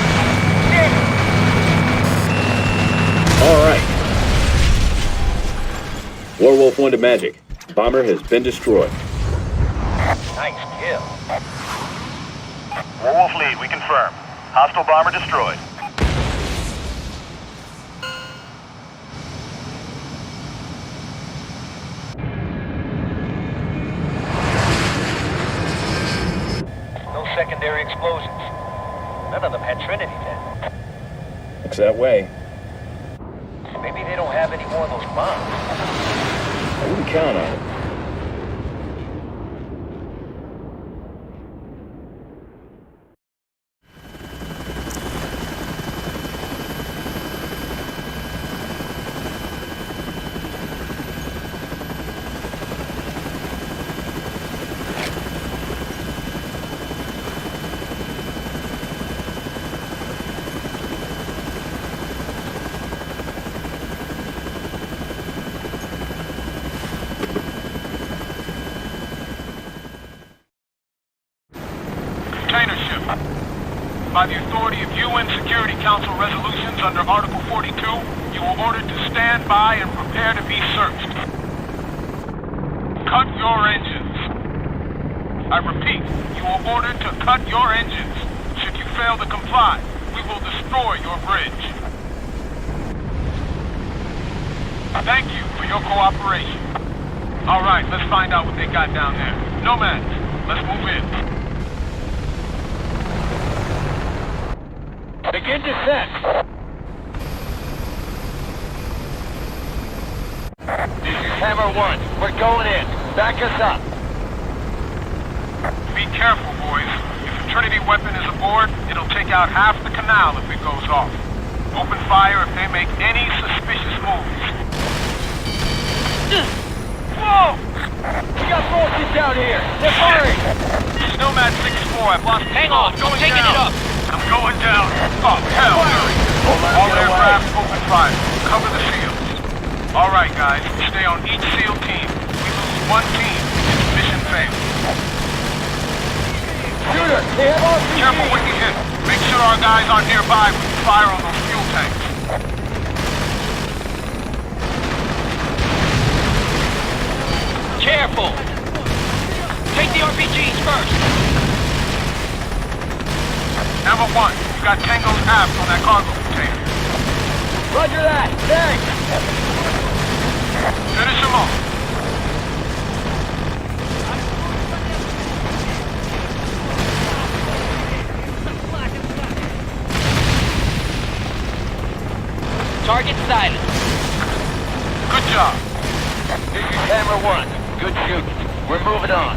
All right. Warwolf 1 to Magic. Bomber has been destroyed. Nice kill. Warwolf lead, we confirm. Hostile bomber destroyed. No secondary explosions. None of them had Trinity then. Looks that way. Maybe they don't have any more of those bombs. I wouldn't count on it. Container ship. By the authority of UN Security Council resolutions under Article 42, you are ordered to stand by and prepare to be searched. Cut your engines. I repeat, you are ordered to cut your engines. Should you fail to comply, we will destroy your bridge. Thank you for your cooperation. All right, let's find out what they got down there. Nomads, let's move in. Begin descent. This is Hammer 1. We're going in. Back us up. Be careful, boys. If a Trinity weapon is aboard, it'll take out half the canal if it goes off. Open fire if they make any suspicious moves. Whoa! We got forces down here. They're firing. This is Nomad 6-4. I've lost Hang on, I'm taking it up. I'm going down. Oh, hell. All aircraft, open fire. Cover the shields. All right, guys. Stay on each SEAL team. We lose one team. It's mission failed. Shooter, they have RPG. Careful when you hit. Make sure our guys aren't nearby when you fire on those fuel tanks. careful! Take the RPGs first! Number 1, you got Tango's aft on that cargo container. Roger that! Thanks! Finish him off. Target silent. Good job. This is Hammer 1. Good shooting. We're moving on.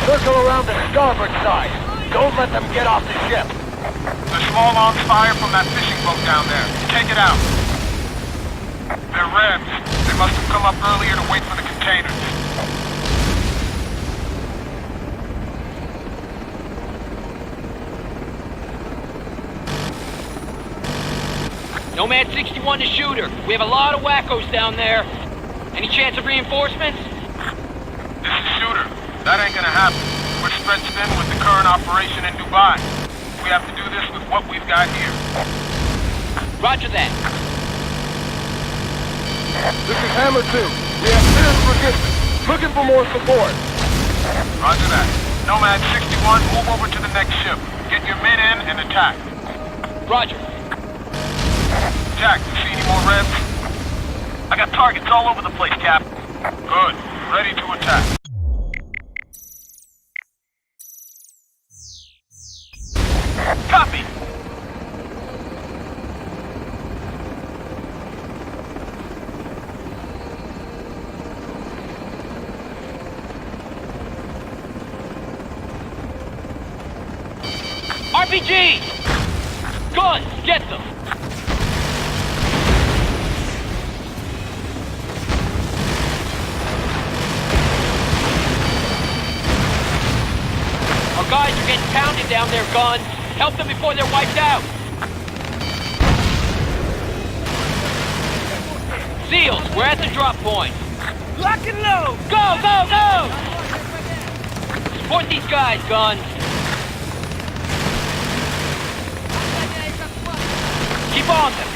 Circle around the starboard side. Don't let them get off the ship. The small arms fire from that fishing boat down there. Take it out. They're Rebs. They must have come up earlier to wait for the containers. Nomad 61 to Shooter. We have a lot of wackos down there. Any chance of reinforcements? This is Shooter. That ain't gonna happen. We're spread thin with the current operation in Dubai. We have to do this with what we've got here. Roger that. This is Hammer 2. We have fierce resistance. Looking for more support. Roger that. Nomad 61, move over to the next ship. Get your men in and attack. Roger. Jack, you see any more Rebs? I got targets all over the place, Cap. Good. Ready to attack. Copy! RPG! Guns, get them! Our guys are getting pounded down there, guns. Help them before they're wiped out. Seals, we're at the drop point. Lock and load! Go, go, go! Support these guys, guns. Keep on them.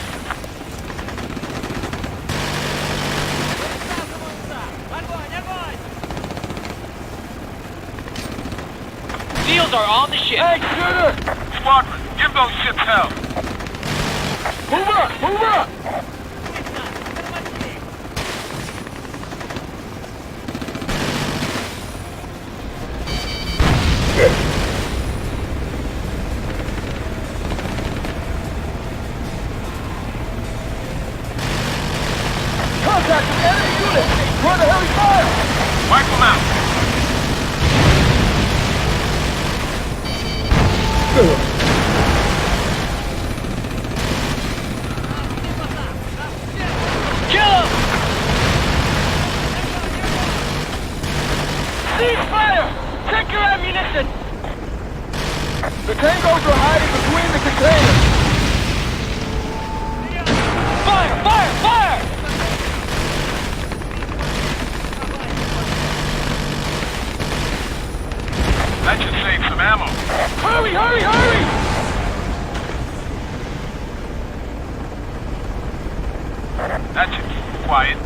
Seals are on the ship. Hey, Shooter! Squadron, give those ships hell. Move up! Move up! Contact with enemy unit! Where the hell is fire? Wipe them out. Kill him! Cease fire! Check your ammunition! The Tangos are hiding between the containers! Fire! Fire! Fire! That should save some ammo. Hurry, hurry, hurry! That should keep them quiet.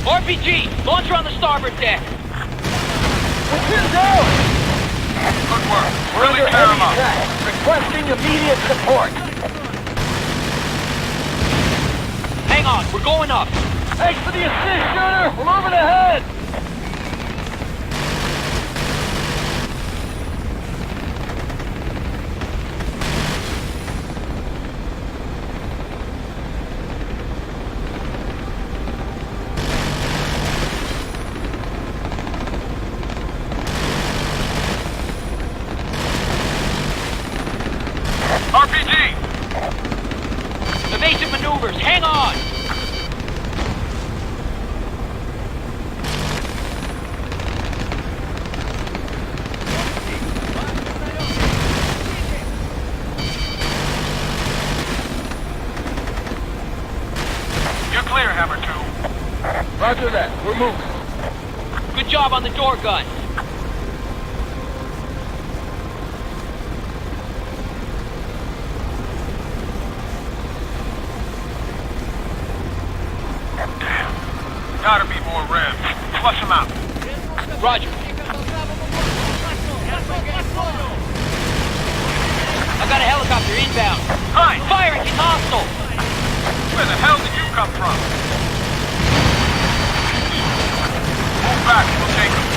RPG! Launcher on the starboard deck! We're pinned down! Good work. We're Really under tear them heavy up. attack. Requesting immediate support. Hang on, we're going up. Thanks for the assist, Shooter! We're moving ahead! RPG! Evasive maneuvers, hang on! You're clear, Hammer 2. Roger that. We're moving. Good job on the door gun. Roger. I got a helicopter inbound. Hi! Firing! He's hostile! Where the hell did you come from? Move back, we'll take him.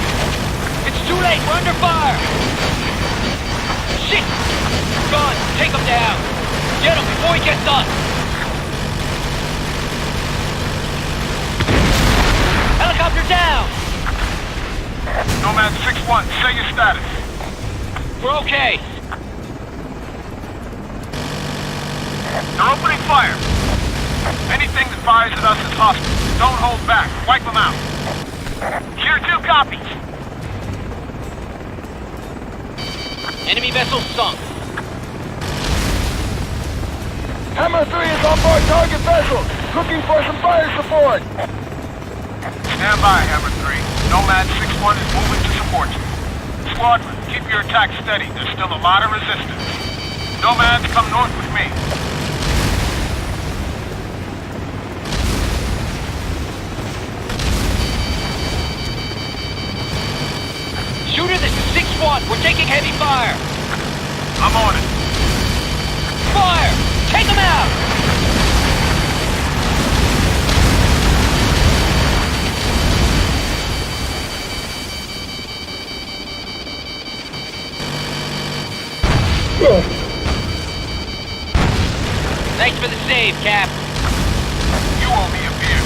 It's too late, we're under fire! Shit! Gun, take him down! Get him before he gets us! Helicopter down! Nomad 6-1, say your status. We're okay. They're opening fire. Anything that fires at us is hostile. Don't hold back. Wipe them out. Here, 2 copies. Enemy vessel sunk. Hammer 3 is on board target vessel. Looking for some fire support. Stand by, Hammer 3. Nomad 6-1 is moving to support you. Squadron, keep your attack steady. There's still a lot of resistance. Nomads, come north with me. Shooter, this is 6-1. We're taking heavy fire. I'm on it. Fire! Take them out! Thanks for the save, Cap. You owe me a beer.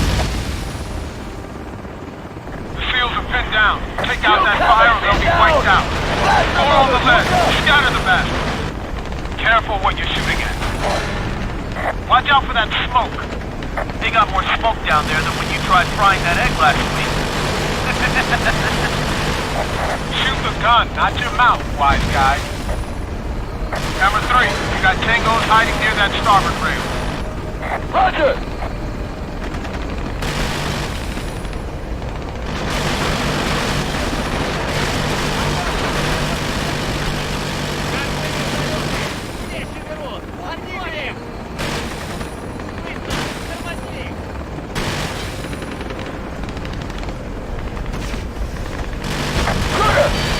The seals are pinned down. Take out that fire or they'll be wiped out. Go on the left. Scatter the bastards. Careful what you're shooting at. Watch out for that smoke. They got more smoke down there than when you tried frying that egg last week. Shoot the gun, not your mouth, wise guy. Hammer 3, you got tangos hiding near that starboard rail. Roger!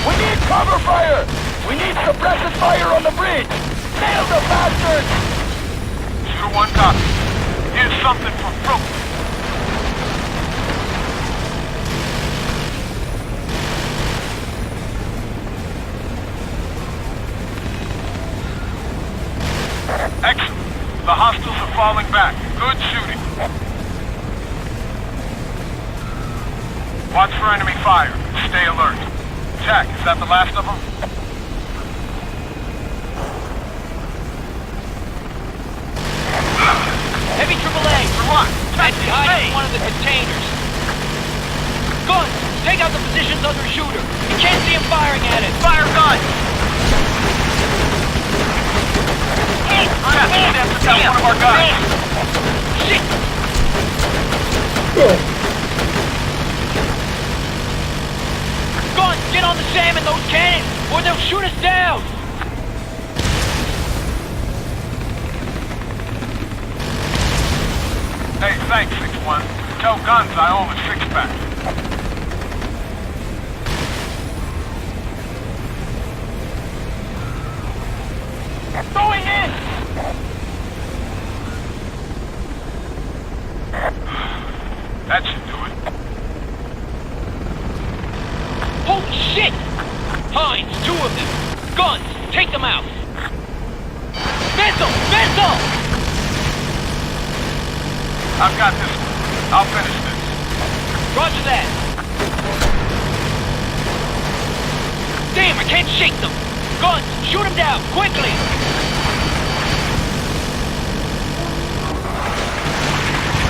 We need cover fire! We need suppressive fire on the bridge! Nail the bastards! Shooter 1 copy. Here's something for Fruit. Excellent. The hostiles are falling back. Good shooting. Watch for enemy fire. Stay alert. Jack, is that the last of them? Heavy AAA! For what? That's behind one of the containers. Guns! Take out the positions under shooter. You can't see him firing at it. Fire guns! That's one of our guys. Shit! Guns! Get on the SAM and those cannons, or they'll shoot us down! Hey, thanks, 6-1. Tell Guns I owe him a 6-pack. Going in! That should do it. Holy shit! Hines, 2 of them! Guns! Take them out! Vessel! Vessel! I've got this one. I'll finish this. Roger that! Damn, I can't shake them! Guns! Shoot them down! Quickly!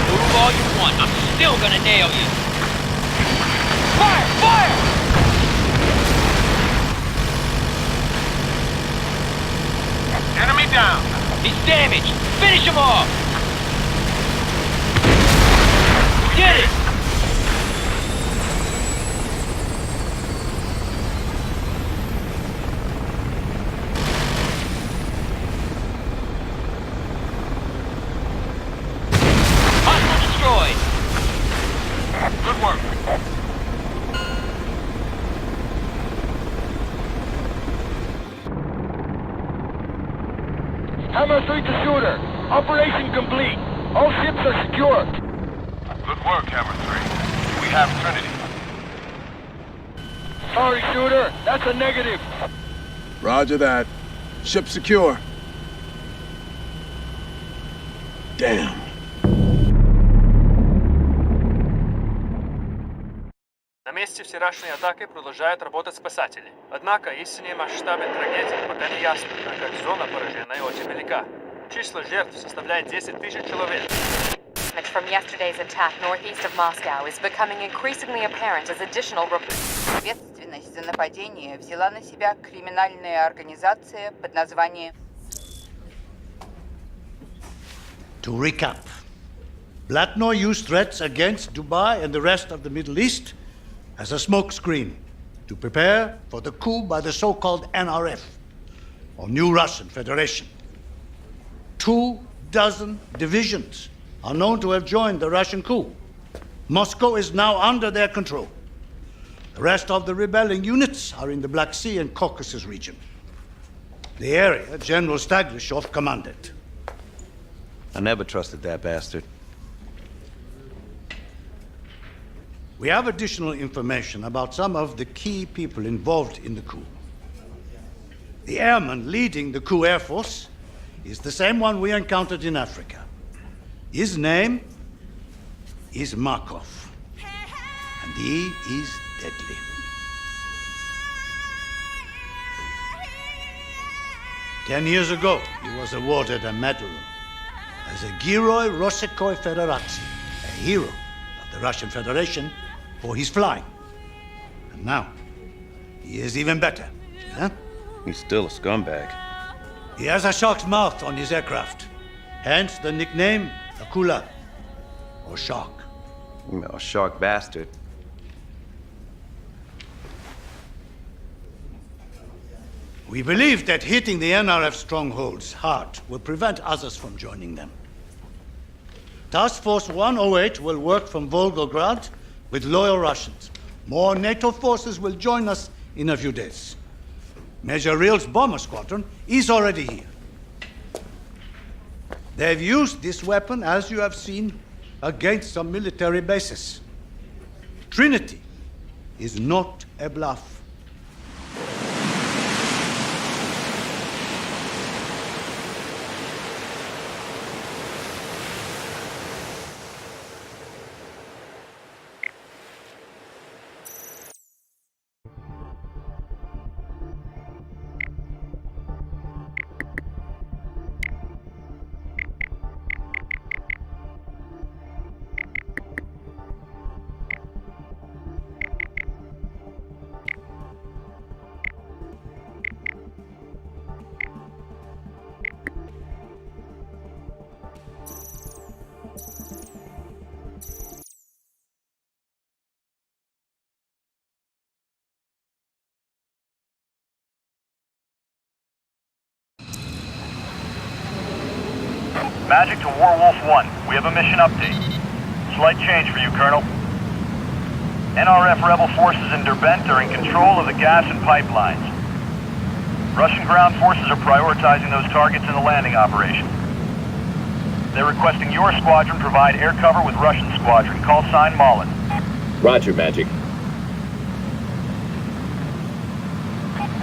Move all you want. I'm still gonna nail you. Fire! Fire! Enemy down. He's damaged. Finish him off! Get it! Hostile destroyed. Good work. Hammer 3 to Shooter. Operation complete. All ships are secure. Good work, Hammer 3. We have Trinity. Sorry, Shooter. That's a negative. Roger that. Ship secure. Damn. На месте вчерашней атаки продолжают работать спасатели. Однако истинные масштабы трагедии пока не ясны, так как зона поражения очень велика. Число жертв составляет 10 тысяч человек. Damage from yesterday's attack northeast of Moscow is becoming increasingly apparent as additional reports. Ответственность за нападение взяла на себя криминальная организация под названием... To recap, Blatnoy used threats against Dubai and the rest of the Middle East as a smokescreen to prepare for the coup by the so-called NRF, or New Russian Federation. 24 divisions are known to have joined the Russian coup. Moscow is now under their control. The rest of the rebelling units are in the Black Sea and Caucasus region. The area General Staglishov commanded. I never trusted that bastard. We have additional information about some of the key people involved in the coup. The airman leading the coup air force is the same one we encountered in Africa. His name is Markov, and he is deadly. Ten years ago, he was awarded a medal as a Gheroi Rossikoy Federatsy, a hero of the Russian Federation, for his flying. And now, he is even better, huh? He's still a scumbag. He has a shark's mouth on his aircraft, hence the nickname Akula, or shark. You know, a shark bastard. We believe that hitting the NRF strongholds hard will prevent others from joining them. Task Force 108 will work from Volgograd with loyal Russians. More NATO forces will join us in a few days. Major Reel's bomber squadron is already here. They've used this weapon, as you have seen, against some military bases. Trinity is not a bluff. Magic to Warwolf 1. We have a mission update. Slight change for you, Colonel. NRF rebel forces in Derbent are in control of the gas and pipelines. Russian ground forces are prioritizing those targets in the landing operation. They're requesting your squadron provide air cover with Russian squadron. Call sign Mullen. Roger, Magic.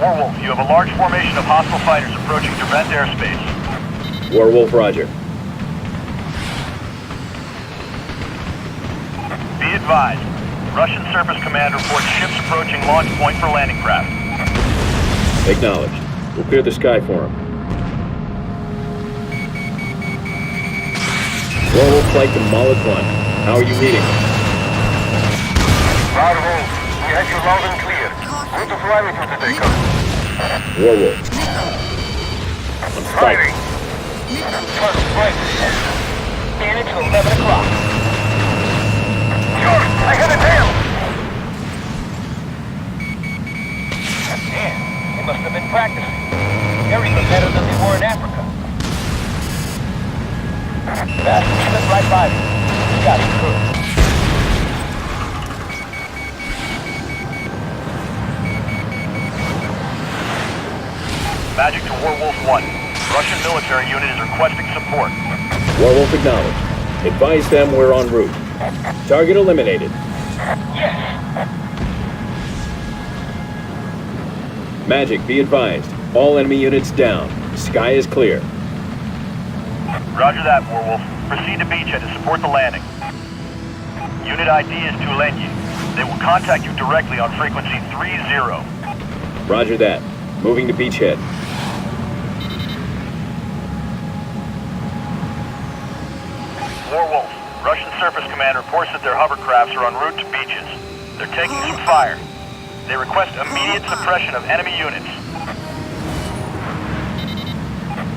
Warwolf, you have a large formation of hostile fighters approaching Derbent airspace. Warwolf, roger. Be advised. Russian Surface Command reports ships approaching launch point for landing craft. Acknowledged. We'll clear the sky for him. Warwolf flight to Moloch 1. How are you reading? Bravo. We have you loud and clear. Good to fly with you today, Colonel. Warwolf. On Firing. First flight. Manage till 11 o'clock. George, I have a tail! Man, they must have been practicing. They're even better than they were in Africa. That slipped right by me. Got it through. Magic to Warwolf 1. Russian military unit is requesting support. Warwolf acknowledged. Advise them we're en route. Target eliminated. Yes. Magic, be advised. All enemy units down. Sky is clear. Roger that, Warwolf. Proceed to beachhead to support the landing. Unit ID is Tulenyi. They will contact you directly on frequency 30. Roger that. Moving to beachhead. Warwolf, Russian Surface Command reports that their hovercrafts are en route to beaches. They're taking some fire. They request immediate suppression of enemy units.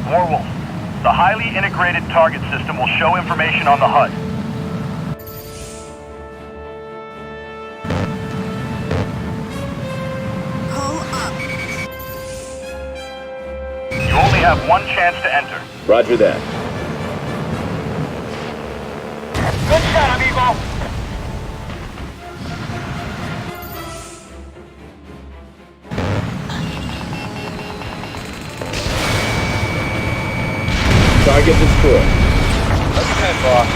Warwolf, the highly integrated target system will show information on the HUD. You only have one chance to enter. Roger that. Good shot, amigo. Target destroyed. That's good, boss.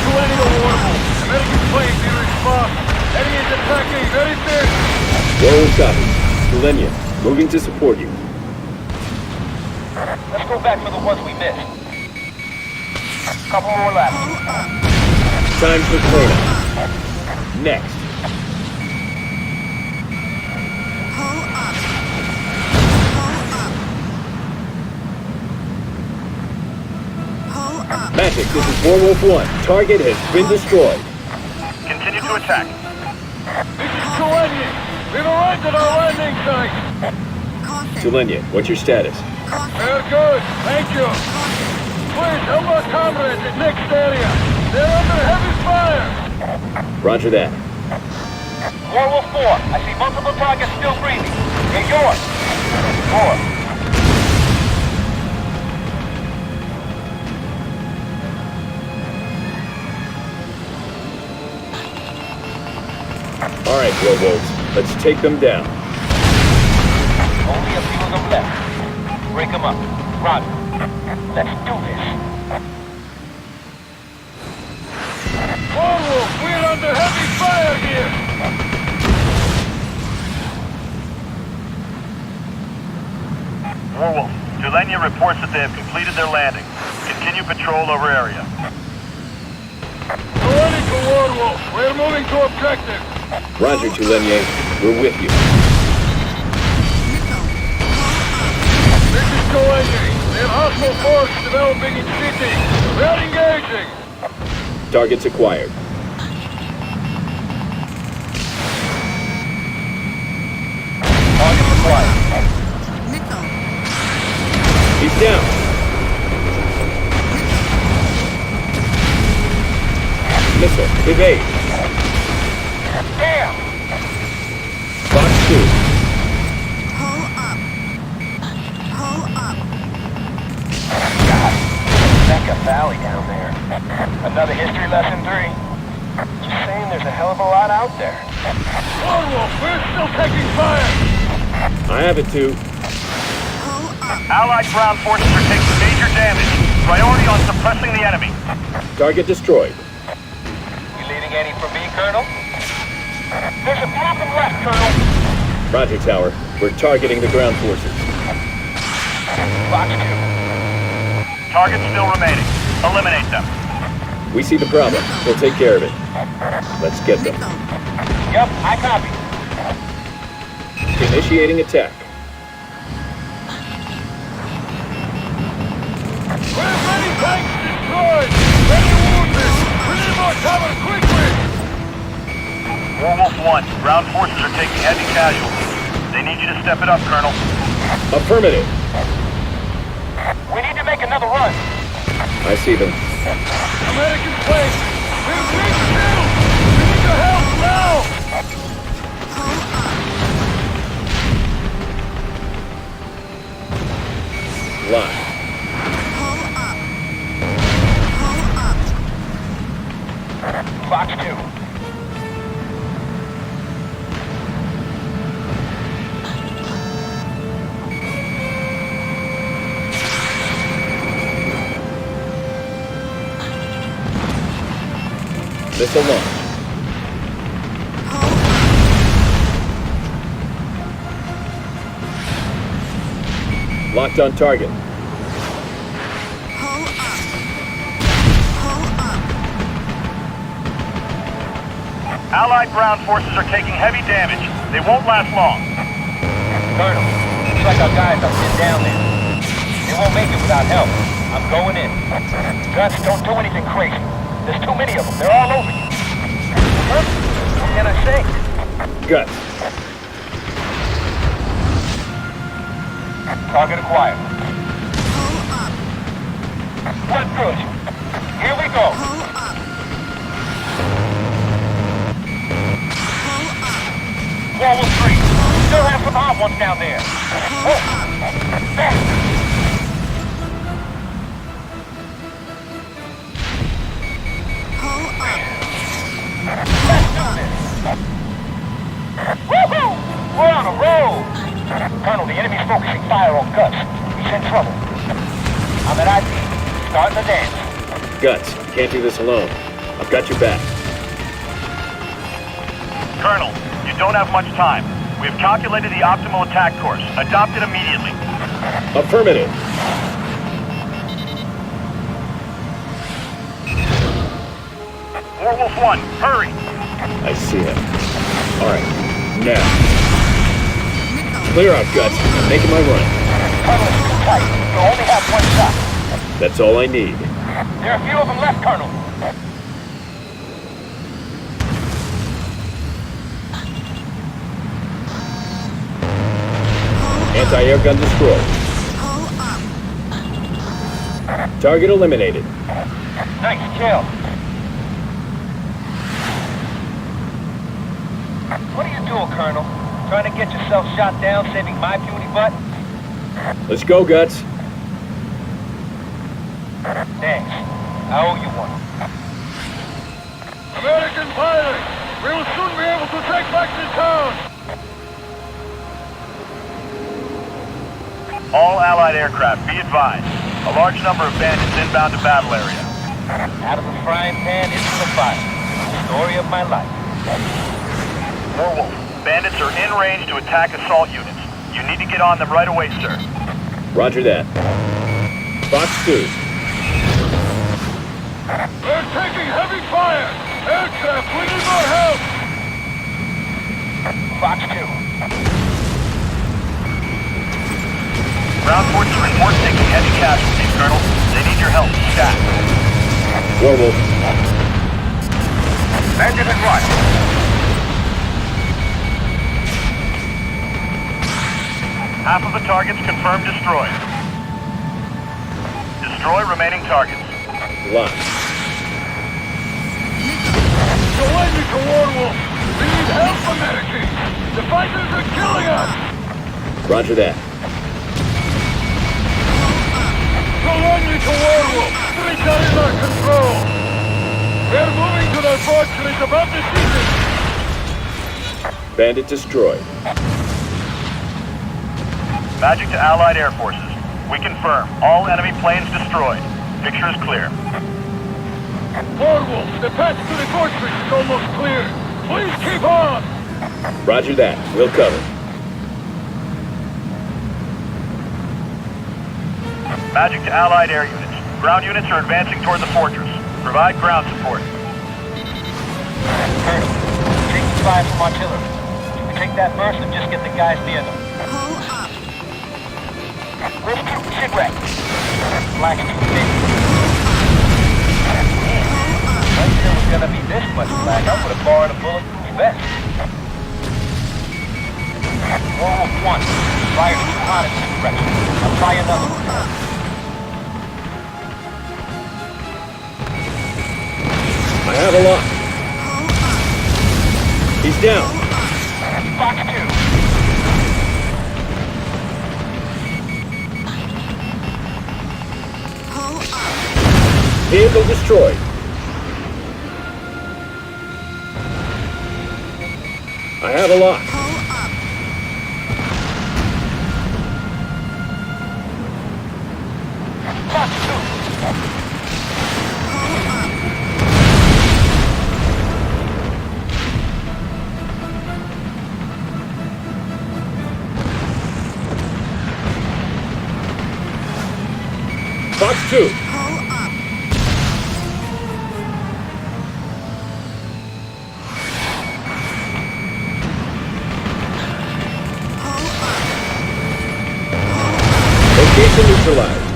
Tulenyi to Warwolf. American planes in response. Enemy is attacking very fiercely. Warwolf copy. Tulenyi, moving to support you. Let's go back for the ones we missed. Couple more laps. Time for cleanup. Next. Magic, this is Warwolf 1. Target has been destroyed. Continue to attack. This is Tulenyi. We've arrived at our landing site. Tulenyi, what's your status? Very good. Thank you. Please help our comrades at next area. They're under heavy fire. Roger that. Warwolf 4, I see multiple targets still breathing. They're yours. 4. All right, Warwolves, let's take them down. Only a few of them left. Break them up. Roger. Let's do this. Warwolf, we're under heavy fire here. Warwolf, Tulenyi reports that they have completed their landing. Continue patrol over area. Tulenyi to Warwolf. We're moving to objective. Roger, Tulenyi. We're with you. This is Tulenyi. We have hostile force developing in city. We're engaging. Targets acquired. Target acquired. He's down. Missile, evade. Damn! Box 2. God, Becca Valley down there. Another history lesson 3. Just saying there's a hell of a lot out there. Warwolf, we're still taking fire. I have it too. Allied ground forces are taking major damage. Priority on suppressing the enemy. Target destroyed. You leaving any for me, Colonel? There's a few of them left, Colonel. Roger, Tower. We're targeting the ground forces. Box 2. Targets still remaining. Eliminate them. We see the problem. We'll take care of it. Let's get them. Yep, I copy. Initiating attack. We're many tanks destroyed. Many wounded. We need more cover quickly. Warwolf 1, ground forces are taking heavy casualties. They need you to step it up, Colonel. Affirmative. We need to make another run. I see them. American planes. We're being killed. We need your help now. Line. Box 2. Missile launch. Locked on target. Allied ground forces are taking heavy damage. They won't last long. Colonel, looks like our guys are pinned down there. They won't make it without help. I'm going in. Guts, don't do anything crazy. There's too many of them. They're all over you. Huh? What can I say? Guts. Target acquired. What good? Here we go. Level 3. Still have some hot ones down there. Let's do this. Woohoo! We're on a roll. Colonel, the enemy's focusing fire on Guts. He's in trouble. I'm at IP. Starting the dance. Guts, can't do this alone. I've got your back. Colonel, you don't have much time. We have calculated the optimal attack course. Adopt it immediately. Affirmative. Warwolf 1, hurry! I see him. Alright, now. Clear out, Guts. I'm making my run. Colonel, it's too tight. You only have one shot. That's all I need. There are a few of them left, Colonel. Anti-air gun destroyed. Target eliminated. Nice kill. What are you doing, Colonel? Trying to get yourself shot down, saving my puny butt? Let's go, Guts. Thanks. I owe you one. American pilots! We will soon be able to take back this town! All Allied aircraft, be advised. A large number of bandits inbound to battle area. Out of the frying pan into the fire. Story of my life. Warwolf, bandits are in range to attack assault units. You need to get on them right away, sir. Roger that. Fox 2. We're taking heavy fire! Aircraft, we need more help! Fox 2. Ground forces report taking heavy casualties, Colonel. They need your help. Stat. Warwolf. Bandit and run. Half of the targets confirmed destroyed. Destroy remaining targets. Locked. Surrender to Warwolf! We need help from Medici! The fighters are killing us! Roger that. Surrender to Warwolf! Streets are in our control! We're moving to their fortress above the city! Bandit destroyed. Magic to Allied Air Forces. We confirm. All enemy planes destroyed. Picture is clear. Warwolf, the path to the fortress is almost clear. Please keep on! Roger that. We'll cover. Magic to Allied air units. Ground units are advancing toward the fortress. Provide ground support. Colonel, taking fire from artillery. Can we take that first and just get the guys near them? Let's do shipwreck. Black's too big. I knew it was gonna be this much black. I would have borrowed a bulletproof vest. Warwolf 1. Fire's too hot in this direction. I'll try another one. I have a lock. He's down. Fox 2. Vehicle destroyed. I have a lock. Fox 2. Location neutralized.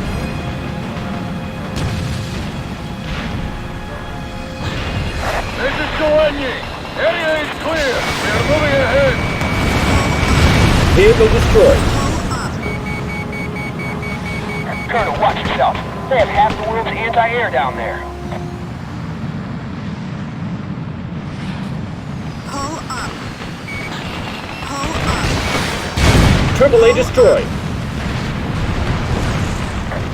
This is Goenyi. Area is clear. We are moving ahead. Vehicle destroyed. Colonel, watch yourself. They have half the world's anti-air down there. AAA destroyed.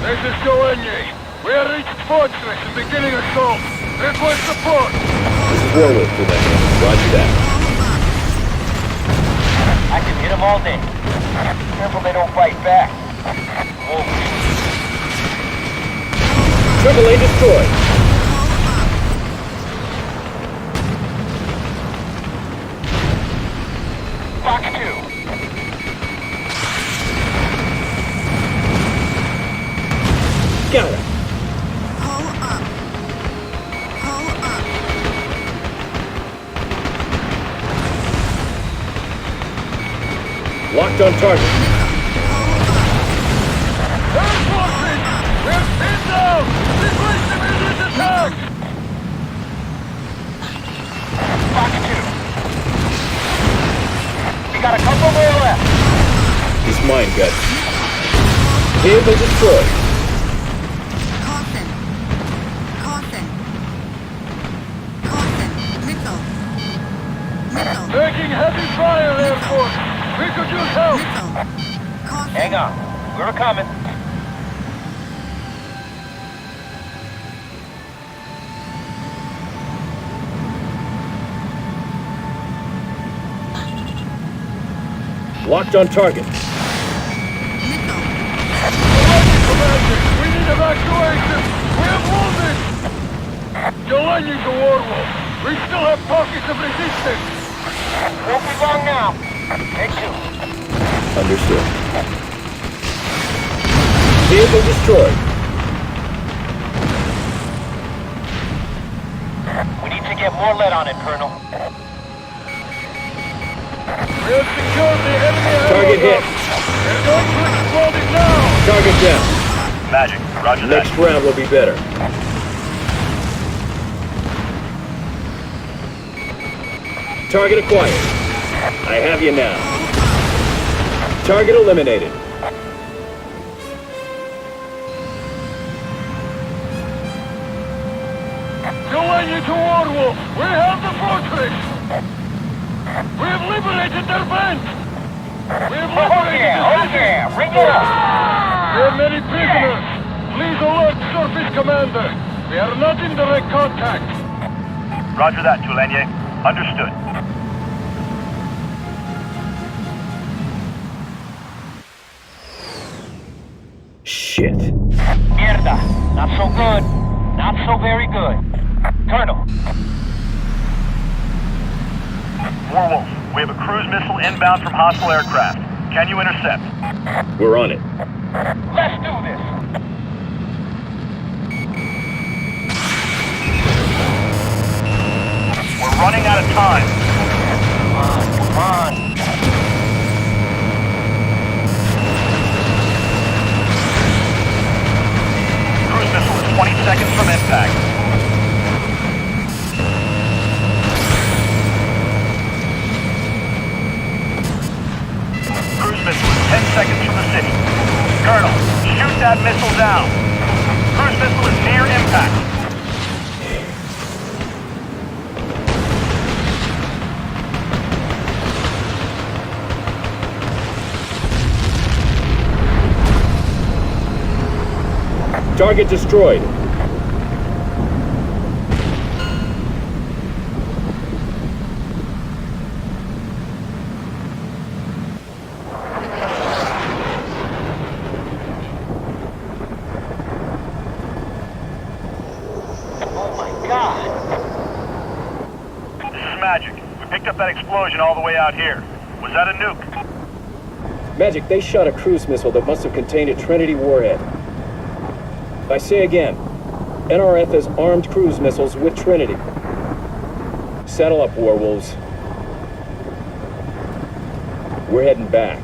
This is Goenyi. We have reached Fortress and beginning assault. Request support. This is Warwick for that. Roger that. I can hit them all day. Careful they don't fight back. AAA destroyed. Fox 2. Got it. Locked on target. We're pinned down! Request immediate attack! Fox 2. We got a couple more left. He's mine, Gut. Vehicle destroyed. Taking heavy fire, Air Force! We could use help! Hang on. We're coming. Locked on target. We need evacuation! We're moving! Goenyi to Warwolf. We still have pockets of resistance. Won't be long now. Take 2. Understood. Vehicle destroyed. We need to get more lead on it, Colonel. We have secured the enemy. Target hit. We're going to explode it now. Target down. Magic, roger that. Next round will be better. Target acquired. I have you now. Target eliminated. Goenyi to Warwolf. We have the fortress. We have liberated their band. We have liberated the city. Bring it up. There are many prisoners. Please alert Surface Commander. We are not in direct contact. Roger that, Goenyi. Understood. Shit. Mierda. Not so good. Not so very good. Colonel. Warwolf, we have a cruise missile inbound from hostile aircraft. Can you intercept? We're on it. Let's do this. We're running out of time. Come on. Cruise missile is 20 seconds from impact. Cruise missile is 10 seconds from the city. Colonel, shoot that missile down. Cruise missile is near impact. Target destroyed. Picked up that explosion all the way out here. Was that a nuke? Magic, they shot a cruise missile that must have contained a Trinity warhead. I say again, NRF has armed cruise missiles with Trinity. Settle up, Warwolves. We're heading back.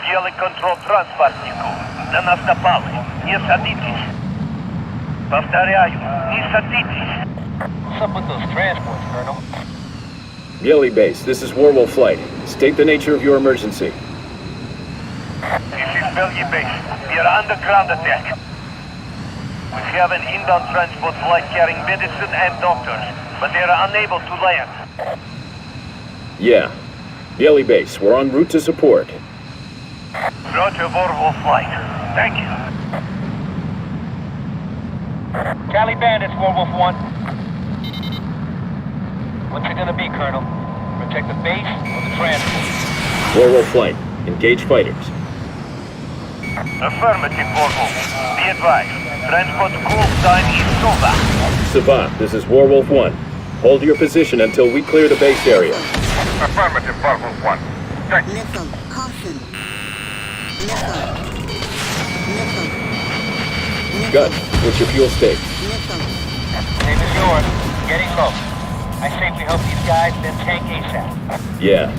Делай контроль транспортнику. На нас напали. Не садитесь. Повторяю, не садитесь. What's up with those transports, Colonel? Gilly Base, this is Warwolf Flight. State the nature of your emergency. This is Belgian Base. We are under ground attack. We have an inbound transport flight carrying medicine and doctors, but they are unable to land. Yeah. Gilly Base, we're en route to support. Roger, Warwolf Flight. Thank you. Cali Bandits, Warwolf 1. What's it gonna be, Colonel? Protect the base or the transport? Warwolf Flight, engage fighters. Affirmative, Warwolf. Be advised. Transport cool time is over. Savant, this is Warwolf 1. Hold your position until we clear the base area. Affirmative, Warwolf 1. Thank you. Missile. Caution. Missile. Missile. Gus, what's your fuel state? Missile. Same as yours. Getting low. I say we help these guys, then tank ASAP. Yeah.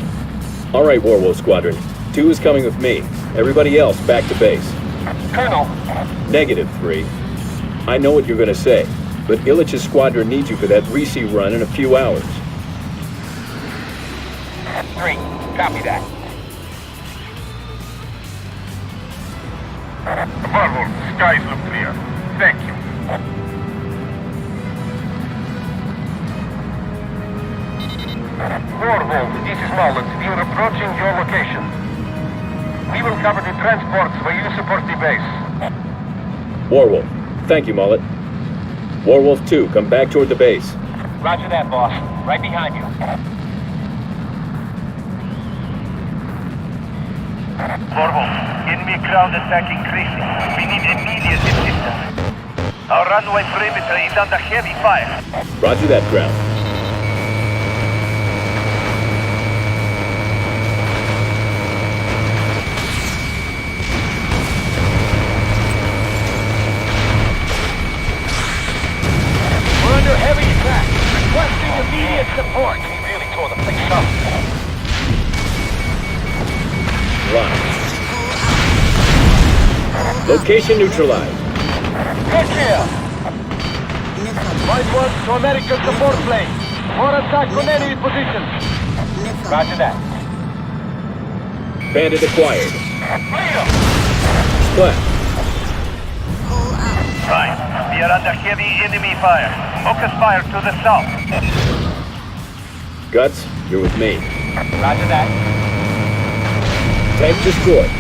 All right, Warwolf Squadron. 2 is coming with me. Everybody else back to base. Colonel. Negative, 3. I know what you're gonna say, but Illich's squadron needs you for that Reese run in a few hours. 3. Copy that. Warwolf, skies look clear. Thank you. Warwolf, this is Mullet. We are approaching your location. We will cover the transports while you support the base. Warwolf. Thank you, Mullet. Warwolf 2, come back toward the base. Roger that, boss. Right behind you. Warwolf, enemy ground attack increasing. We need immediate assistance. Our runway perimeter is under heavy fire. Roger that, ground. We're under heavy attack. Requesting immediate support. We really tore the place up. Line. Location neutralized. Good kill. Right one to American support plane. More attack on enemy positions. Roger that. Bandit acquired. Freedom. Splat. Right. We are under heavy enemy fire. Focus fire to the south. Guts, you're with me. Roger that. Tank destroyed.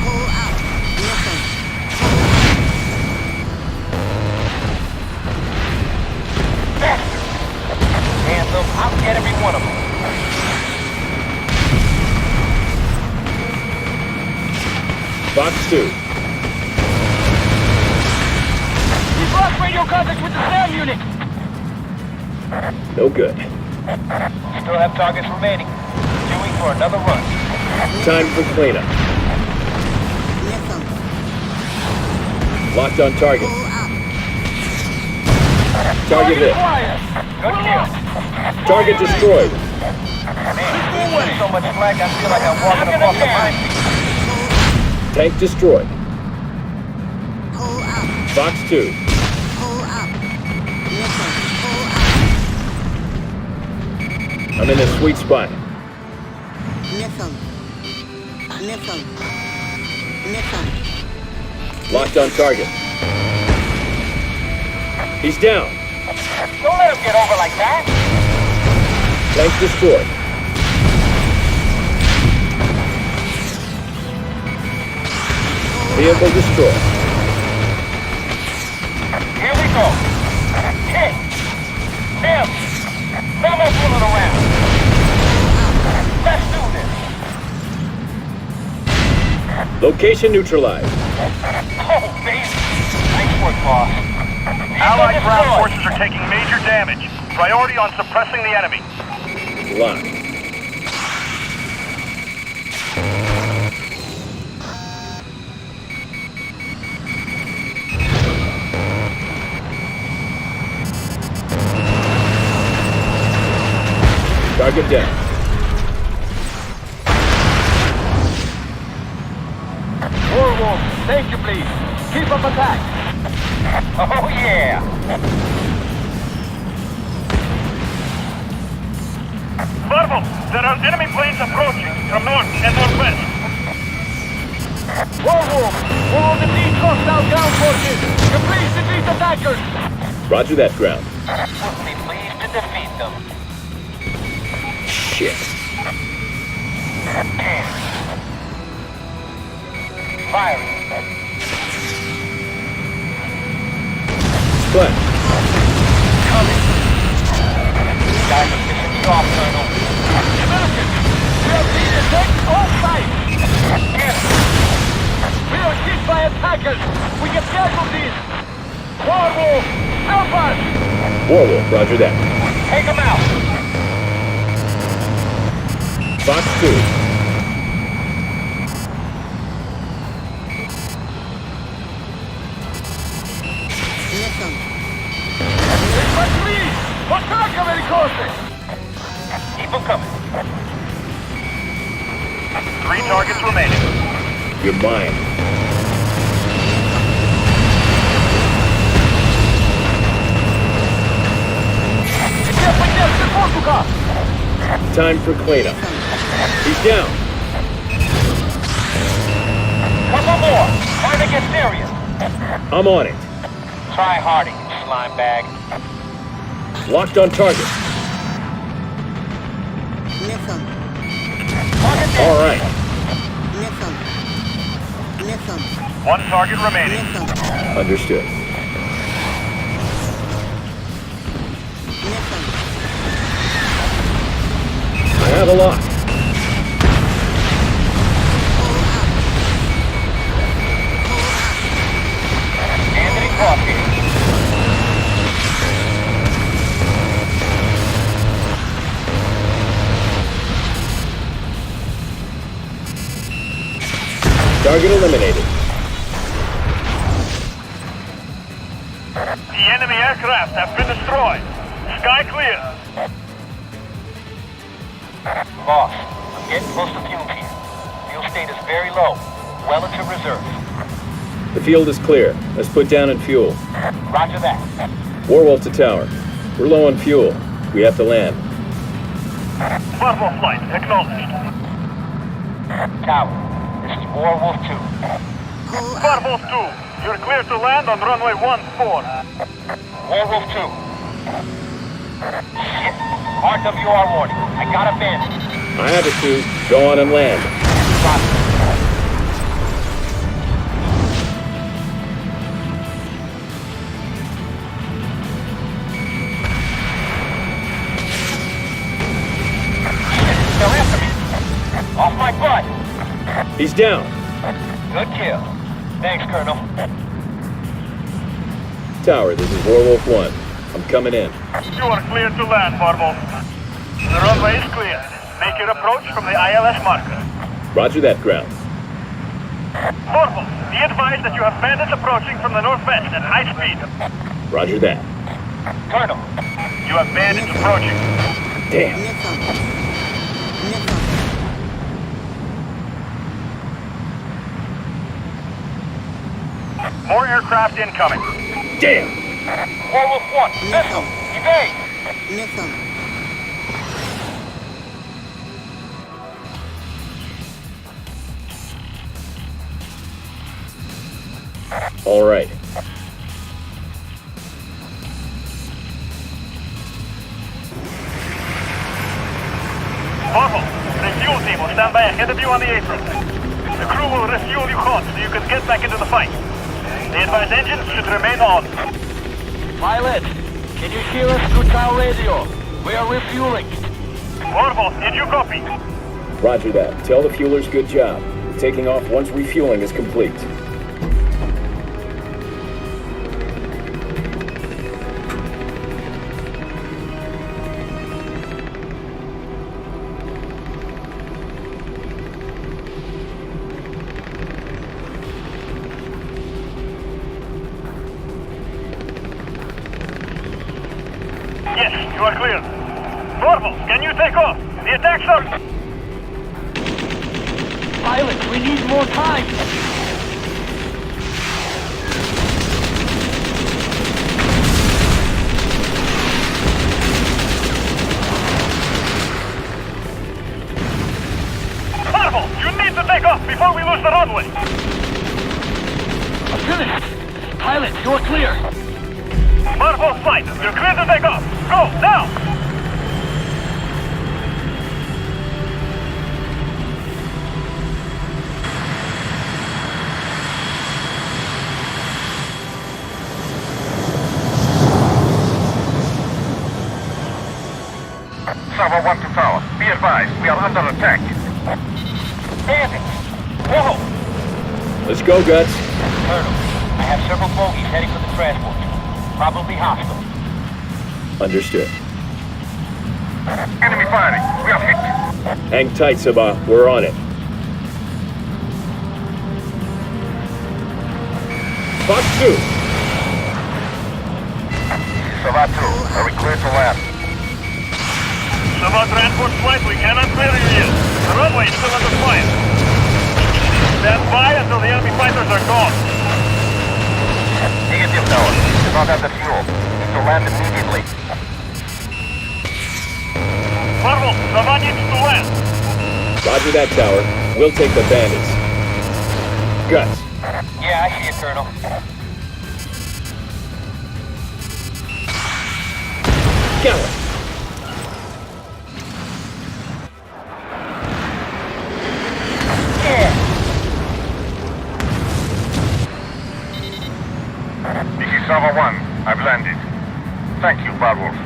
Hands up, I'll get every one of them. Fox 2. We've lost radio contact with the SAM unit. No good. Still have targets remaining. Doing for another run. Time for cleanup. Locked on target. Target hit. Good kill. Target destroyed. Man, so much slack, I feel like I'm walking across the minefield. Tank destroyed. Fox 2. I'm in a sweet spot. Missile. Missile. Missile. Locked on target. He's down. Don't let him get over like that. Flank destroyed. Vehicle destroyed. Here we go. Hey! Them! No more fooling around. Let's do this. Location neutralized. Oh, baby. Nice work, boss. Allied ground forces are taking major damage. Priority on suppressing the enemy. Locked. Target down. Warwolf, thank you, please. Keep up attack. Oh, yeah. Marvel, there are enemy planes approaching from north and northwest. Warwolf, we're on the deep hostile ground forces. You please defeat the attackers. Roger that, ground. Would be pleased to defeat them. Shit. Firing. Splat. Coming. Guys are pissing me off, Colonel. Americans, we are being attacked all sides. We are hit by attackers. We get casualties. Warwolf, help us. Warwolf, roger that. Take them out. Fox 2. Listen. Dispatch me! Attack very closely! Keep them coming. 3 targets remaining. You're mine. Time for cleanup. He's down. Couple more. Time to get serious. I'm on it. Try harder, you slime bag. Locked on target. Listen. All right. Listen. Listen. 1 target remaining. Understood. I have a lock. Anthony Crosshair. Target eliminated. The enemy aircraft have been destroyed. Sky clear. Boss, I'm getting close to fumes here. Fuel state is very low, well into reserve. The field is clear. Let's put down and fuel. Roger that. Warwolf to tower. We're low on fuel. We have to land. Marvel flight acknowledged. Tower, this is Warwolf 2. Marvel 2, you're clear to land on runway 14. Warwolf 2. Shit. RWR warning. I got a bandit. I have it, too. Go on and land. They're after me. Off my butt. He's down. Good kill. Thanks, Colonel. Tower, this is Warwolf 1. I'm coming in. You are clear to land, Marvel. The runway is clear. Make your approach from the ILS marker. Roger that, ground. Marvel, be advised that you have bandits approaching from the northwest at high speed. Roger that. Colonel. You have bandits approaching. Damn. More aircraft incoming. Damn. Warwolf 1, missile, evade! Listen. All right. stand by ahead of you on the apron. The crew will refuel you hot so you can get back into the fight. The advised engines should remain on. Pilot, can you hear us through tower radio? We are refueling. Orville, did you copy? Roger that. Tell the fuelers good job. We're taking off once refueling is complete. Yes, you are clear. Orville, can you take off? The attacks are... Pilot, we need more time. Orville, you need to take off before we lose the runway. I'm finished. Pilot, you're clear. Marvel flight, you're clear to take off. Go, now! Server 1 to tower. Be advised, we are under attack. Damn it! Whoa! Let's go, Guts. Colonel, I have several bogies heading for the transport. Probably hostile. Understood. Enemy firing. We are hit. Hang tight, Sabah. We're on it. Fox 2. Sabah 2, are we clear to land? Sabah transport flight, we cannot clear you yet. The runway is still under fire. Stand by until the enemy fighters are gone. Negative tower. Do not have the fuel. Need to land immediately. Marvel, Sabah needs to land. Roger that, tower. We'll take the bandits. Guts. Yeah, I see you, Colonel. Gallop. This is Server 1. I've landed. Thank you, Barwolf.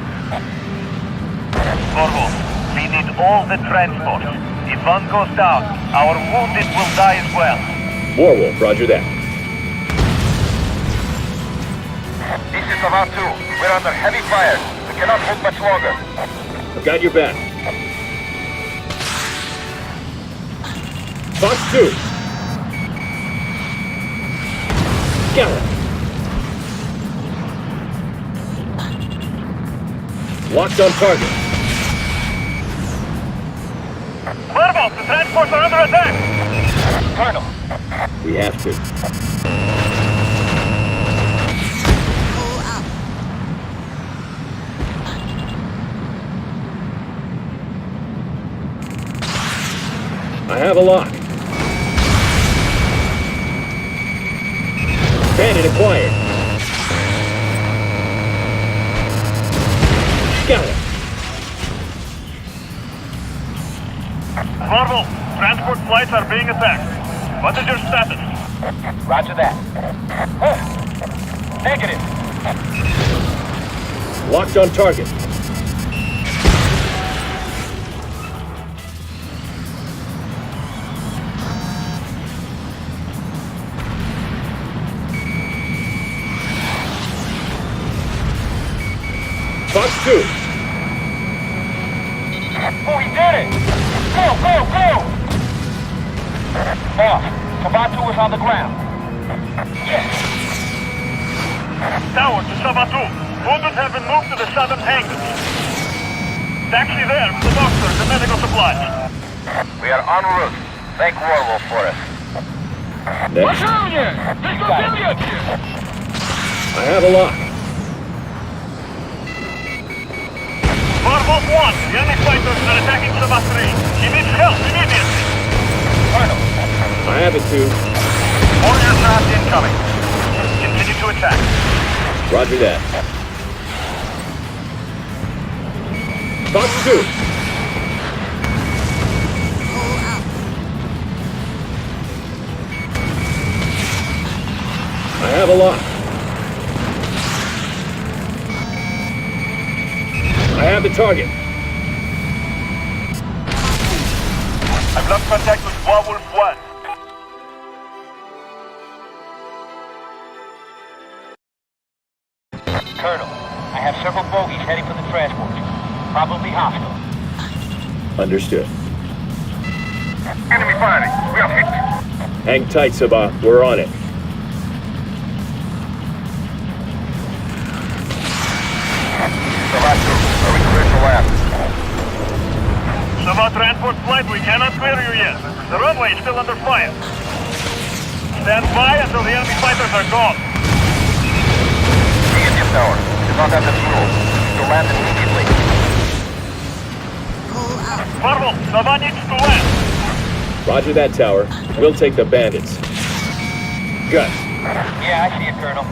Orville, we need all the transport. If one goes down, our wounded will die as well. Warwolf, roger that. This is Server 2. We're under heavy fire. We cannot hold much longer. I've got your back. Fox 2. Gallop. Locked on target. Marvel, the transports are under attack! Colonel. We have to. I have a lock. Bandit acquired. Got it. Marvel, transport flights are being attacked. What is your status? Roger that. Negative. Locked on target. Fox 2. Oh, he did it! Go, go, go! Boss, Sabah 2 is on the ground. Yes. Tower to Sabah 2. Wounded have been moved to the southern hangars. Taxi there with the doctors and medical supplies. We are en route. Thank Warwolf for us. Next. What's wrong here? There's no billiards here! I have a lock. Warwolf 1, the enemy fighters are attacking Sabah 3. He needs help immediately. Colonel. I have it too. More aircraft incoming. Continue to attack. Roger that. Fox 2. have a lock. I have the target. I've lost contact with Werewolf 1. Colonel, I have several bogies heading for the transport. Probably hostile. Understood. Enemy firing. We are hit. Hang tight, Sabah. We're on it. Sabah transport flight, we cannot clear you yet. The runway is still under fire. Stand by until the enemy fighters are gone. The engine tower is not under fuel. To land immediately. Marvel, Sabah needs to land. Roger that, tower. We'll take the bandits. Gus. Yeah, I see it, Colonel.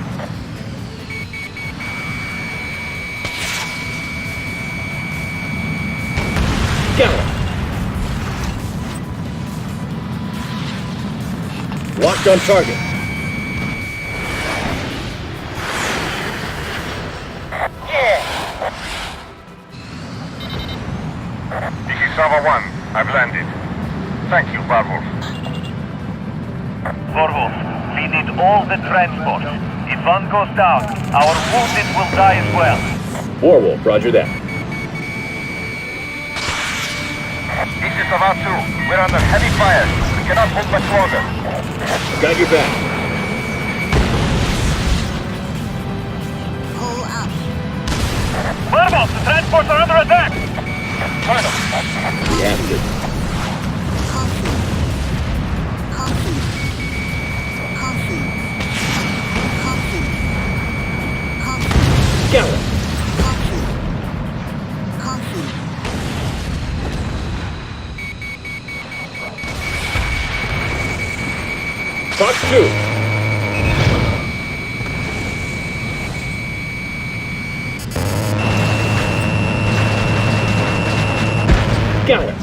Gallop. Locked on target. Yeah. This is Sava 1. I've landed. Thank you, Werewolf. Werewolf, we need all the transport. If one goes down, our wounded will die as well. Warwolf, roger that. This is Sava 2. We're under heavy fire. We cannot hold much longer. Got your back. Werewolf, the transports are under attack! Colonel. We have to. Gallop. Fox 2. Gallop.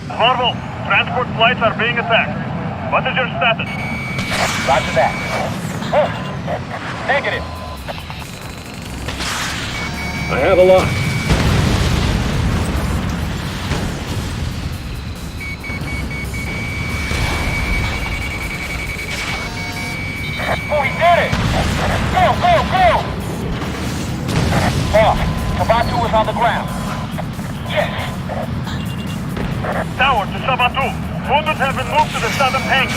Marvel, transport flights are being attacked. What is your status? Roger that. Oh, negative. I have a lock. Oh, he did it! Go, go, go! Boss, Sabatu is on the ground. Yes. Tower to Sabatu. Wounded have been moved to the southern hangar.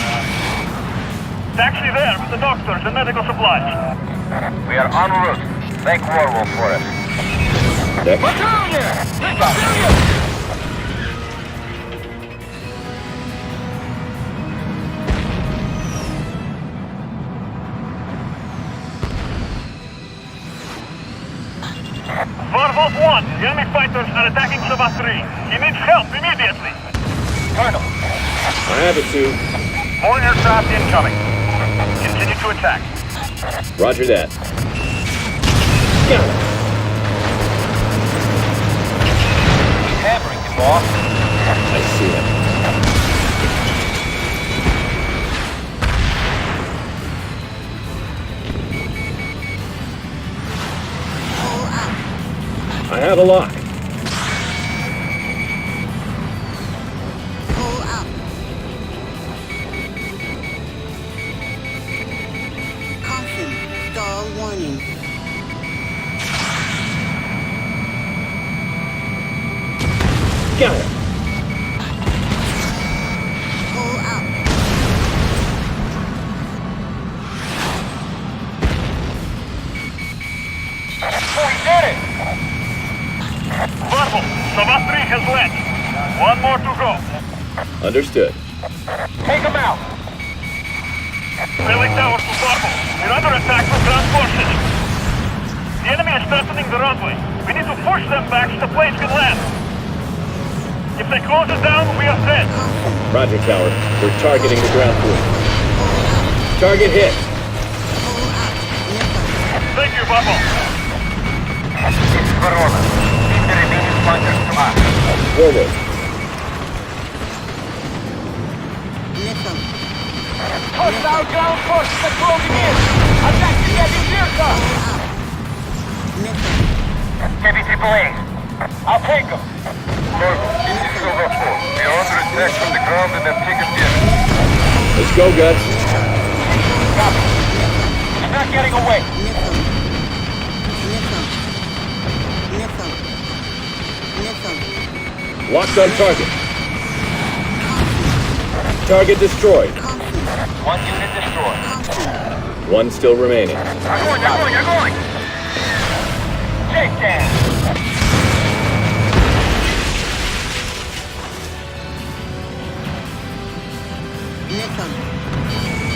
Taxi there with the doctors and medical supplies. We are en route. Thank Warwolf for us. Battalion! Battalion! Werewolf 1, the enemy fighters are attacking Sabah 3. He needs help immediately. Colonel. I have it, too. More aircraft incoming. Continue to attack. Roger that. Gallop. He's hammering you, boss. I see him. I have a lock. Pull up. Caution. Stall warning. Got it. Pull up. Oh, he did it! Marvel, Sabah 3 has landed. One more to go. Understood. Take him out! Trailing tower to Marvel. We're under attack from ground forces. The enemy is threatening the runway. We need to push them back so the planes can land. If they close it down, we are dead. Roger, Tower. We're targeting the ground force. Target hit. Thank you, Marvel. This is Verona. Keep the remaining flankers to us. Warwolf. Missile. Hostile ground forces are closing in! Attack the heavy vehicle! Heavy AAA. I'll take them. This is Silver 4. We are under attack from the ground and have taken the enemy. Let's go, Guts. Copy. It's not getting away. Locked on target. Target destroyed. One unit destroyed. One still remaining. I'm going! Take that!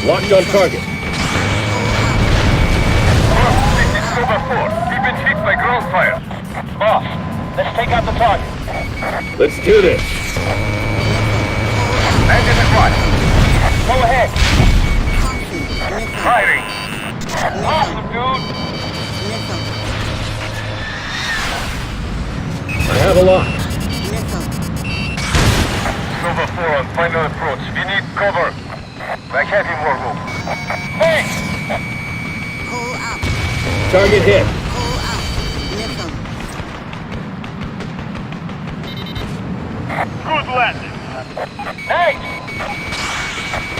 Locked on target. This is Silver 4. We've been hit by ground fire. Boss, let's take out the target. Let's do this. Land in the front. Go ahead. Firing. Awesome, dude. I have a lock. Silver 4 on final approach. We need cover. Back at him, Warwolf. Hey! Target hit. Good landing. Hey!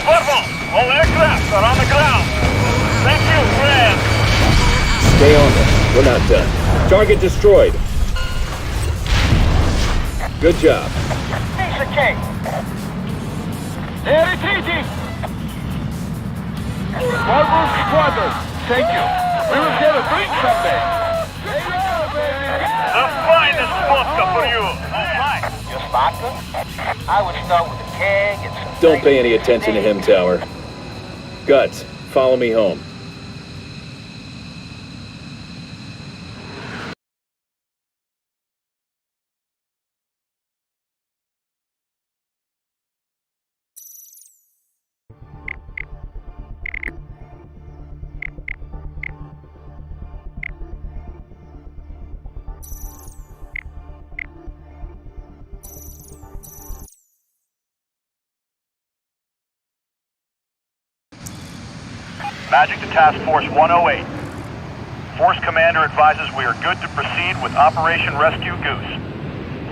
Warwolf, all aircraft are on the ground. Thank you, friend. Stay on them. We're not done. Target destroyed. Good job. Piece of cake. They're retreating. Warwolf Squadron, thank you. We will get a drink someday. The finest vodka for you. Just vodka? I would start with a keg and some... Don't pay any attention to him, Tower. Guts, follow me home. Magic to Task Force 108. Force Commander advises we are good to proceed with Operation Rescue Goose.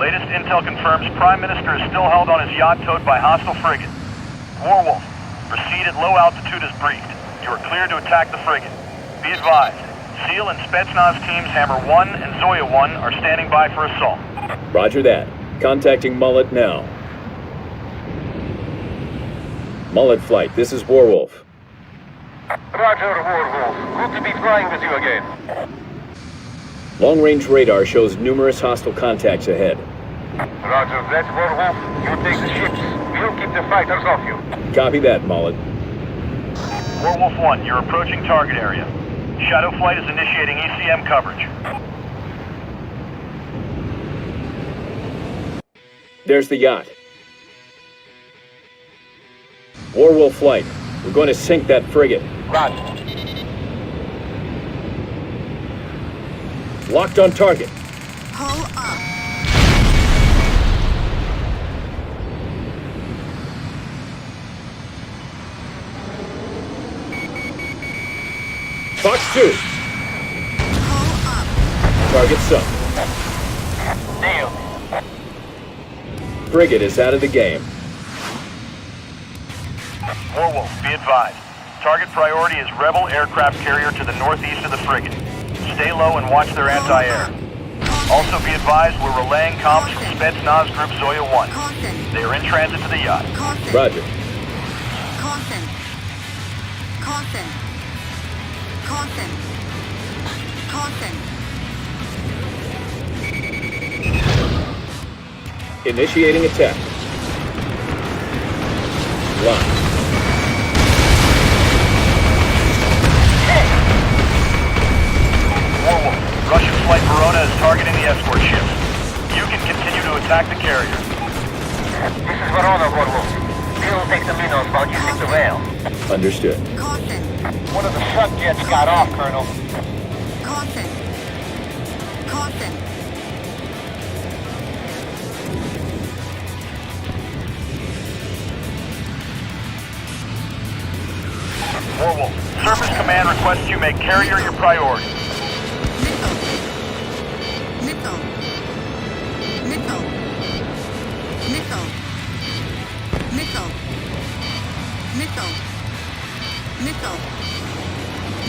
Latest intel confirms Prime Minister is still held on his yacht towed by hostile frigate. Warwolf, proceed at low altitude as briefed. You are clear to attack the frigate. Be advised, SEAL and Spetsnaz teams Hammer 1 and Zoya 1 are standing by for assault. Roger that. Contacting Mullet now. Mullet Flight, this is Warwolf. Roger, Warwolf. Good to be flying with you again. Long-range radar shows numerous hostile contacts ahead. Roger that, Warwolf. You take the ships. We'll keep the fighters off you. Copy that, Mullet. Warwolf 1, you're approaching target area. Shadow Flight is initiating ECM coverage. There's the yacht. Warwolf Flight, we're going to sink that frigate. Roger. Locked on target. Pull up. Fox 2. Pull up. Target sunk. Nailed. Frigate is out of the game. Warwolf, be advised. Target priority is Rebel aircraft carrier to the northeast of the frigate. Stay low and watch their anti-air. Also be advised we're relaying comms from Spetsnaz Group Zoya 1. They are in transit to the yacht. Roger. Caution. Caution. Caution. Caution. Initiating attack. Locked. Warwolf, Russian Flight Verona is targeting the escort ships. You can continue to attack the carrier. This is Verona, Warwolf. We'll take the minnows while you take the whale. Understood. Caution. One of the subjects got off, Colonel. Caution. Caution. Warwolf, Surface Command requests you make carrier your priority. Missile. Missile. Missile. Missile. Missile. Missile. Missile.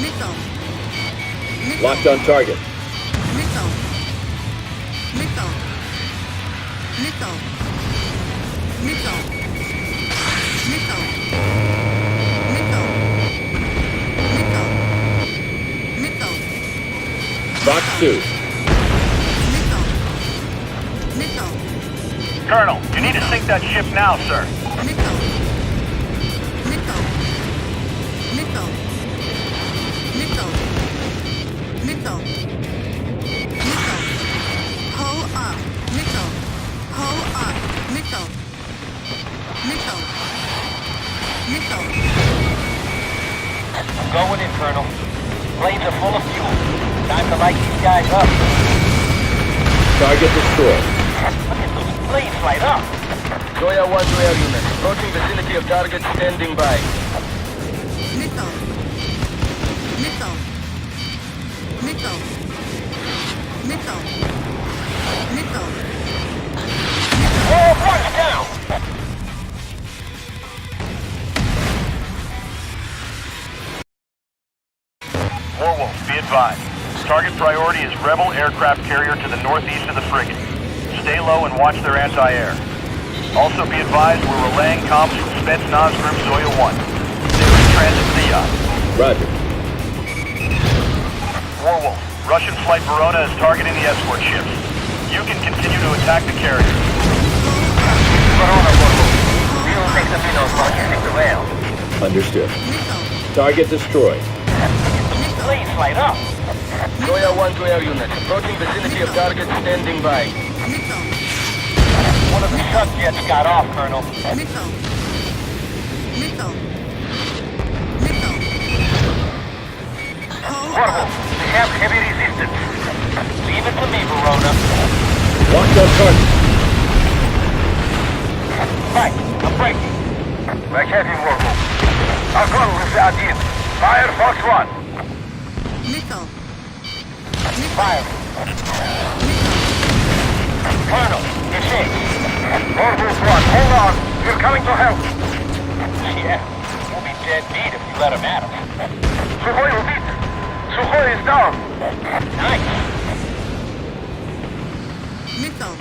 Missile. Locked on target. Missile. Missile. Missile. Missile. Missile. Missile. Missile. Missile. Box 2. Missile. Missile. Colonel, you need to sink that ship now, sir. Missile. Missile. Missile. Missile. Missile. Missile. Hull up. Missile. Hull up. Missile. Missile. Missile. Going in, Colonel. Planes are full of fuel. Time to light these guys up. Target destroyed. Look at those planes light up. Zoya 1 to air unit. Approaching vicinity of target, standing by. Missile. Missile. Missile. Missile. Missile. Oh, watch down! Warwolf, be advised. Target priority is Rebel aircraft carrier to the northeast of the frigate. Stay low and watch their anti-air. Also be advised we're relaying comms from Spetsnaz Group Zoya 1. They're in transit to the yacht. Roger. Warwolf, Russian Flight Verona is targeting the escort ships. You can continue to attack the carrier. Verona, Warwolf. We will take the middle while you take the rail. Understood. Target destroyed. Please light up. Zoya 1 to air unit. Approaching vicinity of target, standing by. One of the subjects got off, Colonel. Missile. Missile. Missile. Warwolf, we have heavy resistance. Leave it to me, Verona. Locked on target. Right, I'm breaking. I have him, Warwolf. Огонь, ВЗ-1. Fire, Fox 1. Missile. Fire. Colonel, it's it. Warwolf 1, hold on. We're coming to help. Yeah, we'll be dead meat if you let him at us. Сухой убит. Сухой is down. Nice. Missile.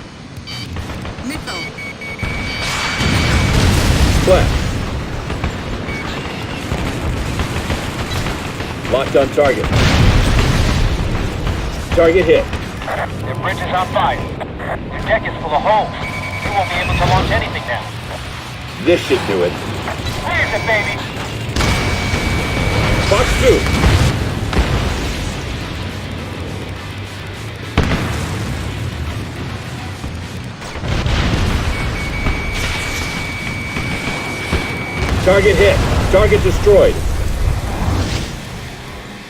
Missile. Flat. Locked on target. Target hit. Their bridge is on fire. Their deck is full of holes. We won't be able to launch anything now. This should do it. Where is it, baby? Box 2. Target hit. Target destroyed.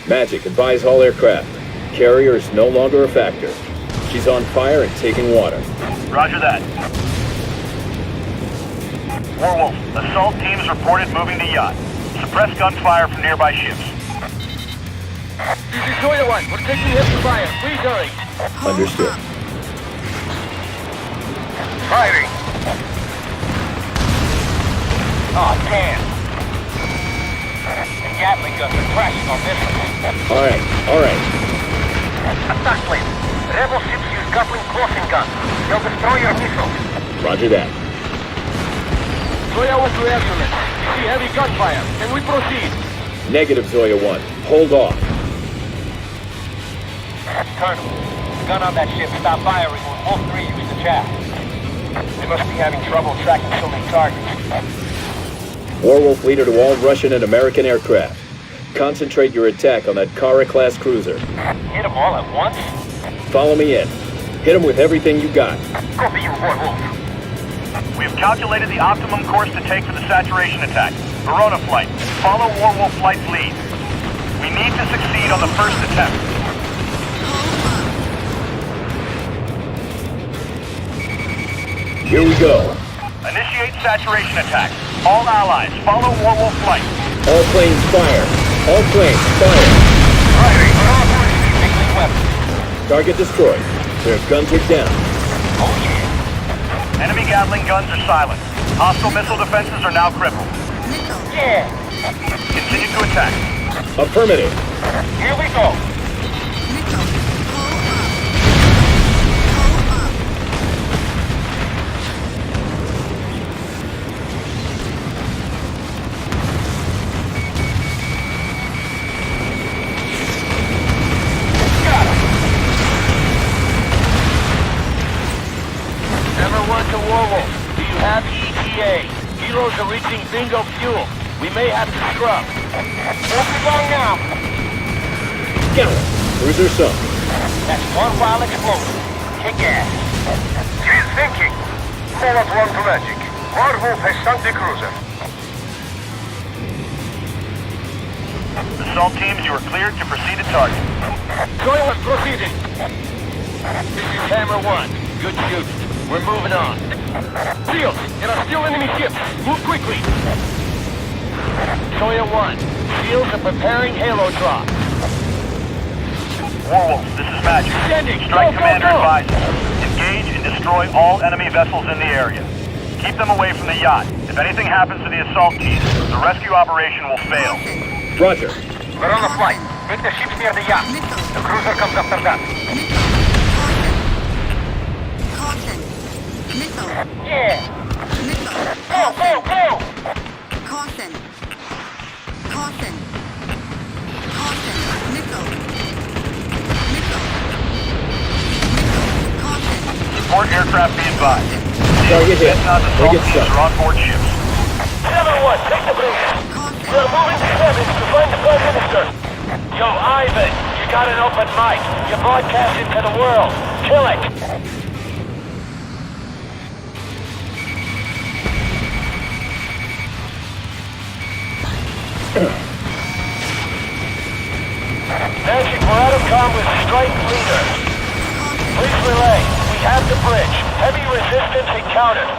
Magic, advise all aircraft. Carrier is no longer a factor. She's on fire and taking water. Roger that. Warwolf, assault teams reported moving to yacht. Suppress gunfire from nearby ships. This is Zoya 1. We're taking heavy fire. Please hurry. Understood. Firing. Oh, damn. The Gatling guns are crashing on missiles. All right. Attack plane. Rebel ships use Gatling crossing guns. They'll destroy your missiles. Roger that. Zoya 1 to air unit. We see heavy gunfire. Can we proceed? Negative, Zoya 1. Hold off. Colonel, the gun on that ship stopped firing when all three used the chaff. They must be having trouble tracking so many targets. Warwolf leader to all Russian and American aircraft. Concentrate your attack on that Kara-class cruiser. Hit them all at once? Follow me in. Hit them with everything you got. Copy you, Warwolf. We've calculated the optimum course to take for the saturation attack. Verona flight, follow Warwolf flight's lead. We need to succeed on the first attempt. Here we go. Initiate saturation attack. All allies, follow Warwolf flight. All planes fire! All planes fire! Firing on all forces using weapons. Target destroyed. Their guns are down. Oh yeah. Enemy Gatling guns are silenced. Hostile missile defenses are now crippled. Yeah. Continue to attack. Affirmative. Here we go. To Warwolf, do you have ETA? Heroes are reaching bingo fuel. We may have to scrub. Won't be long now. Counter. Cruiser sunk. That's one wild explosion. Kick ass. She's thinking. Forward one to magic. Warwolf has sunk the cruiser. Assault teams, you are cleared to proceed to target. Going with proceeding. This is Hammer 1. Good shoot. We're moving on. Seals, there are still enemy ships. Move quickly. Soya 1. Seals are preparing Halo drop. Warwolf, this is Magic. Sending. Strike Go, Commander go, go. advises. Engage and destroy all enemy vessels in the area. Keep them away from the yacht. If anything happens to the assault team, the rescue operation will fail. Roger. We're on the flight. Make the ships near the yacht. The cruiser comes after that. Missile. Yeah. Missile. Go, go, go! Caution. Caution. Caution. Missile. Missile. Missile. Caution. Support aircraft be advised. Target hit. Assault Target teams stuck. are on board ships. 7-1, take the bridge. We're moving to 7 to find the Prime Minister. Yo, Ivan, you got an open mic. You're broadcasting to the world. Kill it. Magic, we're out of comm with Strike Leader. Please relay. We have the bridge. Heavy resistance encountered.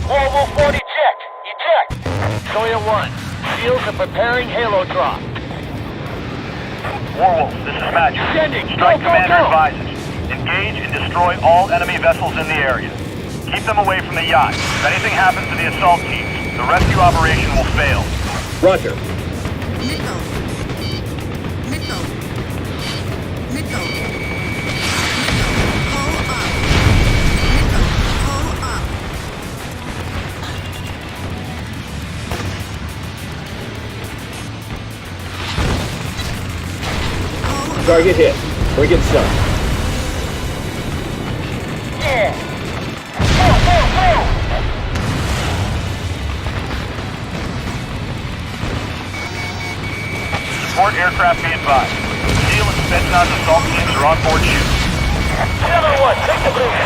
Warwolf 40 check. Eject. Soya 1. Seals are preparing Halo drop. Warwolf, this is Magic. Sending. Strike Go, go, Commander go. advises. Engage and destroy all enemy vessels in the area. Keep them away from the yacht. If anything happens to the assault teams, the rescue operation will fail. Roger. Missile. Missile. Missile. Missile. Pull up. Missile. Pull up. Target hit. Frigate sunk. Yeah. Go, go, go! Support aircraft be advised. Seal and Spetsnaz assault teams are on board ships. 7-1, take the bridge.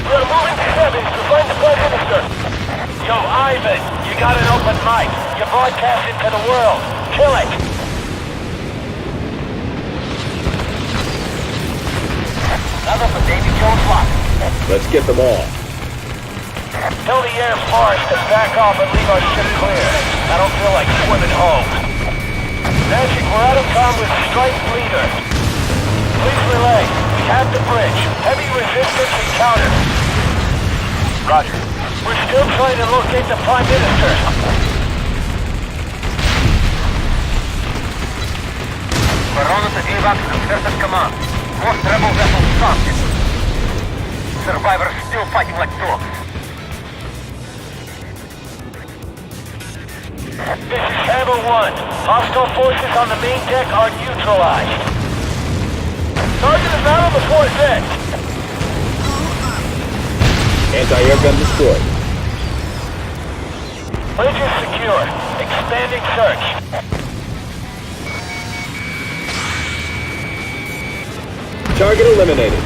We're moving to 7 to find the Prime Minister. Yo, Ivan, you got an open mic. You're broadcasting to the world. Kill it. Another for Davy Jones Lock. Let's get them all. Tell the Air Force to back off and leave our ship clear. I don't feel like swimming home. Magic, we're out of comm with Strike Leader. Please relay. We have the bridge. Heavy resistance encountered. Roger. We're still trying to locate the Prime Minister. We're on the AVAX and Surface Command. Most rebel vessels stopped. Survivors still fighting like dogs. This is Hammer 1. Hostile forces on the main deck are neutralized. Target is out on the port deck. Anti-air gun destroyed. Bridge is secure. Expanding search. Target eliminated.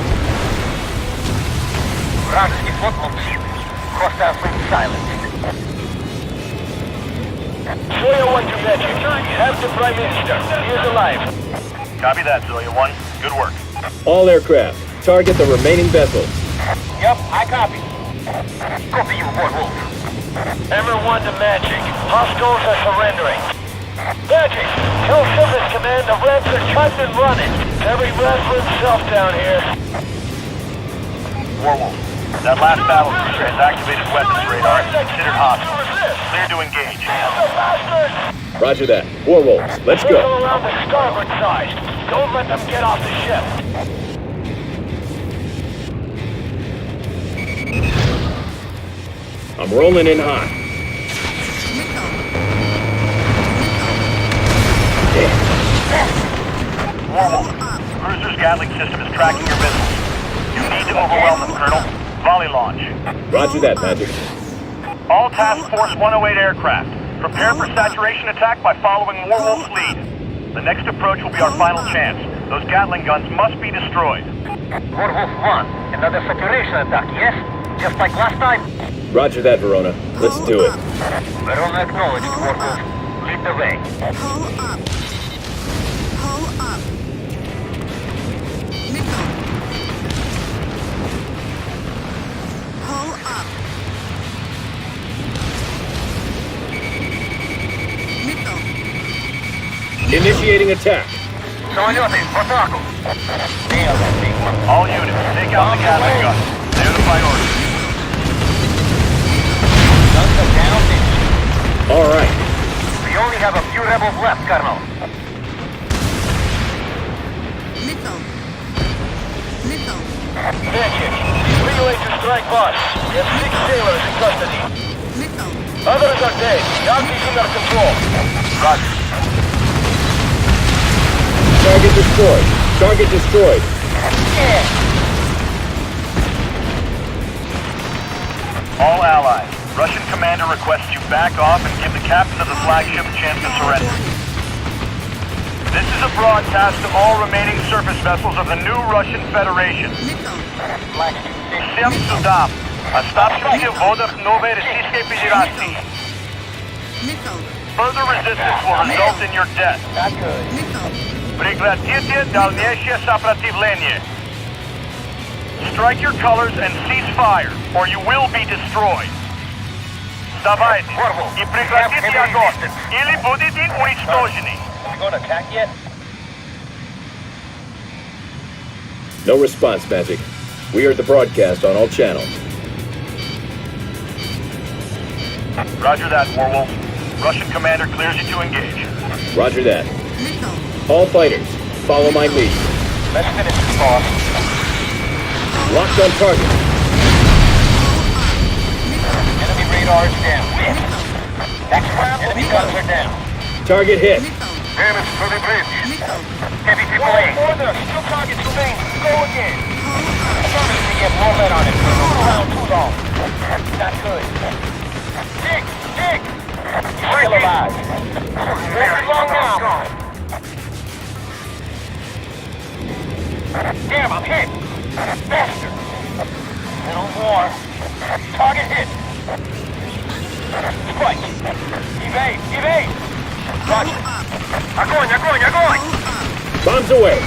Вражеский флот молчит. Hostile fleet silent. Zoya 1 to Magic. Have the Prime Minister. He is alive. Copy that, Zoya 1. Good work. All aircraft. Target the remaining vessels. Yep, I copy. Copy you, Warwolf. Everyone to Magic. Hostiles are surrendering. Magic, tell Surface Command the Reds are cut and running. Every red for himself down here. Warwolf, that last battle cruiser has activated weapons radar and is considered hostile. Clear to engage. Roger that. Warwolves, let's go. Circle around the starboard side. Don't let them get off the ship. I'm rolling in hot. Warwolf, cruiser's Gatling system is tracking your missiles. You need to overwhelm them, Colonel. Volley launch. Roger that, Magic. All Task Force 108 aircraft, prepare for saturation attack by following Warwolf's lead. The next approach will be our final chance. Those Gatling guns must be destroyed. Warwolf 1, another saturation attack, yes? Just like last time? Roger that, Verona. Let's do it. Verona acknowledged, Warwolf. Lead the way. Pull up. Pull up. Missile. Pull up. Missile. Initiating attack. Самолеты, в атаку! All units, take out the Gatling guns. They're the priority. Guns are down. All right. We only have a few rebels left, Colonel. Missile. Missile. Magic, relay to strike boss. We have 6 sailors in custody. Missile. Others are dead. Yankees under control. Roger. Target destroyed. Target destroyed. All allies, Russian commander requests you back off and give the captain of the flagship a chance to surrender. This is a broadcast to all remaining surface vessels of the new Russian Federation. Всем судам, оставшимся в водах новой Российской Федерации. Further resistance will result in your death. Прекратите дальнейшее сопротивление. Strike your colors and cease fire, or you will be destroyed. Вставайте и прекратите огонь, или будете уничтожены. We going to attack yet? No response, Magic. We are at the broadcast on all channels. Roger that, Warwolf. Russian commander clears you to engage. Roger that. All fighters, follow my lead. Let's finish this, boss. Locked on target. Enemy radar is down. Enemy guns are down. Target hit. Damage to the bridge. Heavy people aim. Order. Still targets remain. Go again. Promise to get more lead on it. Round too long. Not good. Dig. Dig. He's still alive. Very long now. Damn, I'm hit. Faster. Little more. Target hit. Spike. Evade. Evade. Roger. Огонь, огонь, огонь! Bombs away.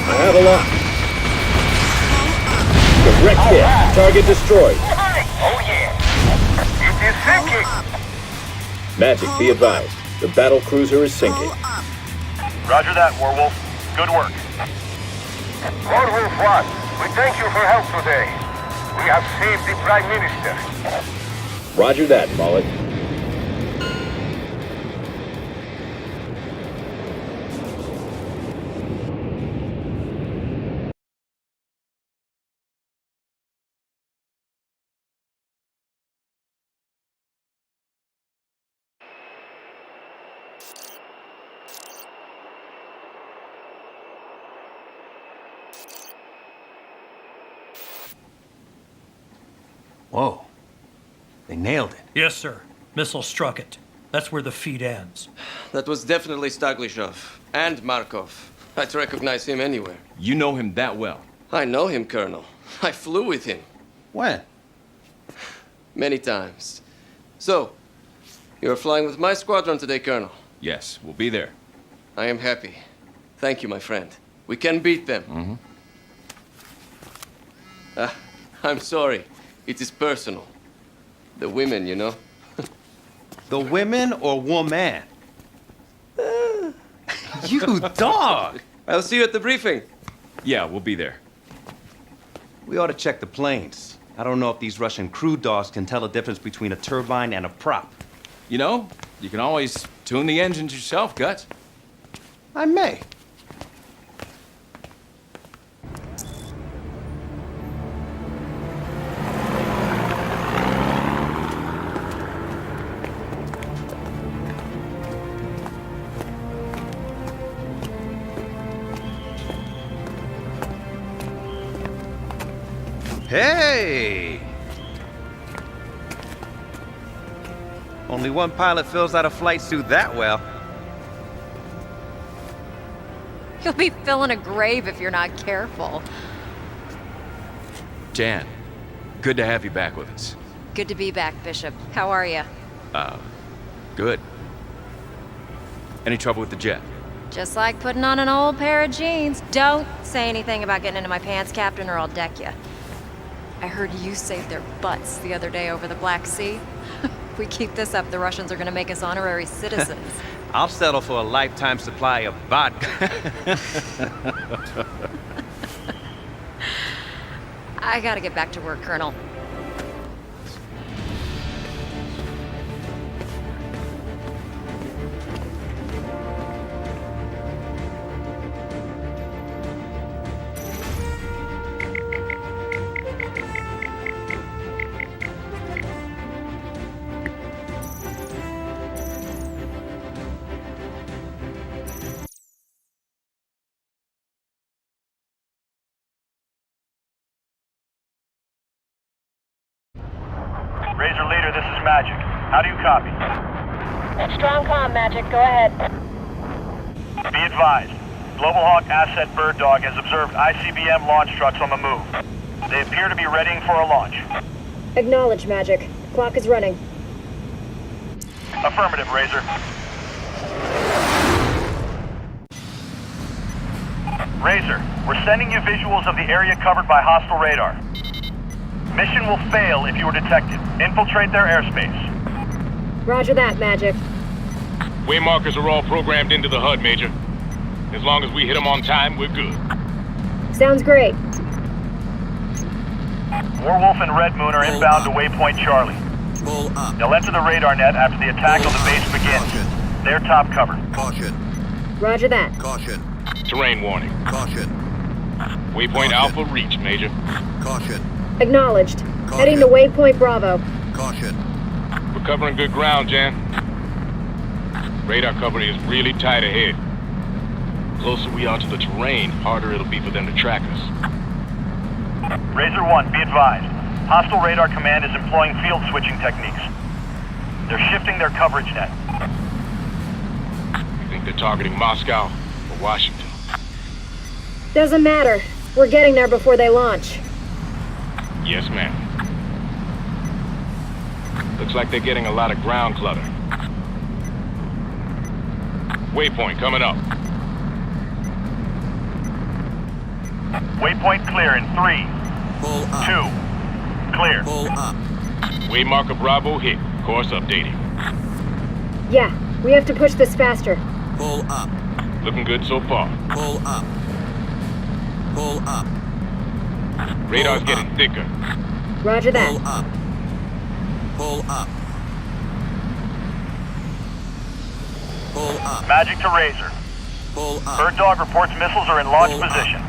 I have a lock. Direct hit. Target destroyed. Oh yeah. It is sinking. Magic, be advised. The battle cruiser is sinking. Roger that, Warwolf. Good work. Warwolf 1, we thank you for help today. We have saved the Prime Minister. Roger that, Mullet. Whoa. They nailed it. Yes, sir. Missile struck it. That's where the feed ends. That was definitely Staglishov. And Markov. I'd recognize him anywhere. You know him that well? I know him, Colonel. I flew with him. When? Many times. So, you are flying with my squadron today, Colonel. Yes, we'll be there. I am happy. Thank you, my friend. We can beat them. I'm sorry. It is personal. The women, you know. The women or woman? You dog! I'll see you at the briefing. Yeah, we'll be there. We ought to check the planes. I don't know if these Russian crew dogs can tell the difference between a turbine and a prop. You know, you can always tune the engines yourself, Guts. I may. Hey! Only one pilot fills out a flight suit that well. You'll be filling a grave if you're not careful. Jan, good to have you back with us. Good to be back, Bishop. How are you? Good. Any trouble with the jet? Just like putting on an old pair of jeans. Don't say anything about getting into my pants, Captain, or I'll deck you. I heard you saved their butts the other day over the Black Sea. If we keep this up, the Russians are gonna make us honorary citizens. I'll settle for a lifetime supply of vodka. I gotta get back to work, Colonel. Razor Leader, this is Magic. How do you copy? Strong comm, Magic. Go ahead. Be advised. Global Hawk Asset Bird Dog has observed ICBM launch trucks on the move. They appear to be readying for a launch. Acknowledge, Magic. Clock is running. Affirmative, Razor. Razor, we're sending you visuals of the area covered by hostile radar. Mission will fail if you are detected. Infiltrate their airspace. Roger that, Magic. Waymarkers are all programmed into the HUD, Major. As long as we hit them on time, we're good. Sounds great. Warwolf and Red Moon are inbound to Waypoint Charlie. They'll enter the radar net after the attack on the base begins. They're top cover. Caution. Roger that. Caution. Terrain warning. Caution. Waypoint Alpha reached, Major. Caution. Acknowledged. Heading to Waypoint Bravo. Caution. We're covering good ground, Jan. Radar cover is really tight ahead. Closer we are to the terrain, harder it'll be for them to track us. Razor 1, be advised. Hostile Radar Command is employing field switching techniques. They're shifting their coverage net. You think they're targeting Moscow or Washington? Doesn't matter. We're getting there before they launch. Yes, ma'am. Looks like they're getting a lot of ground clutter. Waypoint coming up. Waypoint clear in 3, 2, clear. Pull up. Waymarker Bravo hit. Course updating. Yeah, we have to push this faster. Pull up. Looking good so far. Pull up. Pull up. Radar's getting thicker. Roger that. Pull up. Pull up. Pull up. Magic to Razor. Pull up. Bird Dog reports missiles are in launch position.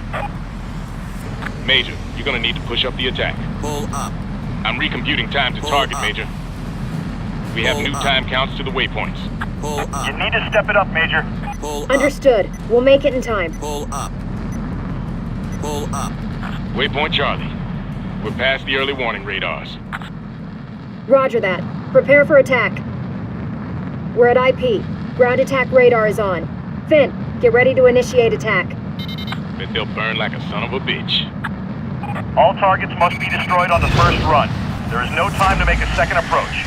Major, you're gonna need to push up the attack. Pull up. I'm recomputing time to target, Major. We have new time counts to the waypoints. Pull up. You need to step it up, Major. Pull up. Understood. We'll make it in time. Pull up. Pull up. Waypoint Charlie. We're past the early warning radars. Roger that. Prepare for attack. We're at IP. Ground attack radar is on. Finn, get ready to initiate attack. Bet they'll burn like a son of a bitch. All targets must be destroyed on the first run. There is no time to make a second approach.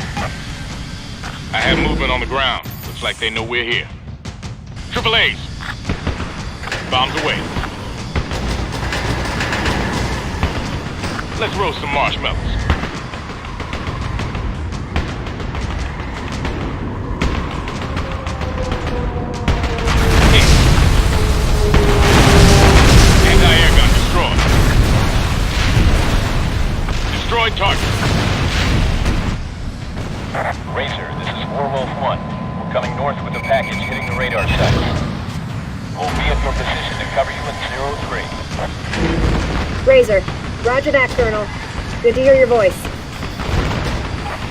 I have movement on the ground. Looks like they know we're here. Triple A's. Bombs away. Let's roast some marshmallows. Anti-air gun destroyed. Destroyed target. Razor, this is Warwolf 1. We're coming north with a package hitting the radar sites. We'll be at your position to cover you in 03. Razor, roger that, Colonel. Good to hear your voice.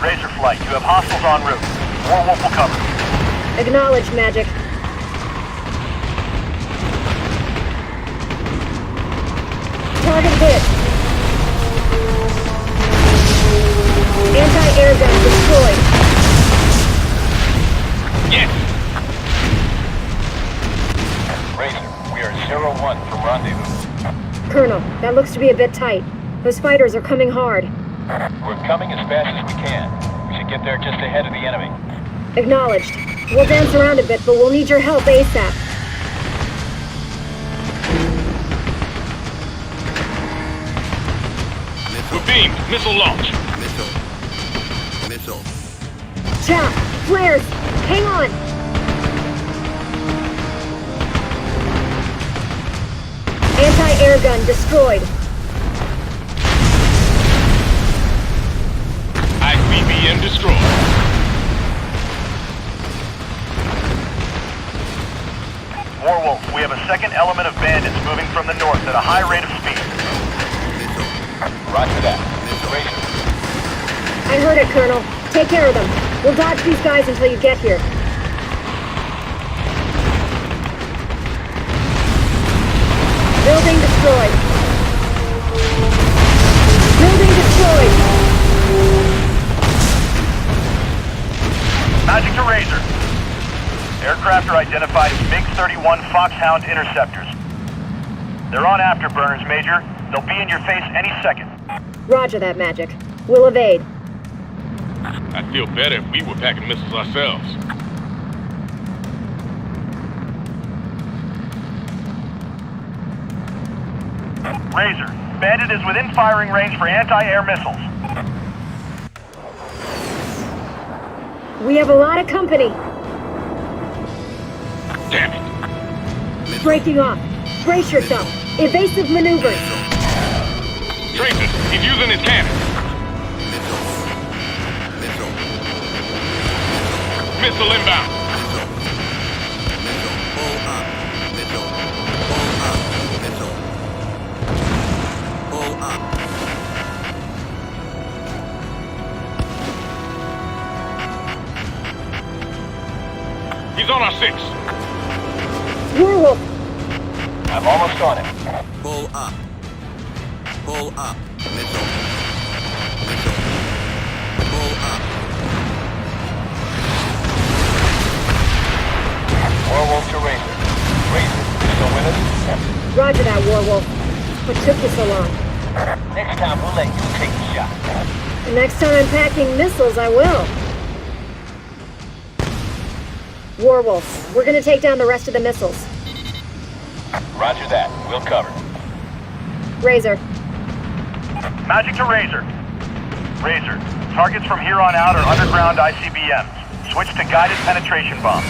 Razor Flight, you have hostiles en route. Warwolf will cover. Acknowledged, Magic. Target hit. Anti-air gun destroyed. Yes! Razor, we are 01 from rendezvous. Colonel, that looks to be a bit tight. Those fighters are coming hard. We're coming as fast as we can. We should get there just ahead of the enemy. Acknowledged. We'll dance around a bit, but we'll need your help ASAP. We're beamed. Missile launch. Missile. Chaff! Flares! Hang on! Anti-air gun destroyed. ICBM destroyed. Warwolf, we have a second element of bandits moving from the north at a high rate of speed. Roger that. Razor. I heard it, Colonel. Take care of them. We'll dodge these guys until you get here. Building destroyed. Building destroyed. Magic to Razor. Aircraft are identified as MiG-31 Foxhound interceptors. They're on afterburners, Major. They'll be in your face any second. Roger that, Magic. We'll evade. I'd feel better if we were packing missiles ourselves. Razor, Bandit is within firing range for anti-air missiles. We have a lot of company. Damn it. Breaking off. Brace yourself. Evasive maneuvers. Tracer, he's using his cannon. Missile inbound. He's on our 6. Warwolf. I'm almost on it. Pull up. Pull up. Missile. Pull up. Warwolf to Razor. Razor, you still with us? Roger that, Warwolf. What took you so long? Next time we'll let you take the shot. The next time I'm packing missiles, I will. Warwolf, we're gonna take down the rest of the missiles. Roger that. We'll cover. Razor. Magic to Razor. Razor, targets from here on out are underground ICBMs. Switch to guided penetration bombs.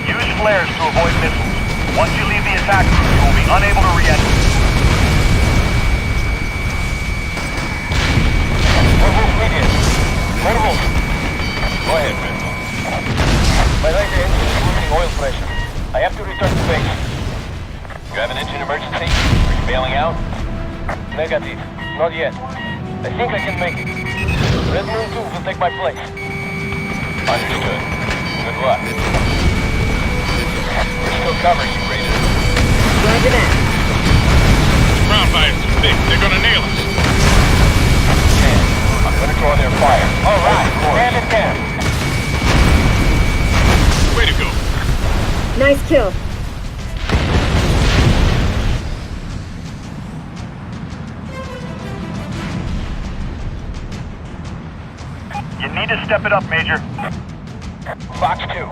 Use flares to avoid missiles. Once you leave the attack route, you will be unable to re-enter. Warwolf, lead in. Warwolf. Go ahead, Red. My right engine is losing oil pressure. I have to return to base. You have an engine emergency? Are you bailing out? Negative. Not yet. I think I can make it. Red Moon 2 will take my place. Understood. Good luck. We're still covering you, Razor. Roger that. Ground fire's too thick. They're gonna nail us. I'm gonna draw their fire. All right. Stand it down. Way to go. Nice kill. step it up, Major. Fox 2.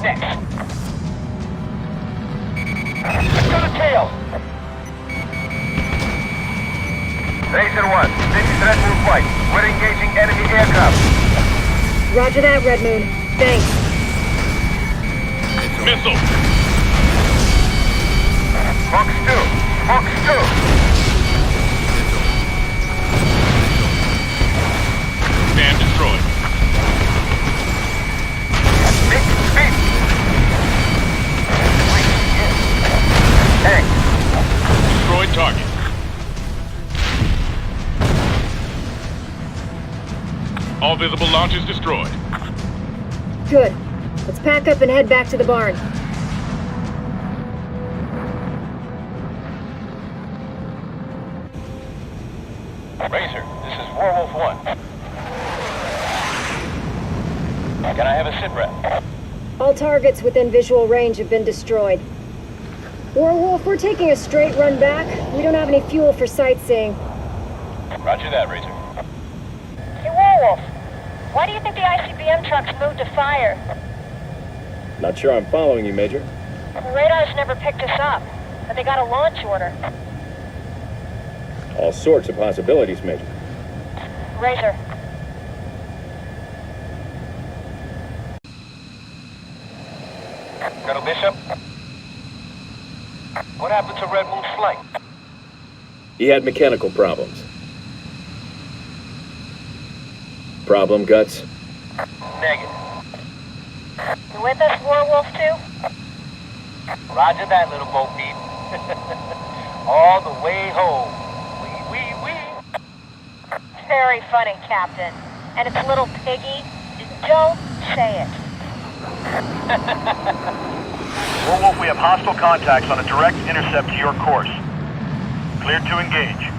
Next. To the tail. Racer 1, this is Red Moon Flight. We're engaging enemy aircraft. Roger that, Red Moon. Thanks. Missile! Fox 2, Fox 2. Stand destroyed. Big speed. Tank. Destroyed target. All visible launches destroyed. Good. Let's pack up and head back to the barn. Razor, this is Werewolf 1. Can I have a sitrep? All targets within visual range have been destroyed. Werewolf, we're taking a straight run back. We don't have any fuel for sightseeing. Roger that, Razor. Hey, Werewolf. Why do you think the ICBM trucks moved to fire? Not sure I'm following you, Major. The radar's never picked us up, but they got a launch order. All sorts of possibilities, Major. Razor. Colonel Bishop? What happened to Red Moon's flight? He had mechanical problems. Problem, Guts? Negative. You with us, Werewolf 2? Roger that, little Bo Peep. All the way home. Wee. Very funny, Captain. And it's little piggy. Don't say it. Werewolf, we have hostile contacts on a direct intercept to your course. Cleared to engage.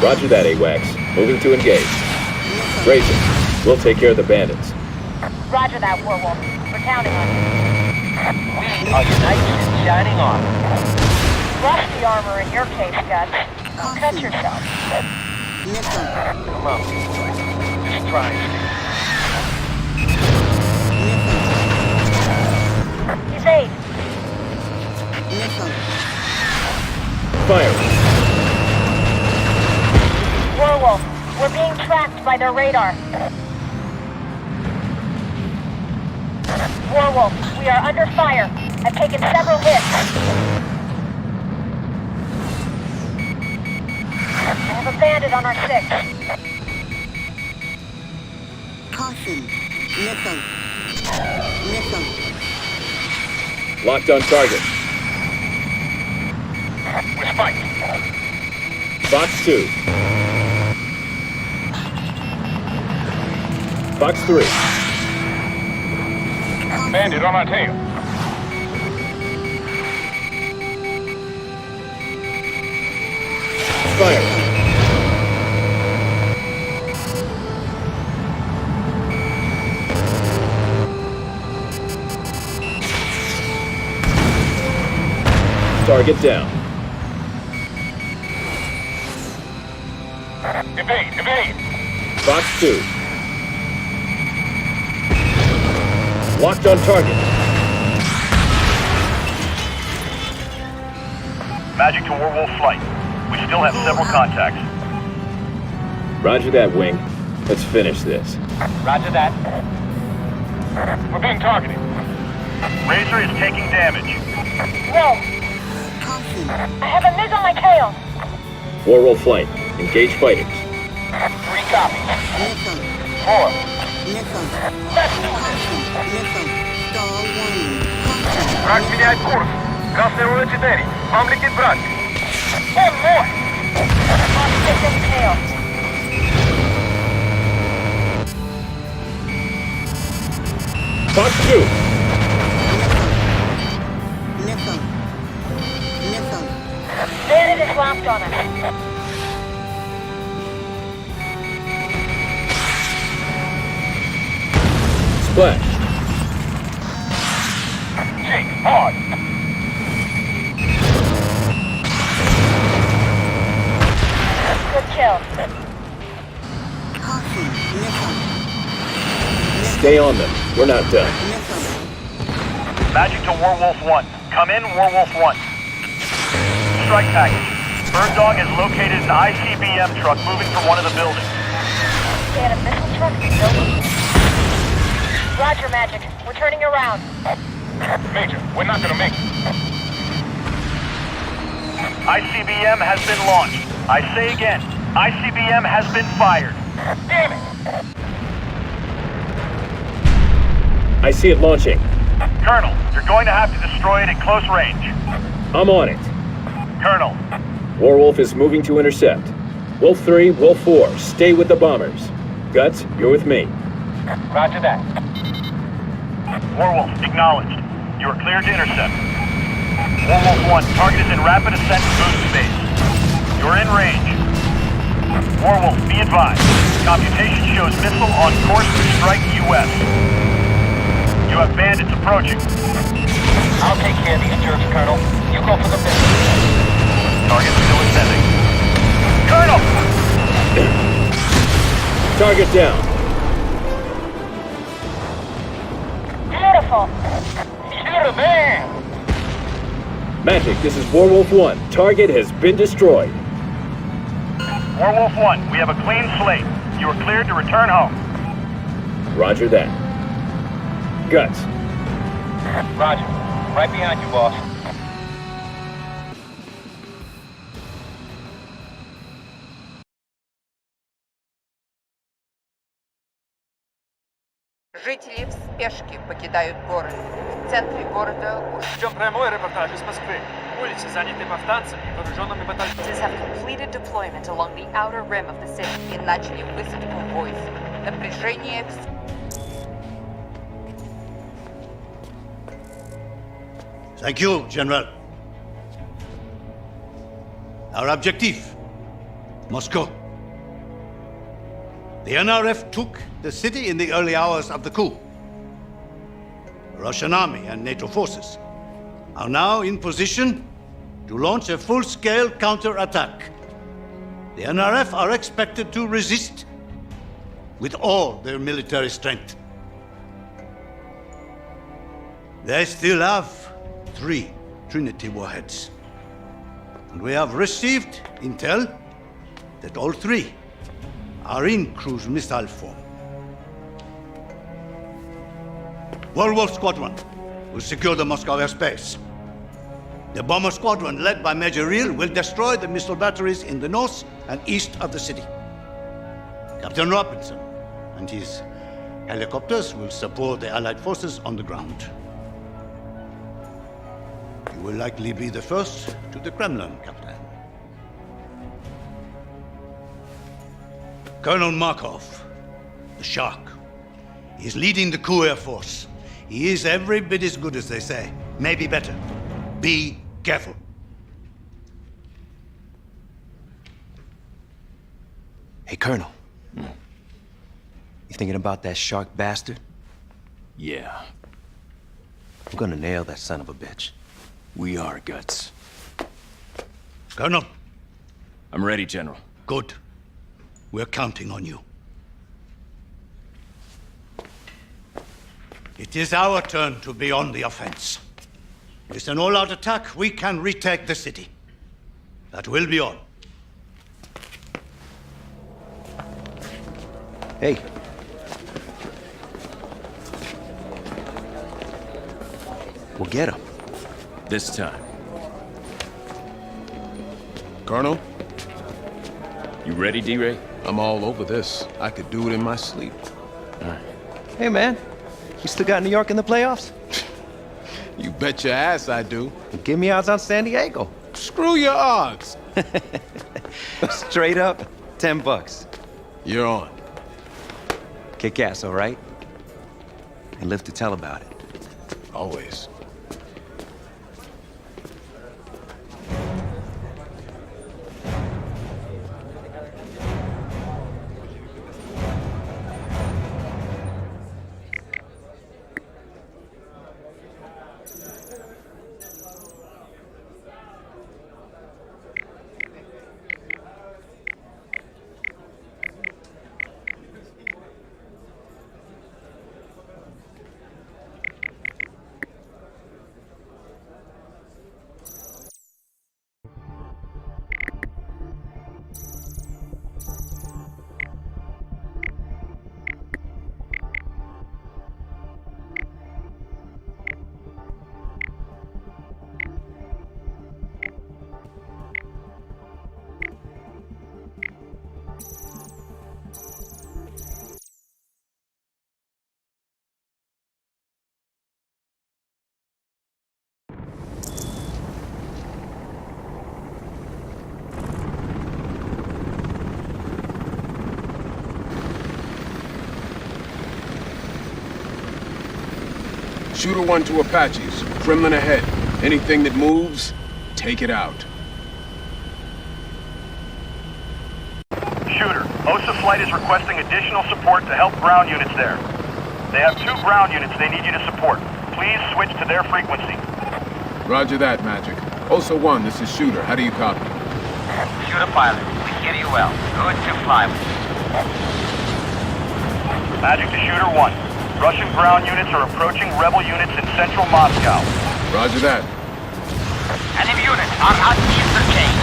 Roger that, AWACS. Moving to engage. Razor, we'll take care of the bandits. Roger that, Werewolf. We're counting on you. We are knights in shining armor. Rusty armor in your case, Guts. Don't cut yourself. Come on. Just try and stay. He's 8. Fire! Werewolf, we're being tracked by their radar. Werewolf, we are under fire. I've taken several hits. I have a bandit on our 6. Caution. Missile. Locked on target. Respite. Fox 2. Fox 3. Bandit on our tail. Fire! Target down. Evade! Fox 2. Locked on target. Magic to Werewolf Flight. We still have several contacts. Roger that, Wing. Let's finish this. Roger that. We're being targeted. Razor is taking damage. No. I have a Miz on my tail. Werewolf Flight. Engage fighters. 3 copies. 4. Let's do this. Враг меняет курс. Красный руна 4. Вам летит враг. One more. Lost 6 in the tail. Fox 2. Bandit is locked on us. Splash. Jake, hard. Good kill. kill. Caution. Missile. Stay on them. We're not done. Magic to Werewolf 1. Come in, Werewolf 1. Strike package. Bird Dog has located an ICBM truck moving from one of the buildings. They had a missile truck in the building? Roger, Magic. We're turning around. Major, we're not gonna make it. ICBM has been launched. I say again, ICBM has been fired. Damn it! I see it launching. Colonel, you're going to have to destroy it at close range. I'm on it. Colonel. Warwolf is moving to intercept. Wolf 3, Wolf 4, stay with the bombers. Guts, you're with me. Roger that. Warwolf, acknowledged. You are cleared to intercept. Warwolf 1, target is in rapid ascent to boost space. You're in range. Warwolf, be advised. Computation shows missile on course to strike U.S. You have bandits approaching. I'll take care of these jerks, Colonel. You go for the missile. Target still ascending. Colonel! Target down. Beautiful. You're the man! Magic, this is Warwolf 1. Target has been destroyed. Warwolf 1, we have a clean slate. You are cleared to return home. Roger that. Guts. Roger. Right behind you, boss. Жители в спешке покидают город. В центре города Ждем прямой репортаж из Москвы. Улицы заняты повстанцами и вооруженными батальонами. Have completed deployment along the outer rim of the city. и начали высадку войск. Напряжение в... Thank you, General. Our objective, Moscow. The NRF took the city in the early hours of the coup. The Russian army and NATO forces are now in position to launch a full-scale counterattack. The NRF are expected to resist with all their military strength. They still have 3 Trinity warheads. And we have received intel that all 3 are in cruise missile form. Werewolf Squadron will secure the Moscow airspace. The bomber squadron, led by Major Reel, will destroy the missile batteries in the north and east of the city. Captain Robinson and his helicopters will support the Allied forces on the ground. You will likely be the first to the Kremlin, Captain. Colonel Markov, the Shark, is leading the coup air force. He is every bit as good as they say, maybe better. Be careful. Hey, Colonel. You thinking about that Shark bastard? Yeah. I'm gonna nail that son of a bitch. We are, Guts. Colonel. I'm ready, General. Good. We're counting on you. It is our turn to be on the offense. With an all-out attack, we can retake the city. That will be all. Hey. We'll get him. This time. Colonel? You ready, D-Ray? I'm all over this. I could do it in my sleep. All right. Hey, man. You still got New York in the playoffs? You bet your ass I do. Give me odds on San Diego. Screw your odds. Straight up, $10. You're on. Kick ass, all right? And live to tell about it. Always. Shooter 1 to Apaches. Kremlin ahead. Anything that moves, take it out. Shooter, OSA Flight is requesting additional support to help ground units there. They have 2 ground units they need you to support. Please switch to their frequency. Roger that, Magic. OSA 1, this is Shooter. How do you copy? Shooter pilot, we hear you well. Good to fly with. Magic to Shooter 1. Russian ground units are approaching rebel units in central Moscow. Roger that. Enemy units are on eastern chain.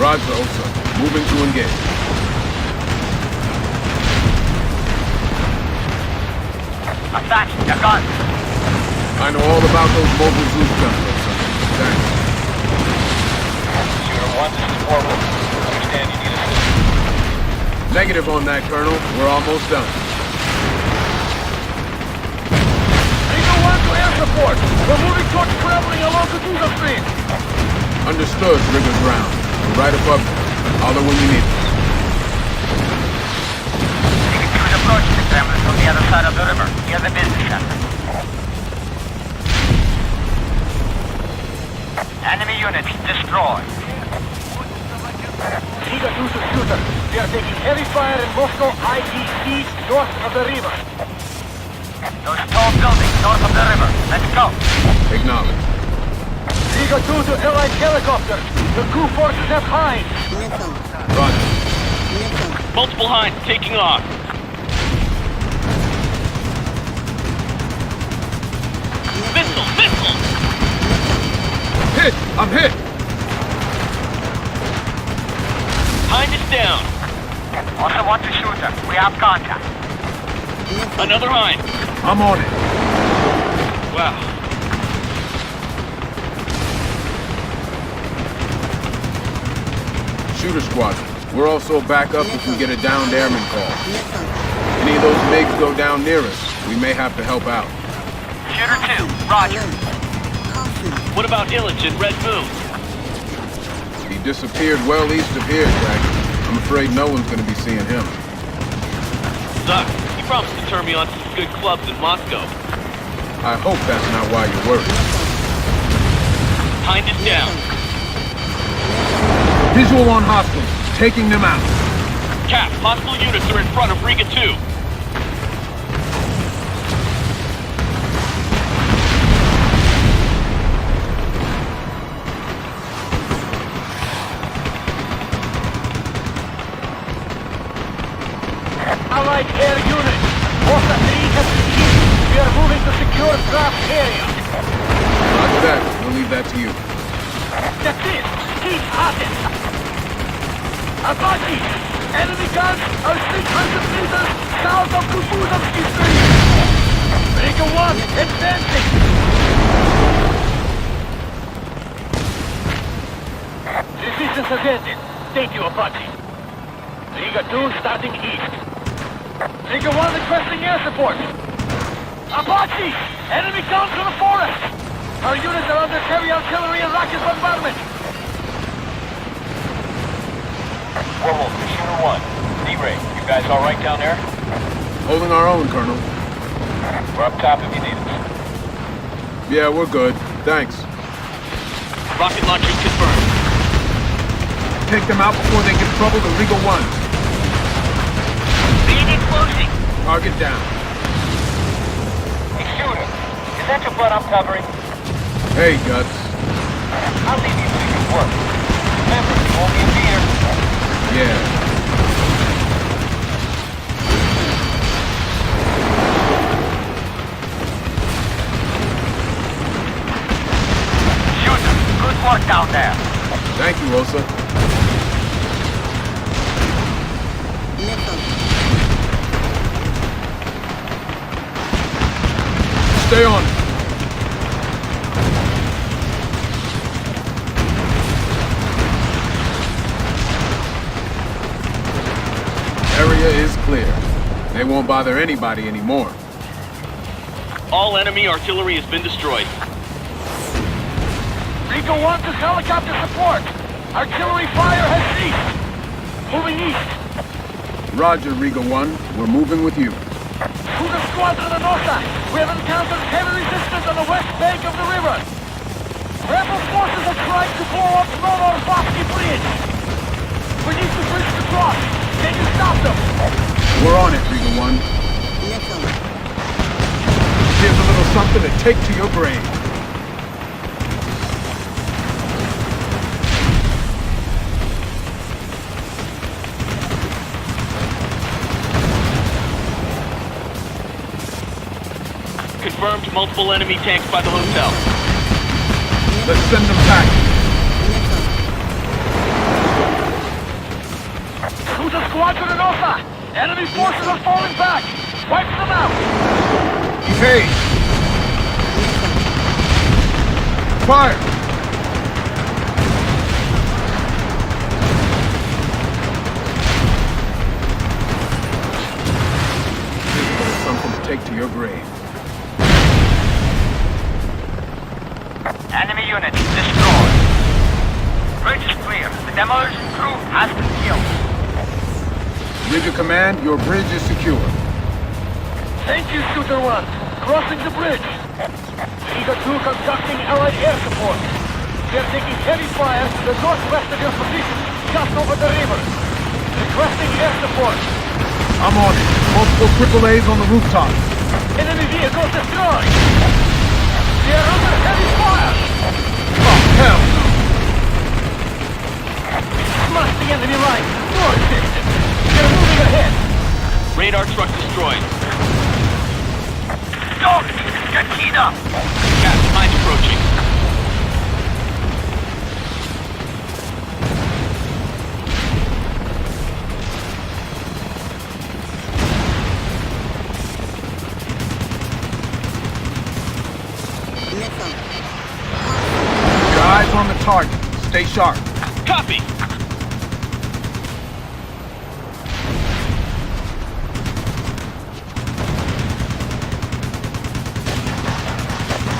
Roger, OSA. Moving to engage. Attack, your gun. I know all about those mobile Zeus guns, OSA. Thanks. Shooter 1, this is Warble. Understand you need assistance. Negative on that, Colonel. We're almost done. Air support! We're moving towards traveling along the Duda Street! Understood, Rigger ground. We're right above you. Holler when you need us. You can choose approach to Kremlin from the other side of the river, near the business center. Enemy units destroyed. Liga 2 to Shooter. We are taking heavy fire in Moscow IEC north of the river. Those tall buildings north of the river. Let's go. Acknowledge. Liga 2 to Allied helicopters. The coup forces have Hines. Roger. Multiple Hines taking off. Missile! Missile! Hit! I'm hit! Hind is down. Also want to shoot her. We have contact. Another Hind. I'm on it. Wow. Shooter squadron. We're also back up if we get a downed airman call. Any of those MiGs go down near us, we may have to help out. Shooter 2, roger. What about Illich and Red Moon? He disappeared well east of here, Jack. I'm afraid no one's gonna be seeing him. Sucks. He promised to turn me on to some good clubs in Moscow. I hope that's not why you're worried. Hind is down. Visual on hostiles. Taking them out. Cap, hostile units are in front of Riga 2. Allied air units. Orca 3 has been hit. We are moving to secure draft area. Roger that. We'll leave that to you. That's it. Keep at it. Apache! Enemy guns are 600 meters south of Kutuzovsky Street. Riga 1, advancing. Resistance has ended. Thank you, Apache. Riga 2 starting east. Riga 1 requesting air support. Apache! Enemy comes from the forest! Our units are under heavy artillery and rocket bombardment. Warwolf, Shooter 1. D-Ray, you guys all right down there? Holding our own, Colonel. We're up top if you need us. Yeah, we're good. Thanks. Rocket launchers confirmed. Take them out before they get trouble to Riga 1. Being closing. Target down. Hey, Shooter. Is that your butt I'm covering? Hey, Guts. I'll leave you to your work. Remember, you won't be here. Yeah. Shooter, good work down there. Thank you, Osa. Stay on. Area is clear. They won't bother anybody anymore. All enemy artillery has been destroyed. Riga 1 to helicopter support. Artillery fire has ceased. Moving east. Roger, Riga 1. We're moving with you. To the Squadron Anosa! We have encountered heavy resistance on the west bank of the river. Rebel forces are trying to blow up Novoroslavsky Bridge. We need to bridge the cross. Can you stop them? We're on it, Reader One. Here's a little something to take to your grave. Confirmed multiple enemy tanks by the hotel. Let's send them back. To the Squadron Anosa! Enemy forces are falling back! Wipe them out! Evade! Fire! Here's a little something to take to your grave. Enemy unit destroyed. Bridge is clear. The demolition crew has been killed. Major Command, your bridge is secure. Thank you, Shooter 1. Crossing the bridge. Eagle 2 conducting Allied air support. We are taking heavy fire to the northwest of your position, just over the river. Requesting air support. I'm on it. Multiple AAAs on the rooftop. Enemy vehicles destroyed. We are under heavy fire. Oh, hell no. Smash the enemy line. No resistance. We are moving ahead. Radar truck destroyed. Dog! Get keyed up! Gas mine approaching. Your eyes on the target. Stay sharp. Copy!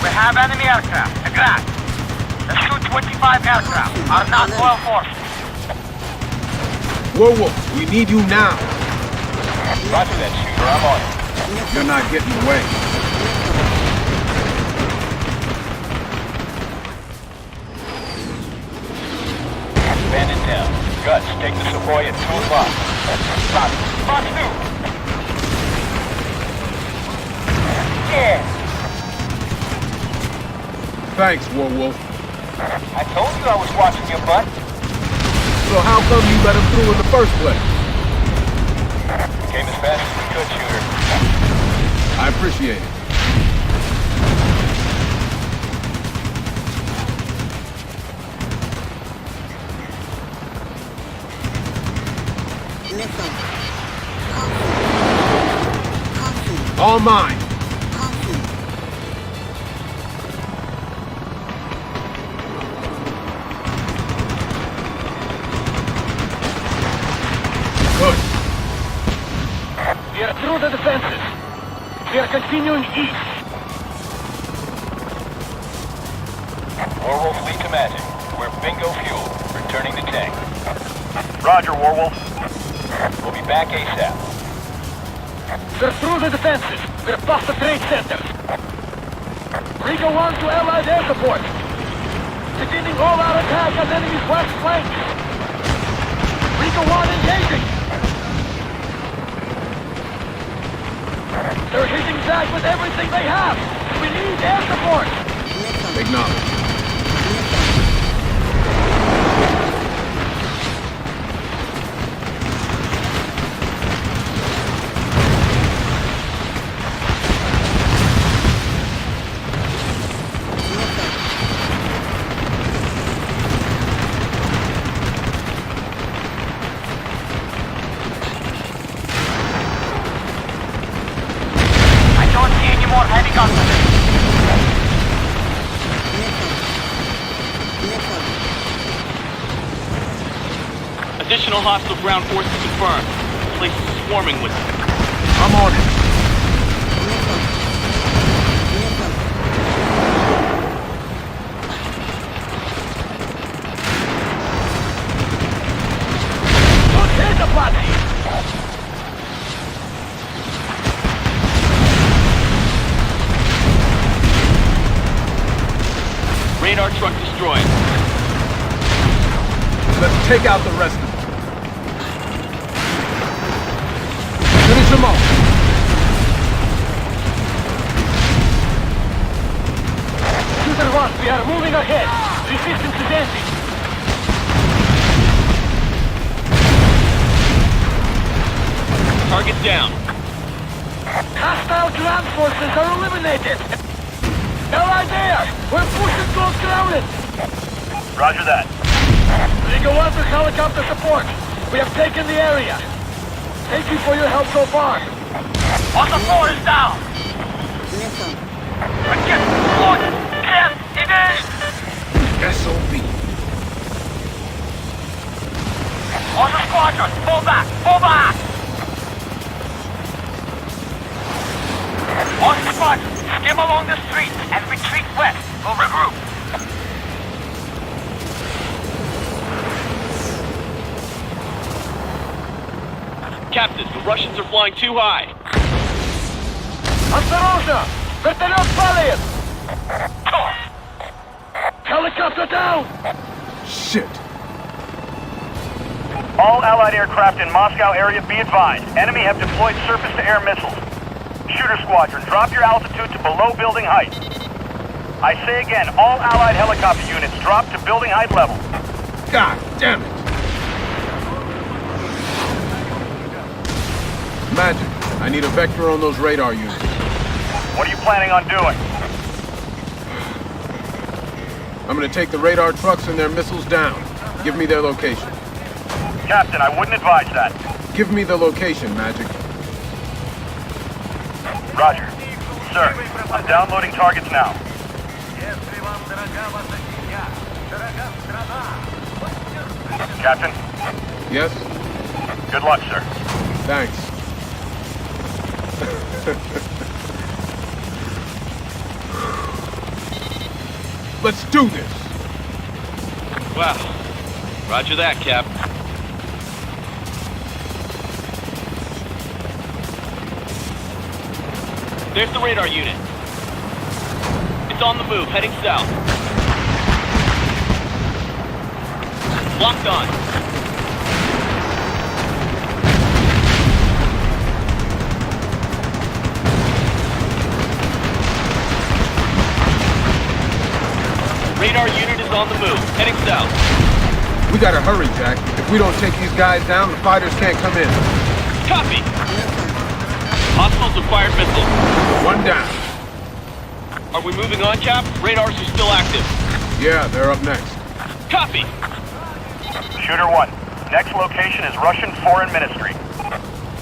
We have enemy aircraft. Agrat. The Su-25 aircraft are not well forced. Werewolf, we need you now. Roger that, Shooter. I'm on it. You're not getting away. Bandit down. Guts, take the Savoy at 2 o'clock. Roger. Fox 2. Yeah. Thanks, Werewolf. I told you I was watching your butt. So how come you let him through in the first place? Came as fast as we could, Shooter. I appreciate it. All mine. Good. We are through the defenses. We are continuing east. Werewolf lead to Magic. We're bingo fuel. Returning to tank. Roger, Warwolf. We'll be back ASAP. We're through the defenses. We're past the trade center. Rico 1 to Allied air support. Beginning all-out attack on enemy's west flank. Rico 1 engaging. They're hitting back with everything they have. We need air support. Acknowledge. More heavy guns. Additional hostile ground forces confirmed. The place is swarming with them. I'm on it. destroy it. Let's take out the rest of them. Finish them off. Shooter 1, we are moving ahead. Resistance is empty. Target down. Hostile ground forces are eliminated. They're right there. We're pushing those grounded. Roger that. Eagle 1 for helicopter support. We have taken the area. Thank you for your help so far. On the floor is down. Missile. Get forward. Can't engage. SOB. On the squadron. Fall back. Fall back. On squadron. Skim along the street and retreat west. We'll regroup. Captain, the Russians are flying too high. Осторожно! Вертолет падает! Helicopter down! Shit. All Allied aircraft in Moscow area be advised. Enemy have deployed surface-to-air missiles. Shooter squadron, drop your altitude to below building height. I say again, all Allied helicopter units drop to building height level. God damn it. Magic, I need a vector on those radar units. What are you planning on doing? I'm gonna take the radar trucks and their missiles down. Give me their location. Captain, I wouldn't advise that. Give me the location, Magic. Roger. Sir, I'm downloading targets now. Captain? Yes? Good luck, sir. Thanks. Let's do this! Wow. Roger that, Cap. There's the radar unit. It's on the move, heading south. Locked on. Radar unit is on the move, heading south. We gotta hurry, Jack. If we don't take these guys down, the fighters can't come in. Copy! Hostiles acquired missile. One down. Are we moving on, Cap? Radars are still active. Yeah, they're up next. Copy! Shooter 1, next location is Russian Foreign Ministry.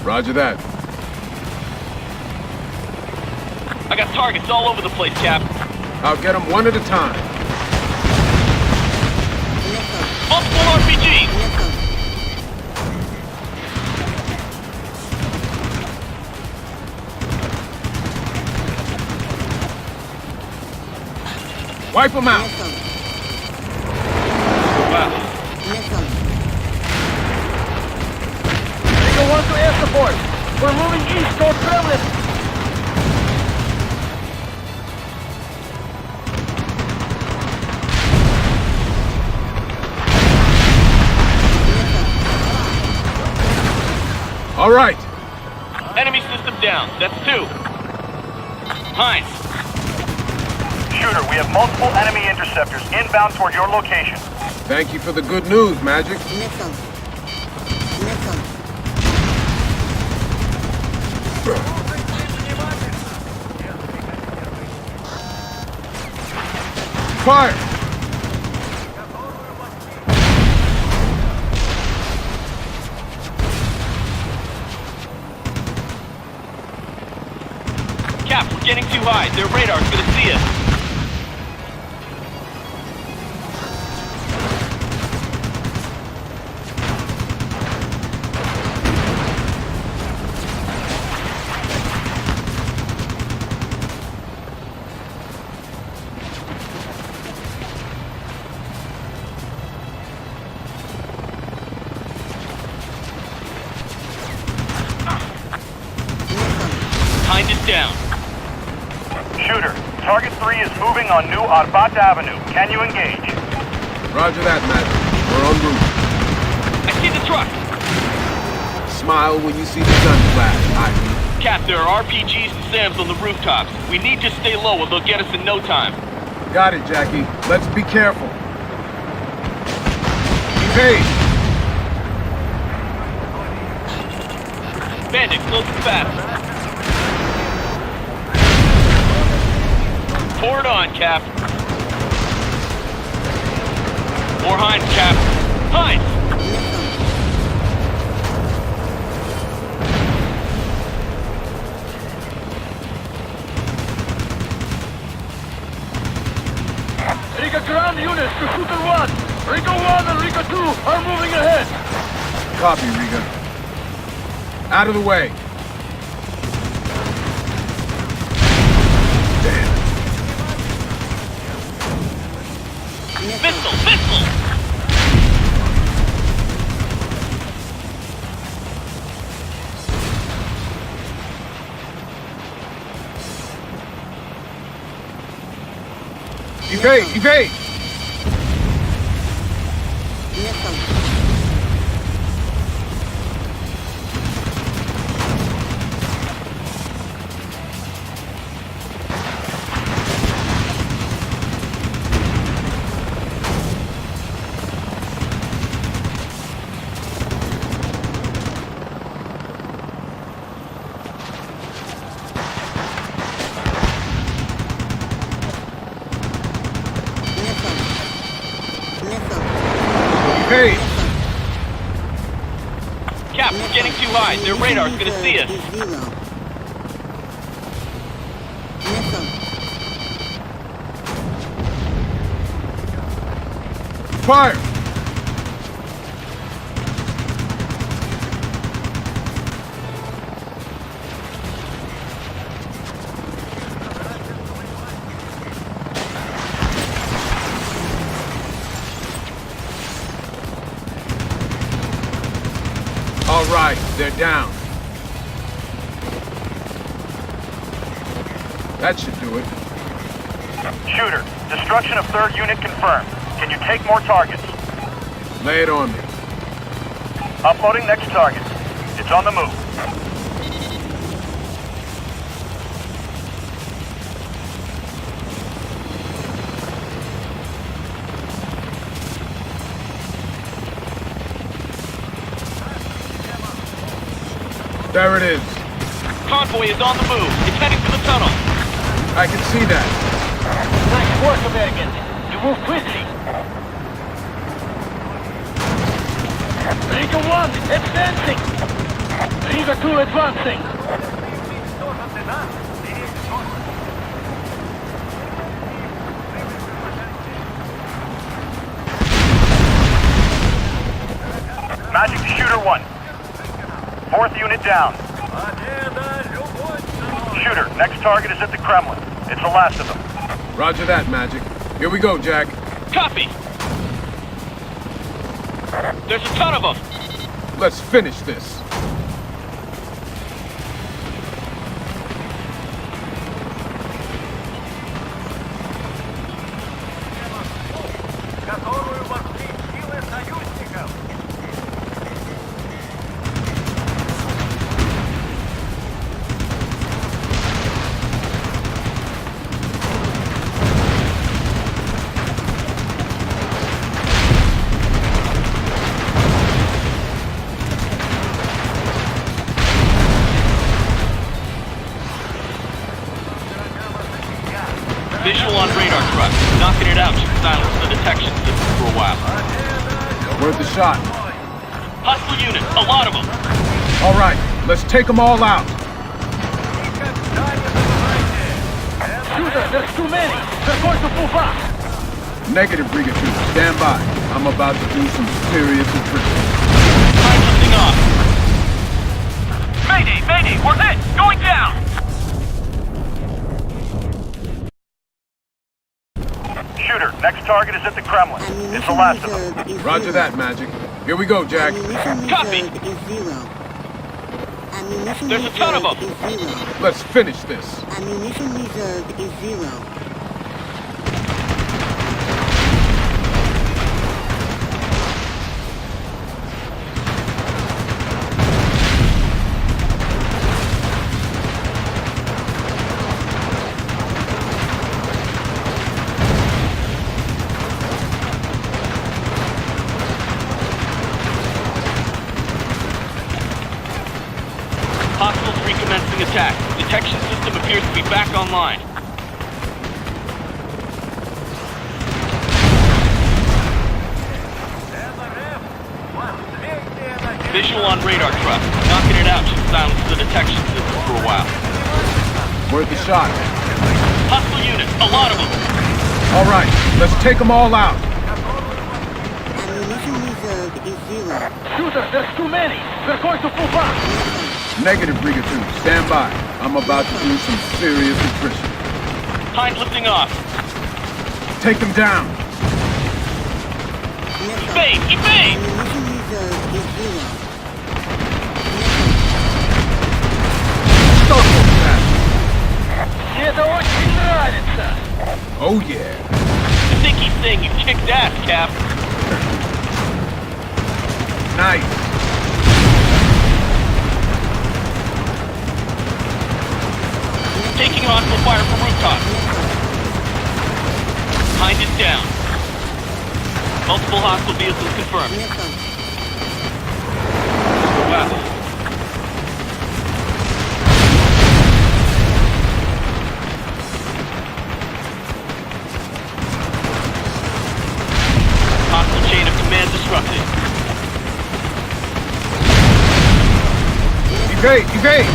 Roger that. I got targets all over the place, Cap. I'll get them one at a time. Multiple RPGs! Wipe them out! Wow. Eagle 1 to air support. We're moving east towards Kremlin. All right. Enemy system down. That's 2. Hines. Shooter, we have multiple enemy interceptors inbound toward your location. Thank you for the good news, Magic. Missile. Missile. Fire! Cap, we're getting too high. Their radar's gonna see us. Hind is down. Shooter, target 3 is moving on New Arbat Avenue. Can you engage? Roger that, Matt. We're en route. I see the truck! Smile when you see the gun flash, Ivy. Cap, there are RPGs and SAMs on the rooftops. We need to stay low or they'll get us in no time. Got it, Jackie. Let's be careful. Evade! Bandit, closing fast. Pour it on, Cap. More Heinz, Cap. Heinz! Riga ground units to Shooter 1! Riga 1 and Riga 2 are moving ahead! Copy, Riga. Out of the way. Pistol! Pistol! Evade! Evade! Hey! Cap, we're getting too high. Their radar's gonna see us. Fire! All right, they're down. That should do it. Shooter, destruction of 3rd unit confirmed. Can you take more targets? Lay it on me. Uploading next target. It's on the move. There it is. Convoy is on the move. It's heading for the tunnel. I can see that. Nice work, Americans. You move quickly. Riga 1 advancing. Riga 2 advancing. Magic to Shooter 1. 4th unit down. Shooter, next target is at the Kremlin. It's the last of them. Roger that, Magic. Here we go, Jack. Copy! There's a ton of them! Let's finish this. Visual on radar truck. Knocking it out should silence the detection system for a while. Worth a shot. Hostile units, a lot of them. All right, let's take them all out. Shooter, there's too many. They're going to move up. Negative, Riga 2. Stand by. I'm about to do some serious attrition. Time lifting off. Mayday, mayday, we're hit. Going down. Shooter, next target is at the Kremlin. It's the last of them. Roger that, Magic. Here we go, Jack. Copy. There's a ton of them. Let's finish this. Ammunition reserve is 0. recommencing attack. Detection system appears to be back online. Visual on radar truck. Knocking it out should silence the detection system for a while. Worth a shot. Hostile units, a lot of them. All right, let's take them all out. Ammunition reserve is 0. Shooter, there's too many. We're going to move on. Negative, Riga 2. Stand by. I'm about to do some serious attrition. Hind lifting off. Take them down. Evade! Evade! Ammunition reserve is 0. Это очень нравится. Oh yeah. I think he's saying you kicked ass, Cap. Nice. Taking hostile fire from rooftop. Hind is down. Multiple hostile vehicles confirmed. Wow. Hostile chain of command disrupted. Evade! Evade!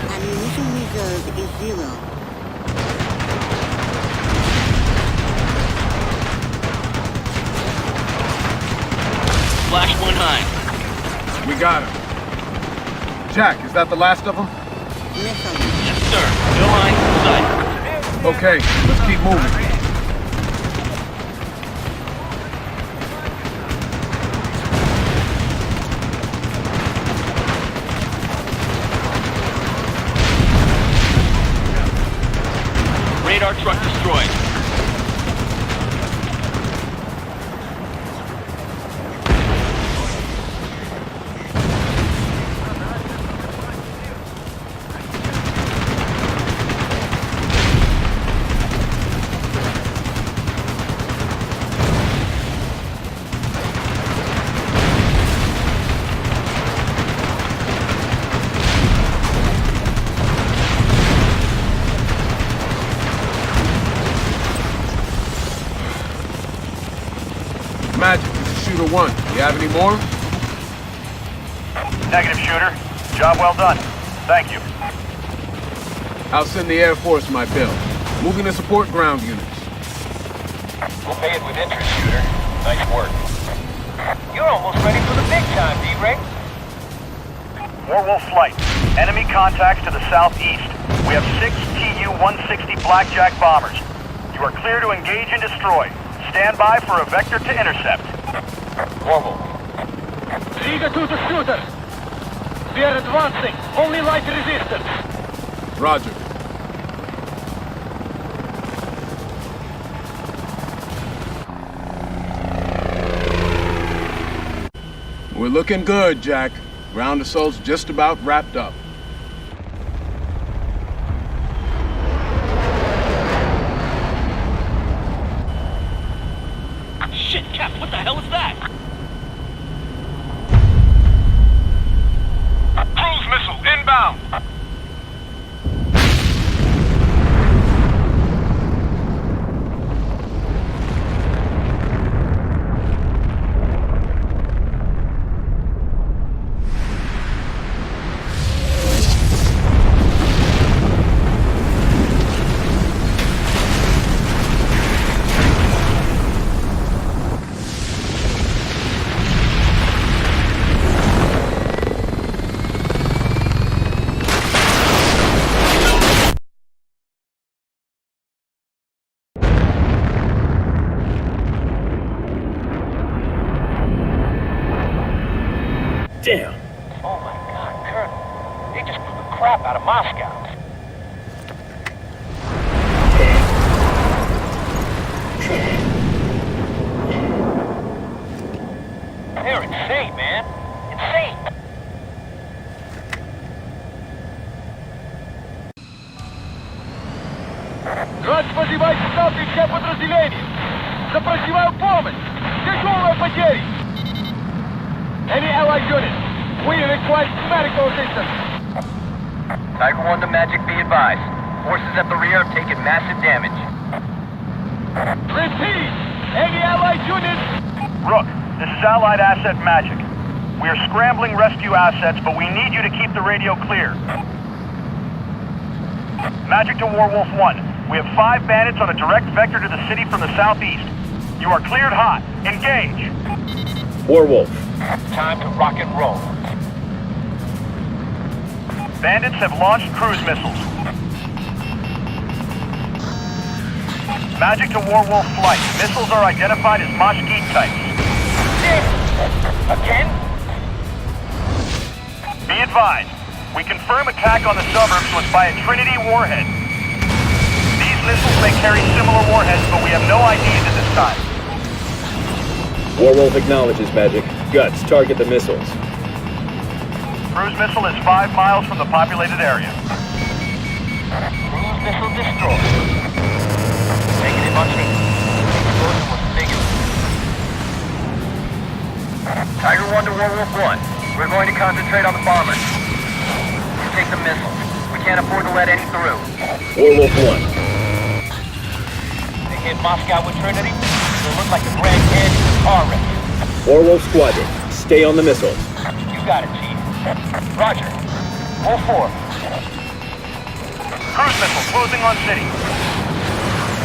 Ammunition reserve is 0. Flash one Hind. We got him. Jack, is that the last of them? Yes, sir. No Hind in sight. Okay, let's keep moving. Radar truck destroyed. Magic, this is Shooter 1. You have any more? Negative, Shooter. Job well done. Thank you. I'll send the Air Force my bill. Moving to support ground units. We'll pay it with interest, Shooter. Nice work. You're almost ready for the big time, D-Ray. Warwolf flight. Enemy contacts to the southeast. We have 6 Tu-160 Blackjack bombers. You are clear to engage and destroy. Stand by for a vector to intercept. Warwolf. Riga to the shooter. We are advancing. Only light resistance. Roger. We're looking good, Jack. Ground assault's just about wrapped up. Shit, Cap, what the hell is that? Cruise missile inbound. Damn. Oh my God, Colonel. They just blew the crap out of Moscow. They're insane, man. Insane. Рад позывать ставки все подразделения. Запросиваю помощь. Тяжелые потери. Any allied units, we request medical assistance. Tiger 1 to Magic, be advised. Forces at the rear have taken massive damage. Repeat! Any allied units? Rook, this is Allied Asset Magic. We are scrambling rescue assets, but we need you to keep the radio clear. Magic to Warwolf 1. We have 5 bandits on a direct vector to the city from the southeast. You are cleared hot. Engage! Warwolf. Time to rock and roll. Bandits have launched cruise missiles. Magic to Warwolf flight. Missiles are identified as Moshkit types. Again? Be advised. We confirm attack on the suburbs was by a Trinity warhead. These missiles may carry similar warheads, but we have no IDs at this time. Warwolf acknowledges, Magic. Guts, target the missiles. Cruise missile is 5 miles from the populated area. Cruise missile destroyed. Negative on scene. Explosion was bigger. Tiger 1 to Warwolf 1. We're going to concentrate on the bombers. You take the missiles. We can't afford to let any through. Warwolf 1. They hit Moscow with Trinity. It'll look like a Grand Canyon car wreck. Warwolf Squadron, stay on the missiles. You got it, Chief. Roger. Wolf 4. Cruise missile closing on city.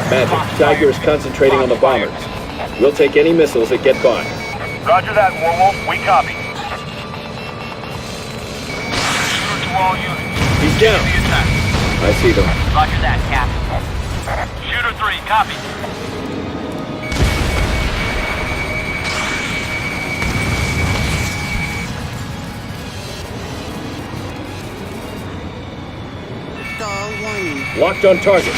Magic, Tiger is concentrating on the bombers. We'll take any missiles that get by. Roger that, Warwolf. We copy. Shooter to all units. He's down. The attack. I see them. Roger that, Cap. Shooter 3, copy. Stall warning. Locked on target.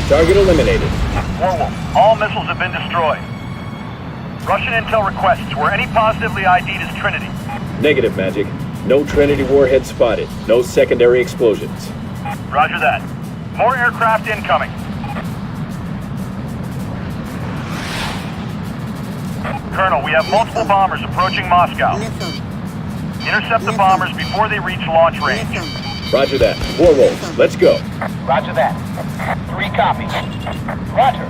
Target eliminated. Warwolf, all missiles have been destroyed. Russian intel requests, were any positively ID'd as Trinity? Negative, Magic. No Trinity warhead spotted. No secondary explosions. Roger that. More aircraft incoming. Colonel, we have multiple bombers approaching Moscow. Missile. Intercept the bombers before they reach launch range. Missile. Roger that. Warwolf, let's go. Roger that. 3 copies. Roger.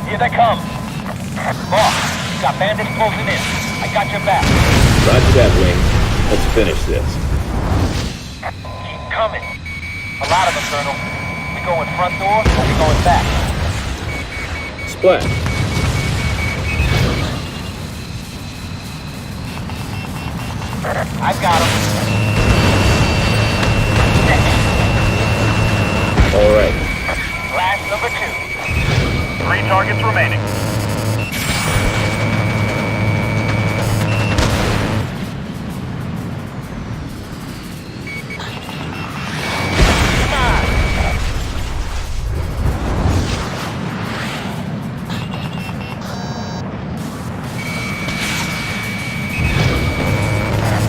Here they come. Boss, got bandits closing in. I got your back. Roger that, Wing. Let's finish this. Keep coming. A lot of them, Colonel. We going front door or we going back? Splat. I've got him. All right. Blast number 2. 3 targets remaining. Come on.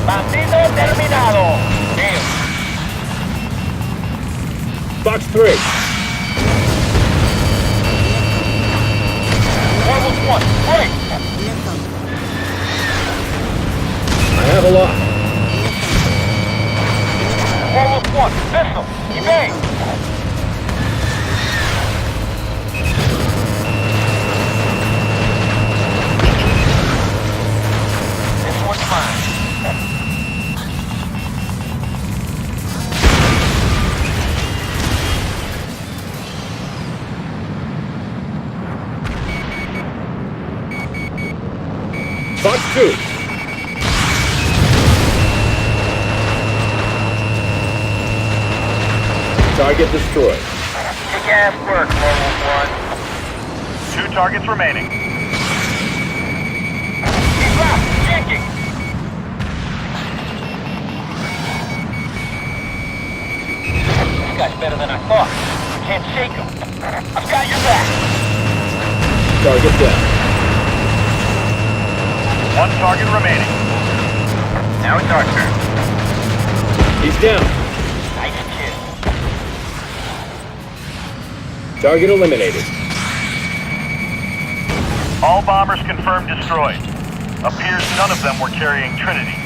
Bandido terminado. Deal. Box 3. Warwolf 1, break. Missile. I have a lock. Warwolf 1, missile. Evade. This one's mine. Box 2. Target destroyed. Kick-ass work, Warwolf 1. 2 targets remaining. He's left. Yanking. This guy's better than I thought. Can't shake him. I've got your back. Target down. 1 target remaining. Now it's our turn. He's down. Nice kill. Target eliminated. All bombers confirmed destroyed. Appears none of them were carrying Trinity.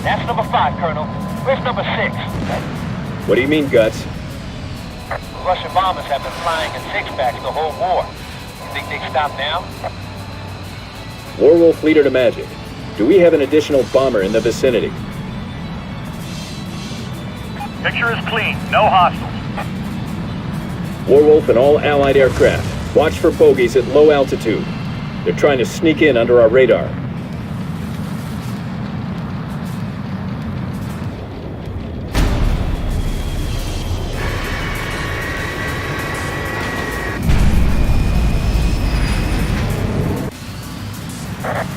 That's number 5, Colonel. Where's number 6? What do you mean, Guts? Russian bombers have been flying in six-packs the whole war. You think they stop now? Warwolf leader to Magic. Do we have an additional bomber in the vicinity? Picture is clean. No hostiles. Warwolf and all allied aircraft. Watch for bogies at low altitude. They're trying to sneak in under our radar.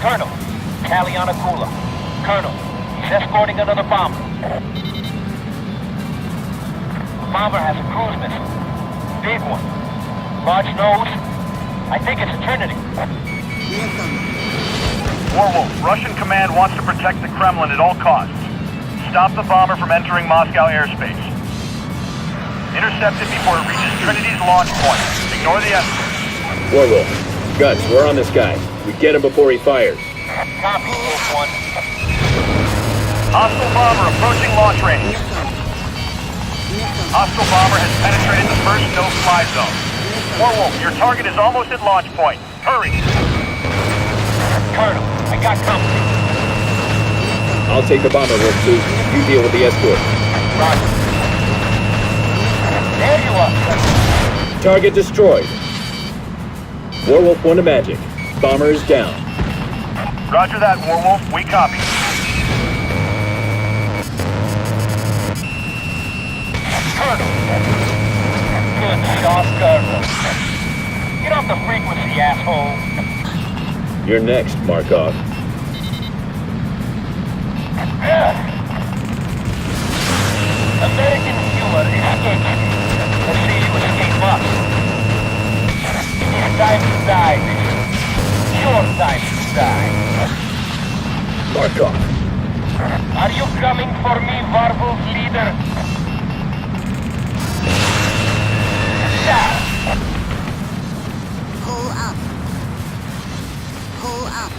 Colonel, Taliana Kula. Colonel, he's escorting another bomber. The bomber has a cruise missile. Big one. Large nose. I think it's a Trinity. Warwolf, Russian command wants to protect the Kremlin at all costs. Stop the bomber from entering Moscow airspace. Intercept it before it reaches Trinity's launch point. Ignore the escort. Warwolf, Guts, we're on this guy. We get him before he fires. Copy, Wolf 1. Hostile bomber approaching launch range. Hostile bomber has penetrated the first no-fly zone. Warwolf, your target is almost at launch point. Hurry! Colonel, I got company. I'll take the bomber, Wolf 2. You deal with the escort. Roger. There you are, sir. Target destroyed. Warwolf 1 to Magic. Bomber is down. Roger that, Warwolf. We copy. Colonel. Good shot, Colonel. Get off the frequency, asshole. You're next, Markov. American humor escapes me. Let's see you escape us. It's time to die, Bishop. Your time to die. Markov. Are you coming for me, Warwolf leader? Down. Pull up. Pull up.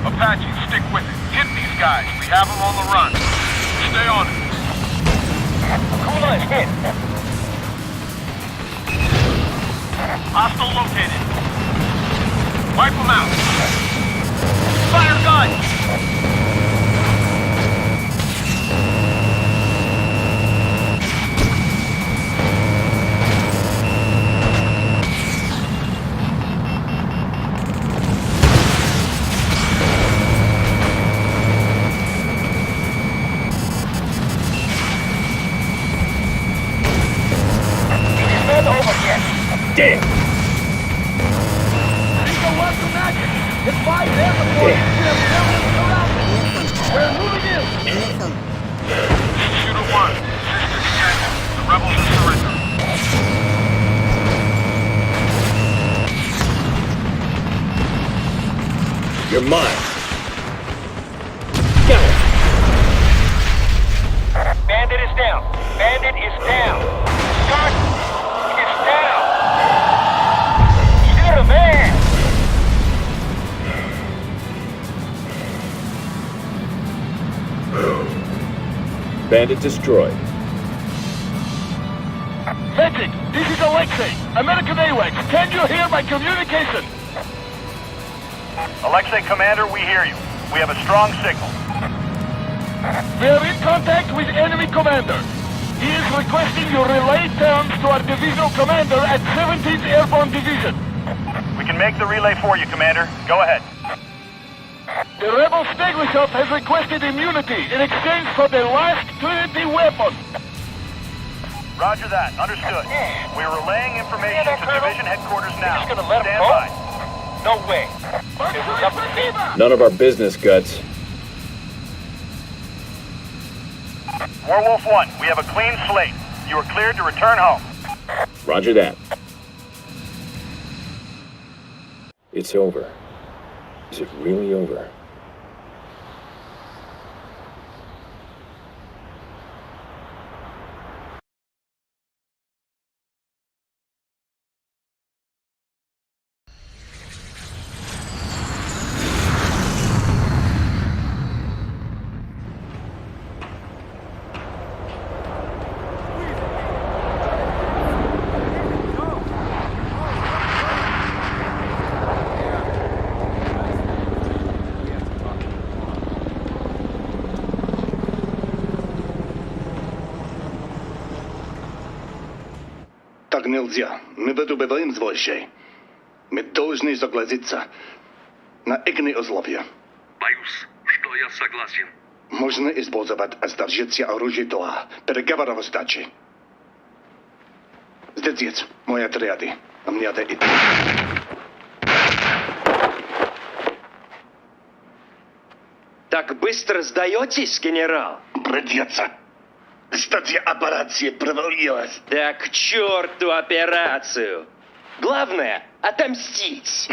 Apache, stick with it. Hit these guys. We have them on the run. Stay on it. Kula is hit. Hostile located. Wipe them out. Fire gun! It's not over yet. Damn! It's 5 there before we're moving in. Shooter 1, assist Daniel. The rebels are surrendering. You're mine. Got it. Bandit is down. Bandit is down. Shot is down. You're a man. Bandit destroyed. Magic, this is Alexei. American AWACS. Can you hear my communication? Alexei, Commander, we hear you. We have a strong signal. We are in contact with enemy commander. He is requesting you relay terms to our divisional commander at 17th Airborne Division. We can make the relay for you, Commander. Go ahead. The rebel Staglishov has requested immunity in exchange for the last Trinity weapon. Roger that. Understood. We're relaying information to Division Headquarters now. You're just gonna let him Stand go? by. No way. They will None of our business, Guts. Werewolf 1, we have a clean slate. You are cleared to return home. Roger that. It's over. Is it really over? Так нельзя. Мы выдубываем с вожжей. Мы должны согласиться на их условия. Боюсь, что я согласен. Можно использовать оставшееся оружие для переговоров о сдаче. Здесь мои отряды. А мне надо идти. Так быстро сдаетесь, генерал? Придется. Статья операции провалилась. Да к черту операцию! Главное — отомстить!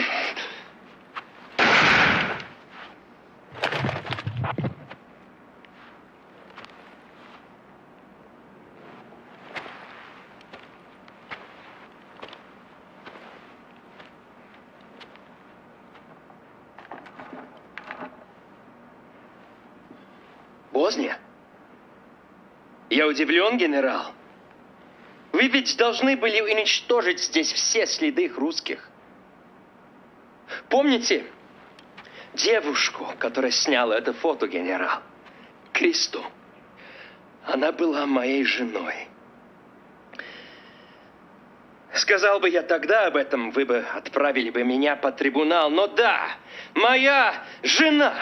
Босния? Я удивлен, генерал. Вы ведь должны были уничтожить здесь все следы русских. Помните девушку, которая сняла это фото, генерал? Кристу. Она была моей женой. Сказал бы я тогда об этом, вы бы отправили бы меня под трибунал. Но да, моя жена...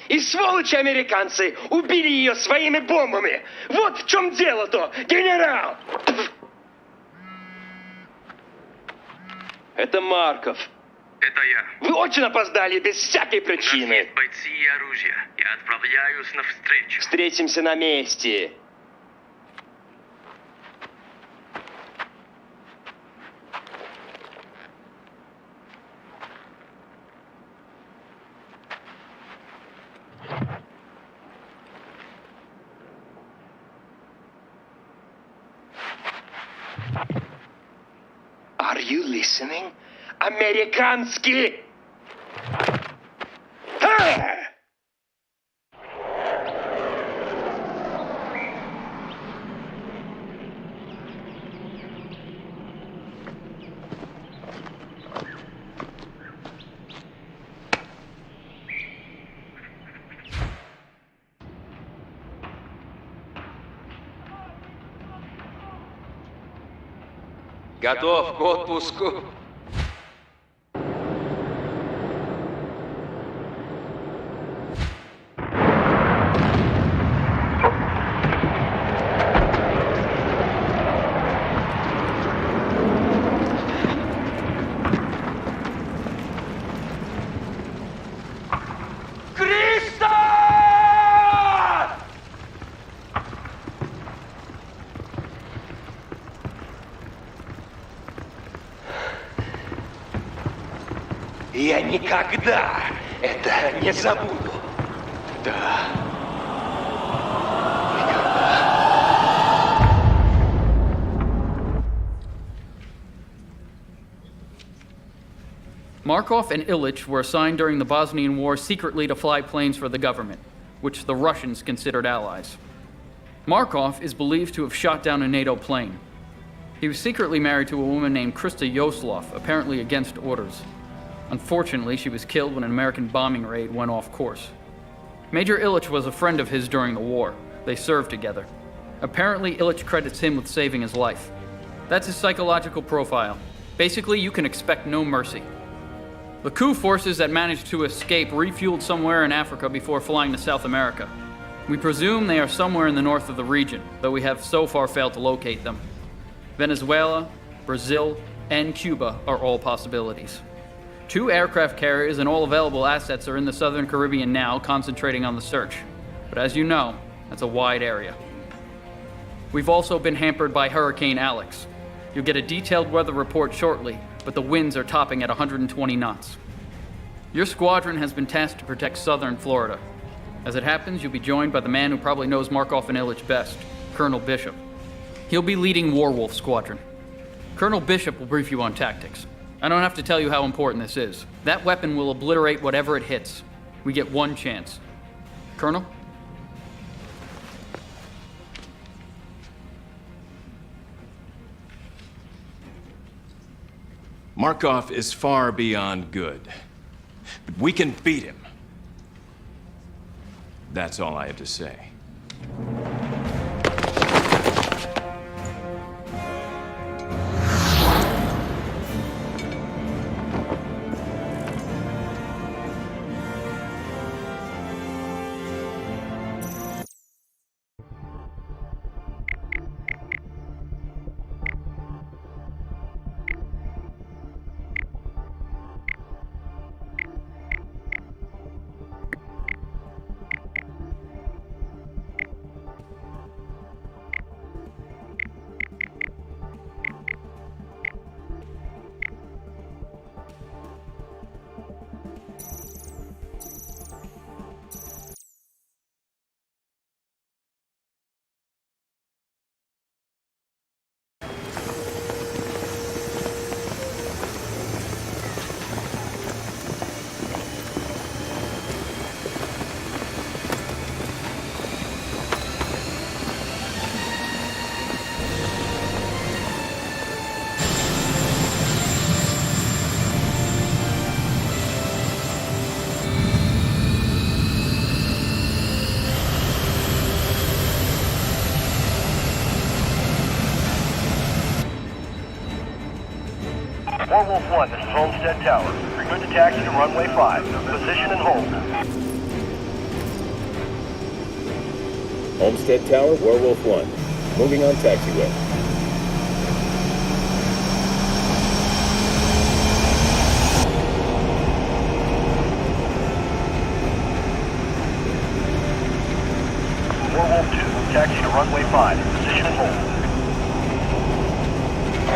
И сволочи американцы убили ее своими бомбами. Вот в чем дело-то, генерал! Это Марков. Это я. Вы очень опоздали без всякой причины. У нас есть бойцы и оружие. Я отправляюсь навстречу. Встретимся на месте. Are you listening? Американский! Готов к отпуску. Я никогда это не забуду. Да. Markov and Illich were assigned during the Bosnian War secretly to fly planes for the government, which the Russians considered allies. Markov is believed to have shot down a NATO plane. He was secretly married to a woman named Krista Yoslov, apparently against orders. Unfortunately, she was killed when an American bombing raid went off course. Major Illich was a friend of his during the war. They served together. Apparently, Illich credits him with saving his life. That's his psychological profile. Basically, you can expect no mercy. The coup forces that managed to escape refueled somewhere in Africa before flying to South America. We presume they are somewhere in the north of the region, though we have so far failed to locate them. Venezuela, Brazil, and Cuba are all possibilities. 2 aircraft carriers and all available assets are in the Southern Caribbean now, concentrating on the search. But as you know, that's a wide area. We've also been hampered by Hurricane Alex. You'll get a detailed weather report shortly, but the winds are topping at 120 knots. Your squadron has been tasked to protect southern Florida. As it happens, you'll be joined by the man who probably knows Markov and Illich best, Colonel Bishop. He'll be leading Warwolf Squadron. Colonel Bishop will brief you on tactics. I don't have to tell you how important this is. That weapon will obliterate whatever it hits. We get one chance. Colonel? Markov is far beyond good. But we can beat him. That's all I have to say. Warwolf 1, this is Homestead Tower. You're good to taxi to runway 5. Position and hold. Homestead Tower, Werewolf 1. Moving on taxiway. Warwolf 2, taxi to runway 5. Position and hold.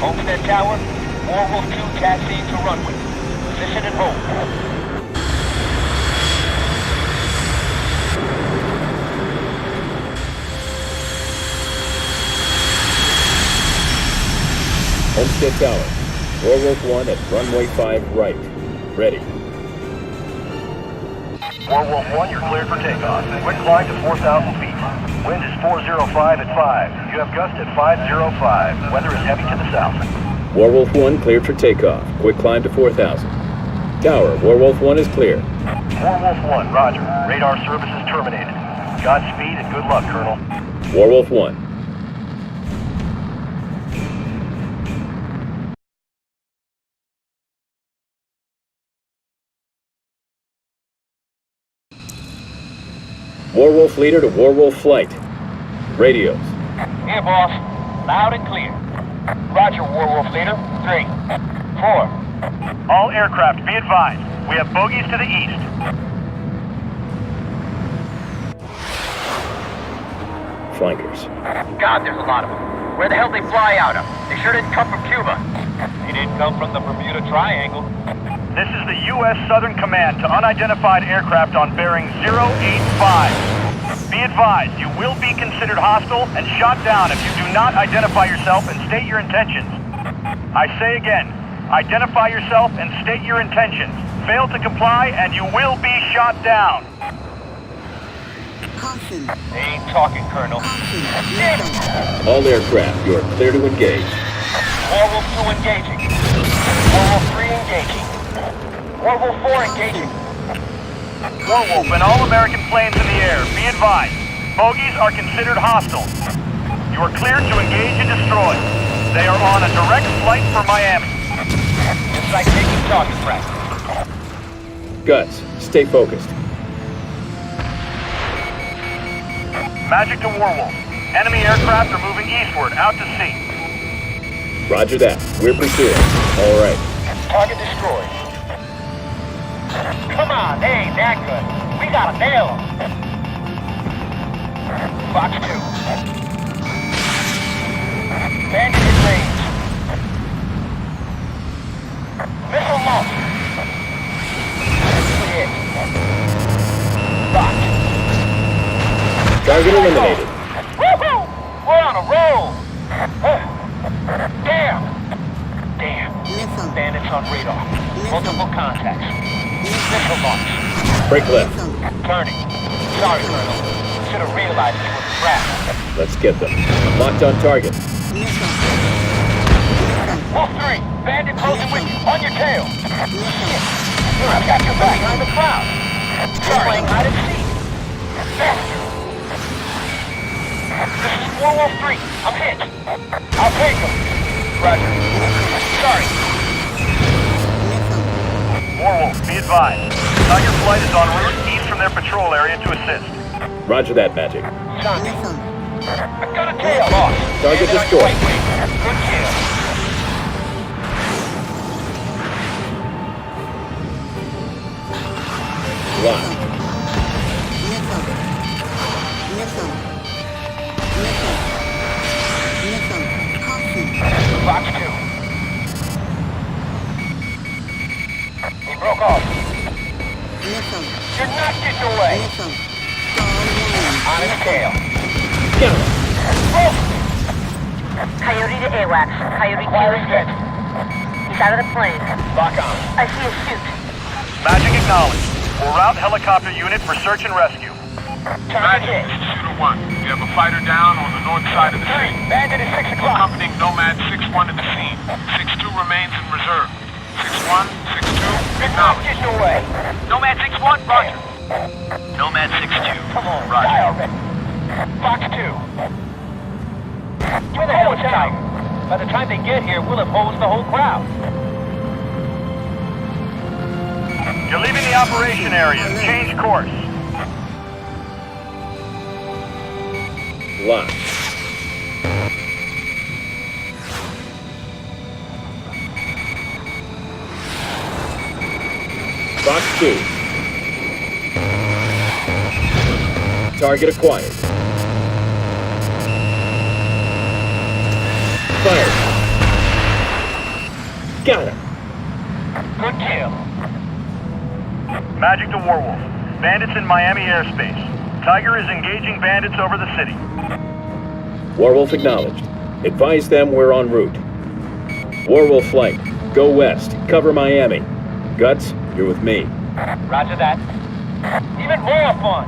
Homestead Tower, Warwolf 2 taxiing to runway. Position and hold. Homestead Tower, Werewolf 1 at runway 5 right. Ready. Warwolf 1, you're cleared for takeoff. Quick climb to 4,000 feet. Wind is 405 at 5. You have gust at 505. Weather is heavy to the south. Werewolf 1 cleared for takeoff. Quick climb to 4,000. Tower, Werewolf 1 is clear. Warwolf 1, roger. Radar services terminated. Godspeed and good luck, Colonel. Werewolf 1. Warwolf leader to Warwolf flight. Radios. Here, boss. Loud and clear. Roger, Warwolf leader. 3, 4. All aircraft, be advised. We have bogies to the east. Flankers. God, there's a lot of them. Where the hell did they fly out of? They sure didn't come from Cuba. They didn't come from the Bermuda Triangle. This is the U.S. Southern Command to unidentified aircraft on bearing 085. Be advised, you will be considered hostile and shot down if you do not identify yourself and state your intentions. I say again, identify yourself and state your intentions. Fail to comply and you will be shot down. Caution. They ain't talking, Colonel. All aircraft, you are clear to engage. Warwolf 2 engaging. Warwolf 3 engaging. Warwolf 4 engaging. Warwolf and all American planes in the air, be advised. Bogies are considered hostile. You are cleared to engage and destroy. They are on a direct flight for Miami. It's like taking target practice. Guts, stay focused. Magic to Warwolf. Enemy aircraft are moving eastward, out to sea. Roger that. We're pursuing. All right. Target destroyed. Come on, they ain't that good. We gotta nail them. Fox 2. Bandit in range. Missile launch. Hit. Fox. Target eliminated. Woohoo! We're on a roll. Damn. Bandits on radar. Multiple contacts. Missile launch. Break left. Turning. Sorry, Colonel. Should have realized it was a trap. Let's get them. I'm locked on target. Wolf 3, bandit closing with you. On your tail. Shit. I've got your back behind the cloud. Sorry, hide and seek. This is Wolf 3. I'm hit. I'll take him. Roger. Sorry. Warwolf, be advised. Tiger Flight is en route east from their patrol area to assist. Roger that, Magic. I've got a tail. Lost. Target destroyed. Good kill. Locked. Fox 2. He broke off. You're not getting away. On his tail. Get him. Coyote to AWACS. Coyote Wiring dead. He's out of the plane. Lock on. I see a chute. Magic acknowledged. We'll route helicopter unit for search and rescue. Magic, this is Shooter 1. We have a fighter down on the north side of the scene. Bandit is 6 o'clock. Accompanying Nomad 6-1 to the scene. 6-2 remains in reserve. 6-1, 6-2, acknowledged. Getting away. Nomad 6-1, roger. Nomad 6-2. Come on, roger. die already. Fox 2. Where the hell is Tiger? By the time they get here, we'll have hosed the whole crowd. You're leaving the operation area. Change course. Locked. Fox 2. Target acquired. Fired. Got him. Good kill. Magic to Warwolf. Bandits in Miami airspace. Tiger is engaging bandits over the city. Warwolf acknowledged. Advise them we're en route. Warwolf flight. Go west. Cover Miami. Guts, you're with me. Roger that. Even more fun.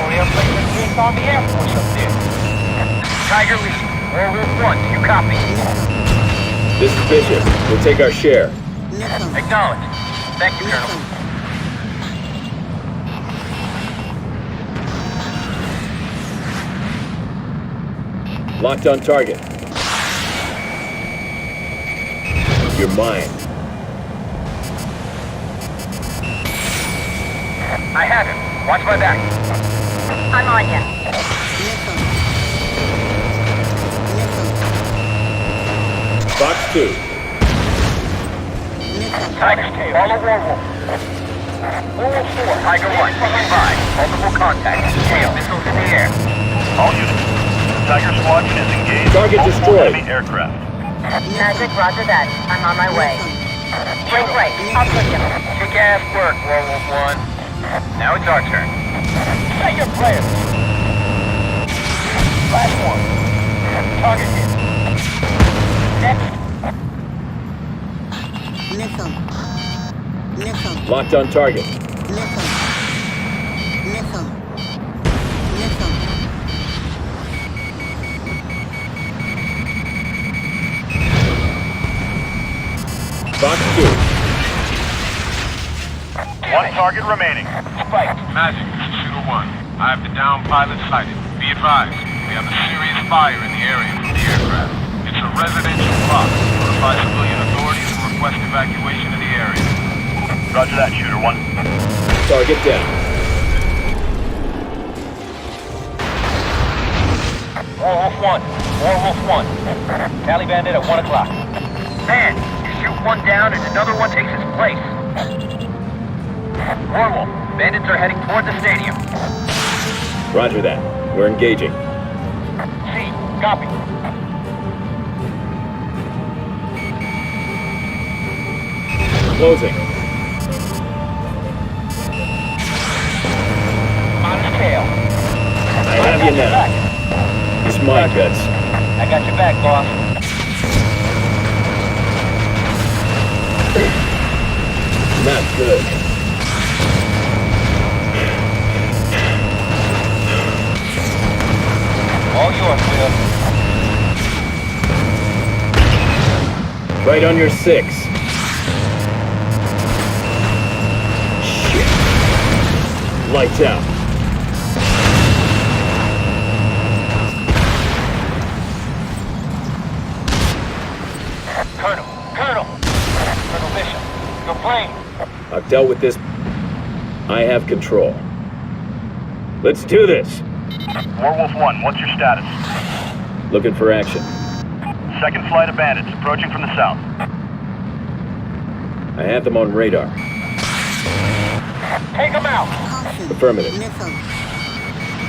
Only a place that takes on the Air Force up there. Tiger Lead. Warwolf 1, you copy? This is Bishop. We'll take our share. Acknowledged. Thank you, Colonel. Locked on target. You're mine. I have him. Watch my back. I'm on ya. Fox 2. Tiger's tail. Follow Warwolf. Warwolf 4. Tiger 1. Stand by. Multiple contacts. Tail. Missiles in the air. All units. Tiger squadron is engaged. Target multiple destroyed. enemy aircraft. Magic, roger that. I'm on my way. Break right. I'll push him. Kick-ass work, Warwolf 1. Now it's our turn. Say your prayers. Last one. Target hit. Next. Missile. Locked on target. Missile. Fox 2. One target remaining. Spike. Magic, this is Shooter 1. I have the downed pilot sighted. Be advised, we have a serious fire in the area from the aircraft. It's a residential block. Notify civilian authorities and request evacuation of the area. Roger that, Shooter 1. Target down. Warwolf 1. Warwolf 1. Tally bandit at 1 o'clock. Man, you shoot one down and another one takes its place. Warwolf, bandits are heading toward the stadium. Roger that. We're engaging. C, copy. Closing. On his tail. I have you now. It's mine, Guts. I got your back, boss. Not good. All yours, Will. Right on your 6. Shit. Lights out. Colonel Bishop, your plane. I've dealt with this. I have control. Let's do this. Warwolf 1, what's your status? Looking for action. Second flight of bandits approaching from the south. I have them on radar. Take them out. Affirmative. Missile.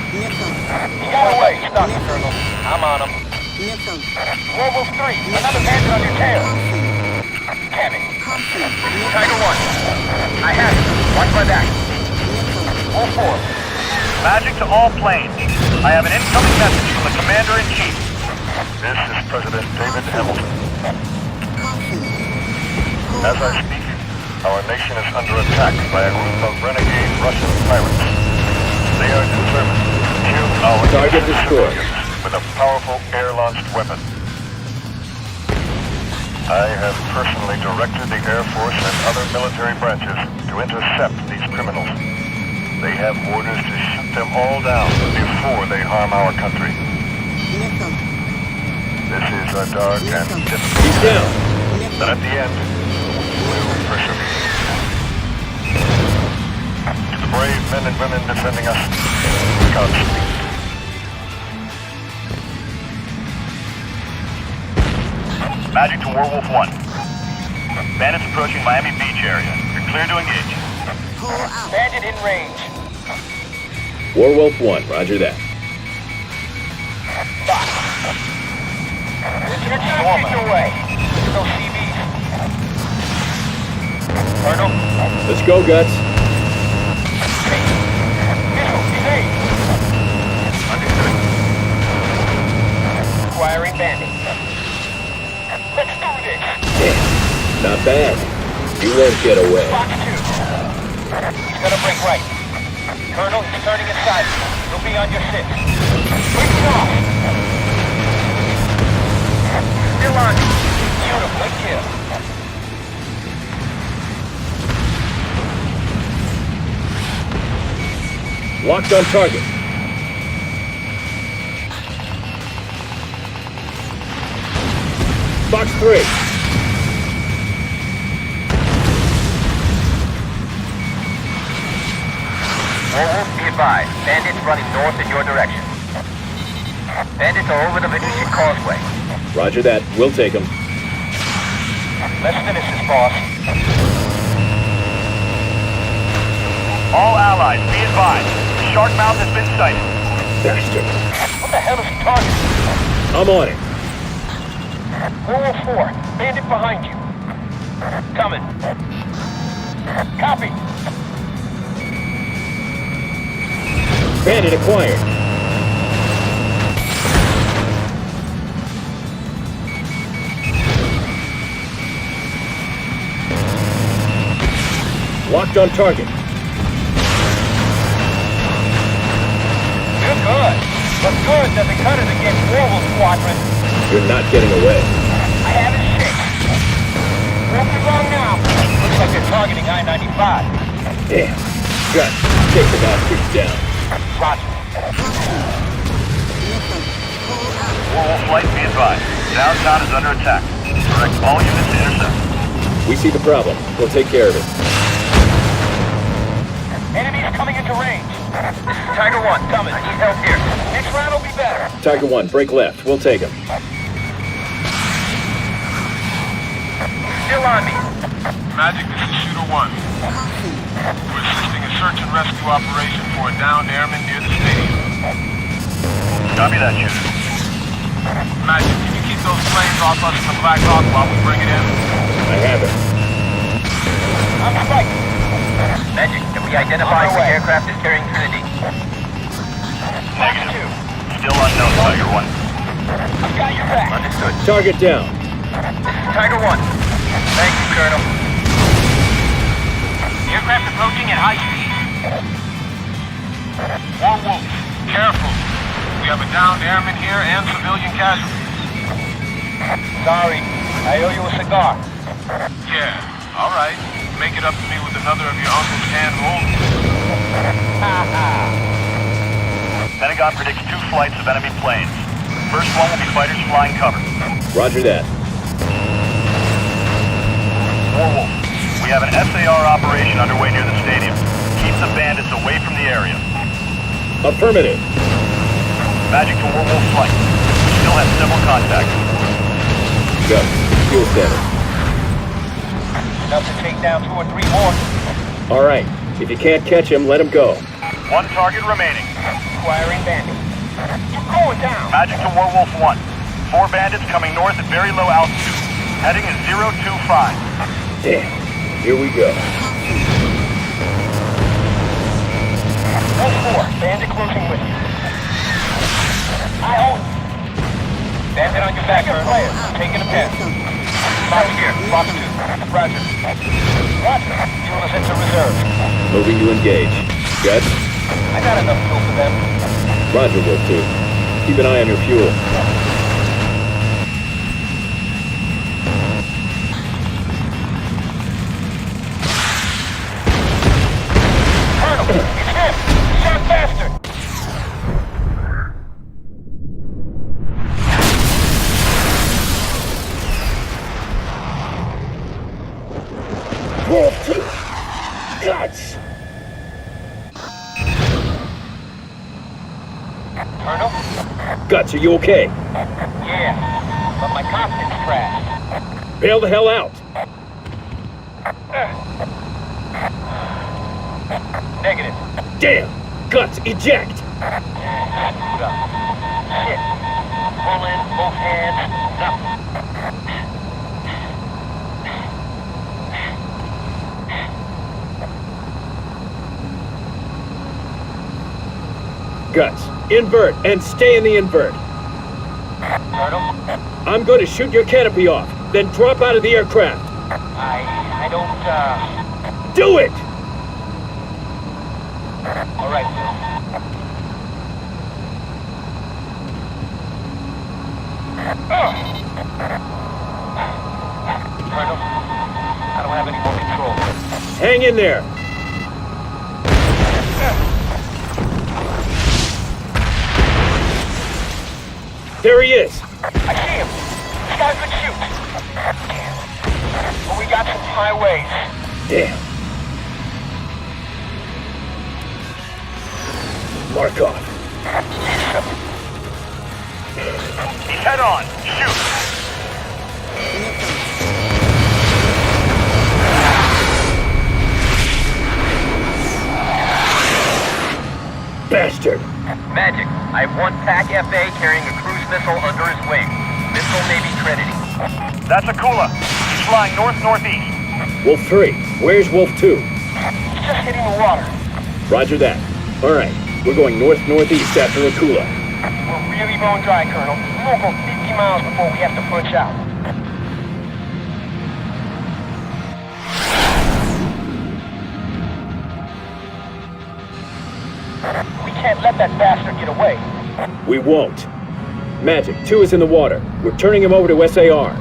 He got away. Stop him, Colonel. I'm on him. Missile. Warwolf 3, another bandit on your tail. Damn it. Tiger 1. I have it. Watch my back. All 4. Magic to all planes. I have an incoming message from the Commander-in-Chief. This is President David Hamilton. As I speak, our nation is under attack by a group of renegade Russian pirates. They are determined to kill our Target destroyed. with a powerful air-launched weapon. I have personally directed the Air Force and other military branches to intercept these criminals. They have orders to shoot them all down before they harm our country. This is a dark and difficult He's down. but at the end, we'll persevere. To the brave men and women defending us, Godspeed. Magic to Warwolf 1. Bandits approaching Miami Beach area. You're clear to engage. Bandit in range. Warwolf 1, roger that. You're 2 feet away. No CVs. Colonel. Let's go, Guts. Missile, evade. Understood. Acquiring bandit. Let's do this. Damn. Not bad. You won't get away. Box 2. He's gonna break right. Colonel, he's turning inside. He'll be on your 6. Break it off. Still on. Beautiful. Good kill. Locked on target. Box 3. Warwolf, be advised. Bandits running north in your direction. Bandits are over the Venetian Causeway. Roger that. We'll take him. Let's finish this, boss. All allies, be advised. Shark Mouth has been sighted. Bastard. What the hell is he targeting? I'm on it. Warwolf 4, bandit behind you. Coming. Copy. Bandit acquired. Locked on target. You're good. But good doesn't cut it against Warwolf Squadron. You're not getting away. I have it shit. Won't be wrong now. Looks like they're targeting I-95. Damn. Guts, take the bastards down. Roger. Warwolf flight, be advised. Downtown is under attack. Direct all units to intercept. We see the problem. We'll take care of it. Enemies coming into range. This is Tiger 1. Coming. I need help here. Next round will be better. Tiger 1, break left. We'll take him. still on me. Magic, this is Shooter 1. We're assisting a search and rescue operation for a downed airman near the stadium. Copy that, Shooter. Magic, can you keep those planes off us in the Black Hawk while we bring it in? I have it. I'm fighting. Magic, can we identify which aircraft is carrying Trinity? Negative. Still unknown, Tiger 1. I've got your back. Understood. Target down. This is Tiger 1. Thank you, Colonel. Aircraft approaching at high speed. Wolf, careful. We have a downed airman here and civilian casualties. Sorry, I owe you a cigar. Yeah, all right. Make it up to me with another of your uncle's hand rolls. Pentagon predicts 2 flights of enemy planes. First one will be fighters flying cover. Roger that. Warwolf, we have an SAR operation underway near the stadium. Keep the bandits away from the area. Affirmative. Magic to Warwolf flight. Still have civil contact. Go. Fuel status. Enough to take down 2 or 3 more. All right. If you can't catch him, let him go. 1 target remaining. Acquiring bandit. You're going down. Magic to Warwolf 1. 4 bandits coming north at very low altitude. Heading is 025. Damn. Here we go. 1-4. Bandit closing with you. I own you. Bandit on your back, Colonel. Taking a pass. Box here. Box 2. Roger. Roger. Fuel is into reserve. Moving to engage. Jets? I got enough fuel for them. Roger, Wolf 2. Keep an eye on your fuel. Colonel, it's him! Shot faster! Wolf 2! Guts! Colonel? Guts, are you okay? Yeah, but my cockpit's crashed. Bail the hell out! Negative. Damn! Guts, eject! Screwed up. Shit. Pull in, both hands, nothing. Guts, invert and stay in the invert. Colonel? I'm going to shoot your canopy off, then drop out of the aircraft. I don't, Do it! All right, Will. Colonel, I don't have any more control. Hang in there. There he is. I see him. This guy could shoot. Damn. But we got some highways. Damn. Markov. He's head on. Shoot. Bastard. Magic, I have 1 TAC FA carrying a cruise missile under his wing. Missile may be Trinity. That's Akula. He's flying north-northeast. Wolf 3, where's Wolf 2? He's just hitting the water. Roger that. All right, we're going north-northeast after Akula. We're really bone dry, Colonel. We won't go 50 miles before we have to punch out. We can't let that bastard get away. We won't. Magic, 2 is in the water. We're turning him over to SAR.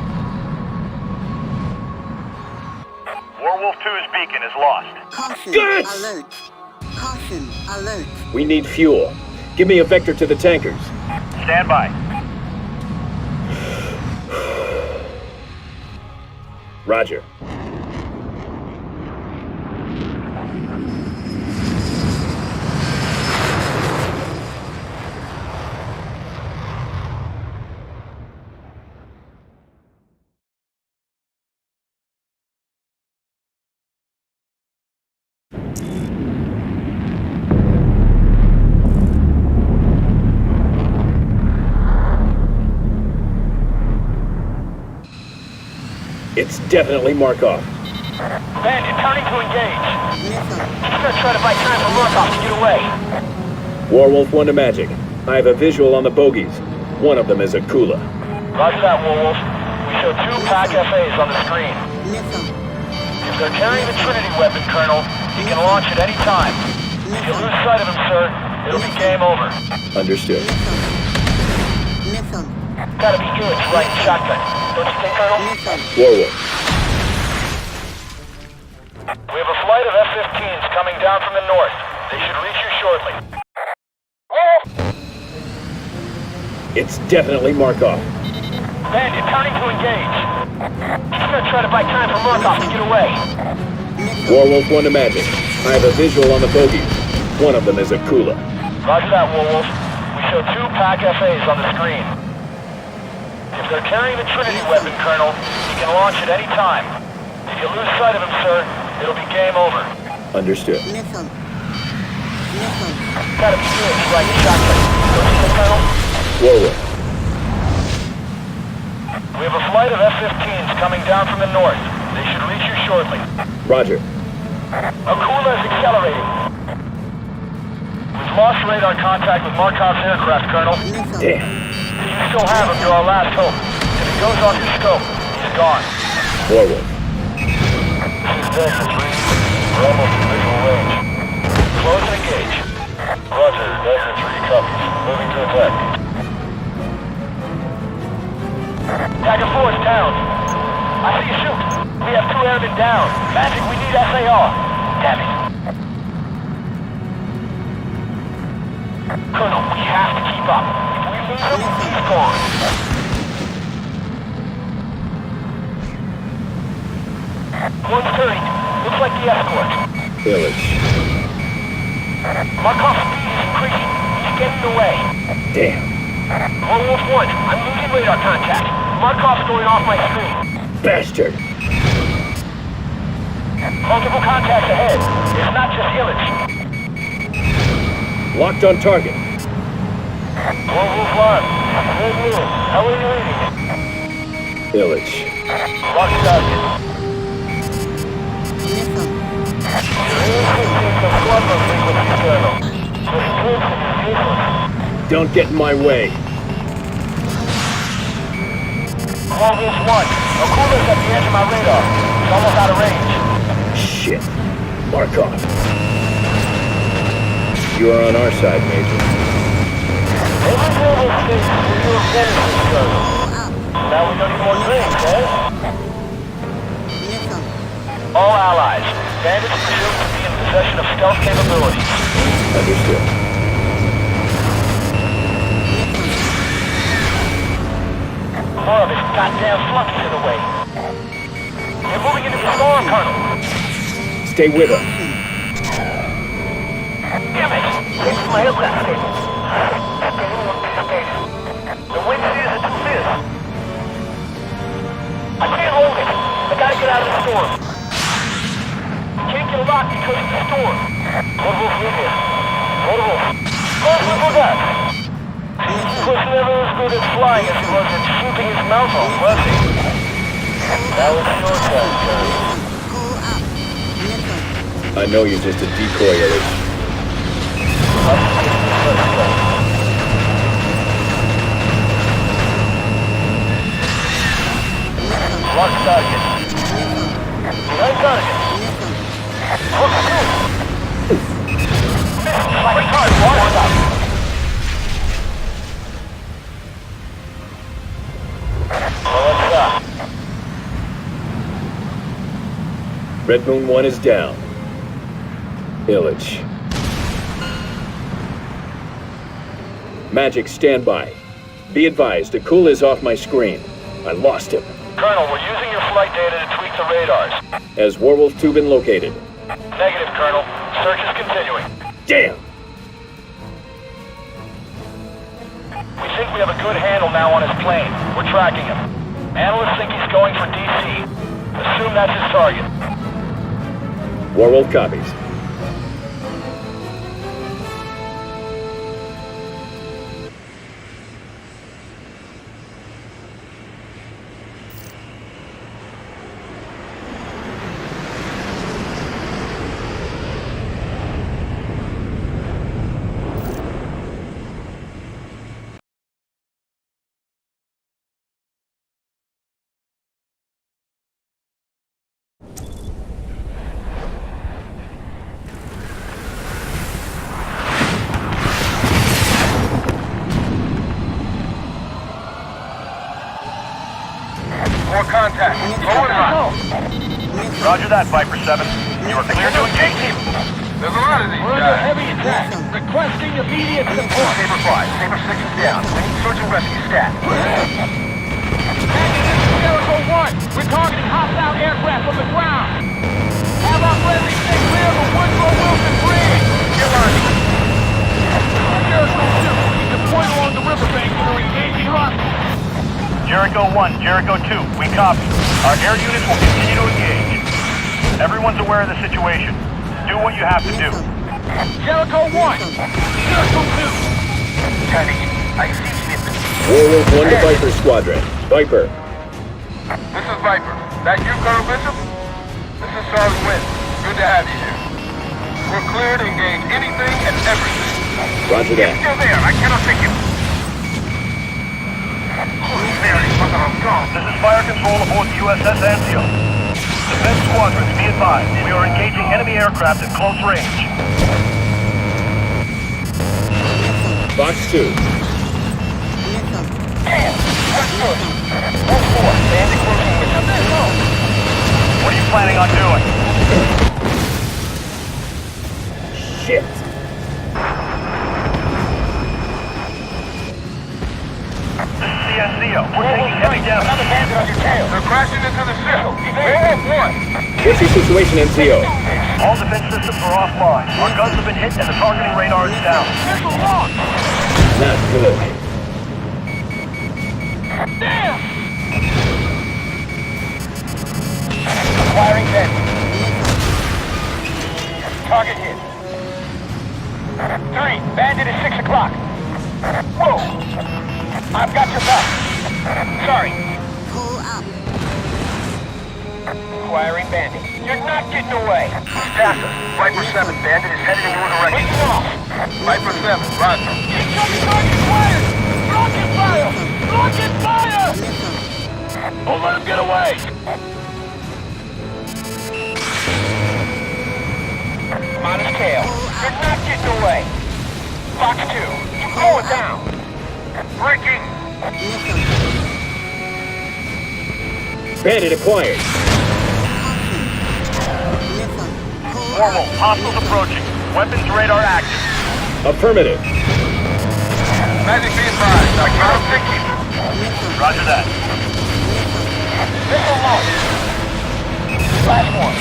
Warwolf 2's beacon is lost. Caution, Guts! alert. Caution, alert. We need fuel. Give me a vector to the tankers. Stand by. Roger. It's definitely Markov. Bandit, turning to engage. He's gonna try to buy time for Markov to get away. Warwolf 1 to Magic. I have a visual on the bogies. One of them is a Kula. Roger that, Warwolf. We show 2 PAC FAs on the screen. If they're carrying the Trinity weapon, Colonel, he can launch at any time. If you lose sight of him, sir, it'll be game over. Understood. Gotta be good to ride shotgun. Don't you think, Colonel? Warwolf. We have a flight of F-15s coming down from the north. They should reach you shortly. It's definitely Markov. Bandit, turning to engage. He's gonna try to buy time for Markov to get away. Warwolf 1 to Magic. I have a visual on the bogies. One of them is a Kula. Roger that, Warwolf. We show 2 PAC FAs on the screen. If they're carrying the Trinity weapon, Colonel, he can launch at any time. If you lose sight of him, sir, it'll be game over. Understood. Gotta be good to ride shotgun. Don't you think, Colonel? Warwolf. We have a flight of F-15s coming down from the north. They should reach you shortly. Roger. Akula is accelerating. We've lost radar contact with Markov's aircraft, Colonel. Damn. You still have him, you're our last hope. If he goes off your scope, he's gone. Warwolf. This is Desert 3. We're almost in visual range. Close and engage. Roger, Desert 3 copies. Moving to attack. Tiger 4 is down. I see you shoot. We have 2 airmen down. Magic, we need SAR. Damn it. Colonel, we have to keep up. If we lose him, he's gone. Looks like the escort. Village. Markov's speed is increasing. He's getting away. Damn. Warwolf 1, I'm losing radar contact. Markov's going off my screen. Bastard. Multiple contacts ahead. It's not just Illich. Locked on target. Warwolf 1, good news. How are you reading? Illich. Locked target. Don't get in my way. Warwolf 1, Akula's at the edge of my radar. He's almost out of range. Shit. Markov. You are on our side, Major. Every global state will do a benefit, Colonel. Now we don't need more drinks, eh? All allies. Bandits presumed to be in possession of stealth capabilities. Understood. More of his goddamn flunkies in the way. They're moving into the storm, Colonel. Stay with us. Damn it! This is my aircraft stable. The wind shears are too fierce. I can't hold it. I gotta get out of the storm. Can't get locked because of the storm. Warwolf in here. Warwolf. Go back. He was never as good at flying as he was at shooting his mouth off, was he? That was your turn, Johnny. I know you're just a decoy, Illich. Lock target. Behind target. Look through. Missile like target. Watch out. Red Moon 1 is down. Illich. Magic, stand by. Be advised, Akula is off my screen. I lost him. Colonel, we're using your flight data to tweak the radars. Has Warwolf 2 been located? Negative, Colonel. Search is continuing. Damn! We think we have a good handle now on his plane. We're tracking him. Analysts think he's going for DC. Assume that's his target. Warwolf copies. contact. Low and hot. Roger that, Viper 7. You are clear to engage. There's a lot of these We're under guys. heavy attack. Requesting immediate support. Saber 5, Saber 6 is down. We need search and rescue stat. Jericho 1, we're targeting hostile aircraft from the ground. Have our friendly stay clear of the Woodrow Wilson Bridge. Get on. Jericho 2, we deployed along the riverbank and are engaging hostiles. Jericho 1, Jericho 2, we copy. Our air units will continue to engage. Everyone's aware of the situation. Do what you have to do. Jericho 1, Jericho 2. Teddy, I see snippets. Warwolf 1 to Viper Squadron. Viper. This is Viper. That you, Colonel Bishop? This is Sergeant Wynn. Good to have you here. We're clear to engage anything and everything. Roger that. Still there, I cannot take him. This is fire control aboard the USS Anzio. Defense squadrons, be advised. We are engaging enemy aircraft at close range. Fox 2. What are you planning on doing? Shit. This is the Anzio. We're taking heavy damage. Another bandit on your tail. They're crashing into the ship. What's your situation, NCO? All defense systems are offline. Our guns have been hit and the targeting radar is down. Missile launch. Not good. Damn! Acquiring vent. Target hit. 3, bandit is 6 o'clock. Whoa! I've got your back. Sorry. Pull up. Acquiring bandit. You're not getting away. Stacker, Viper 7, bandit is headed in your direction. Wait off. Viper 7, roger. Target fire! Rocket fire! Rocket fire! Don't let him get away! On his tail. You're not getting away. Fox 2, you're going down. Breaking. Bandit acquired. Warwolf, hostiles approaching. Weapons radar active. Affirmative. Magic be advised. I count 60. Roger that. Missile launch. Last one.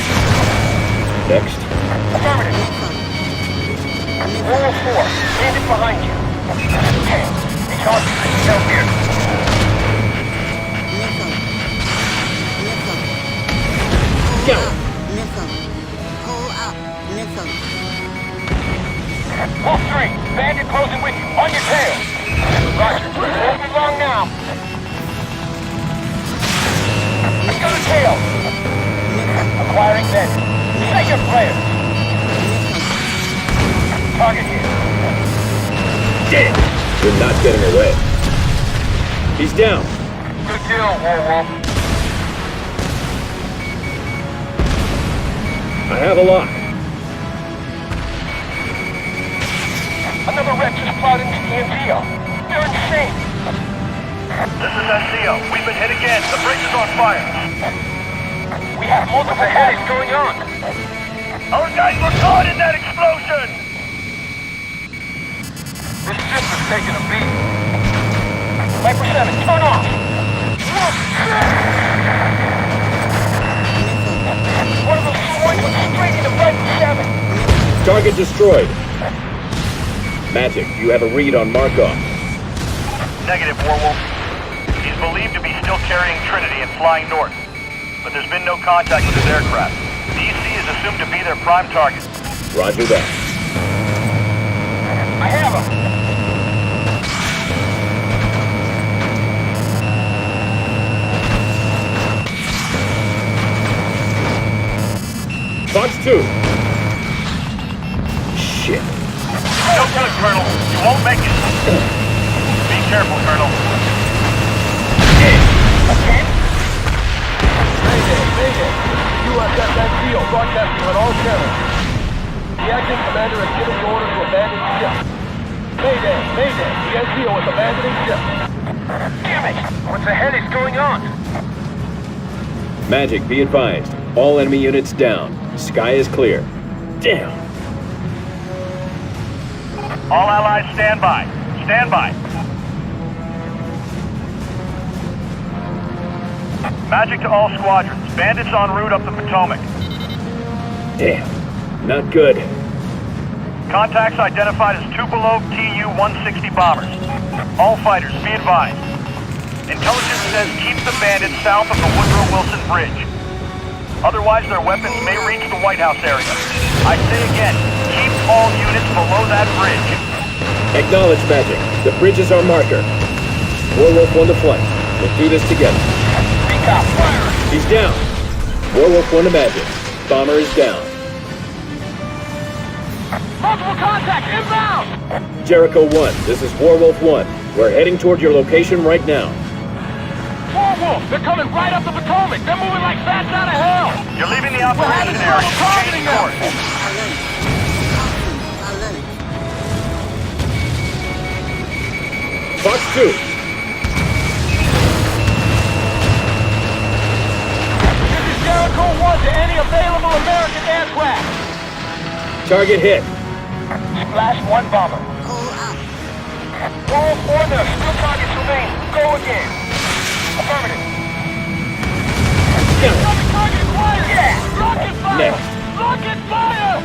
Next. Affirmative. Warwolf 4, bandit behind you. Okay. He's on you. Here. Go. Missile. Pull up. Missile. Wolf 3, bandit closing with you. On your tail. Roger. Moving along now. I got a tail. Acquiring bandit. Say your prayers. Target here. Damn. We're not getting away. He's down. Good kill, Warwolf. I have a lock. Another wreck just plowed into the Anzio. They're insane. This is Anzio. We've been hit again. The bridge is on fire. We have multiple headings going on. Our guys were caught in that explosion! This ship is taking a beat. Viper 7, turn off. One of those swords went straight into Viper 7. Target destroyed. Magic, you have a read on Markov. Negative, Warwolf. He's believed to be still carrying Trinity and flying north. But there's been no contact with his aircraft. DC is assumed to be their prime target. Roger that. I have him. Fox 2. Shit. Don't kill it, Colonel. You won't make it. Be careful, Colonel. Again? Mayday! USS Anzio broadcasting on all channels. The acting commander has given the order to abandon the ship. Mayday! The Anzio is abandoning ship. Damn it! What the hell is going on? Magic, be advised. All enemy units down. Sky is clear. Damn! All allies stand by. Stand by. Magic to all squadrons. Bandits en route up the Potomac. Damn. Not good. Contacts identified as Tupelo Tu-160 bombers. All fighters, be advised. Intelligence says keep the bandits south of the Woodrow Wilson Bridge. Otherwise, their weapons may reach the White House area. I say again, keep all units below that bridge. Acknowledge, Magic. The bridge is our marker. Warwolf 1 to flank. We'll do this together. Recon, fire! He's down. Warwolf 1 to Magic. Bomber is down. Multiple contacts inbound! Jericho 1, this is Warwolf 1. We're heading toward your location right now. Warwolf, they're coming right up the Potomac. They're moving like bats out of hell. You're leaving the operation area. Change course. Fox 2. This is Jericho 1 to any available American aircraft. Target hit. Splash 1 bomber. All 4 there. Still targets remain. Go again. Affirmative. Incoming target acquired. Yeah. Rocket fire. Next. Rocket fire.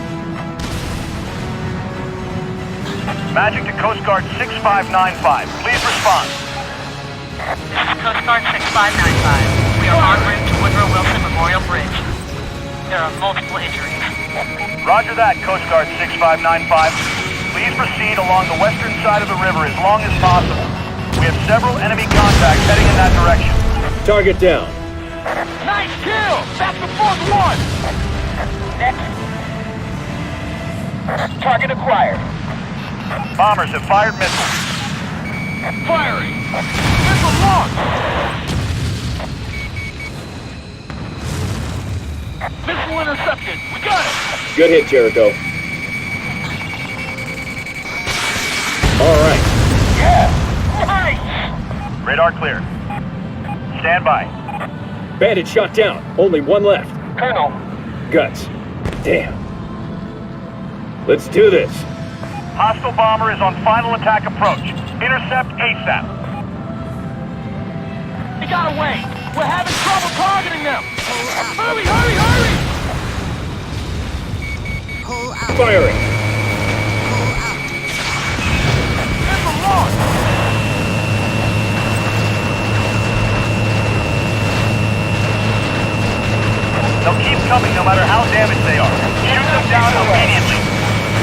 Magic to Coast Guard 6595. Please respond. This is Coast Guard 6595. We are en route to Woodrow Wilson Memorial Bridge. There are multiple injuries. Roger that, Coast Guard 6595. Please proceed along the western side of the river as long as possible. We have several enemy contacts heading in that direction. Target down. Nice kill. That's the fourth one. Next. Target acquired. Bombers have fired missiles. Firing. Missile launched. Missile intercepted. We got it. Good hit, Jericho. All right. Yeah. Nice. Radar clear. Stand by. Bandit shot down. Only 1 left. Colonel. Guts. Damn. Let's do this. Hostile bomber is on final attack approach. Intercept ASAP. They got away. We're having trouble targeting them. Hurry, hurry, hurry! Firing. Missile launched. They'll keep coming no matter how damaged they are. Shoot them down immediately.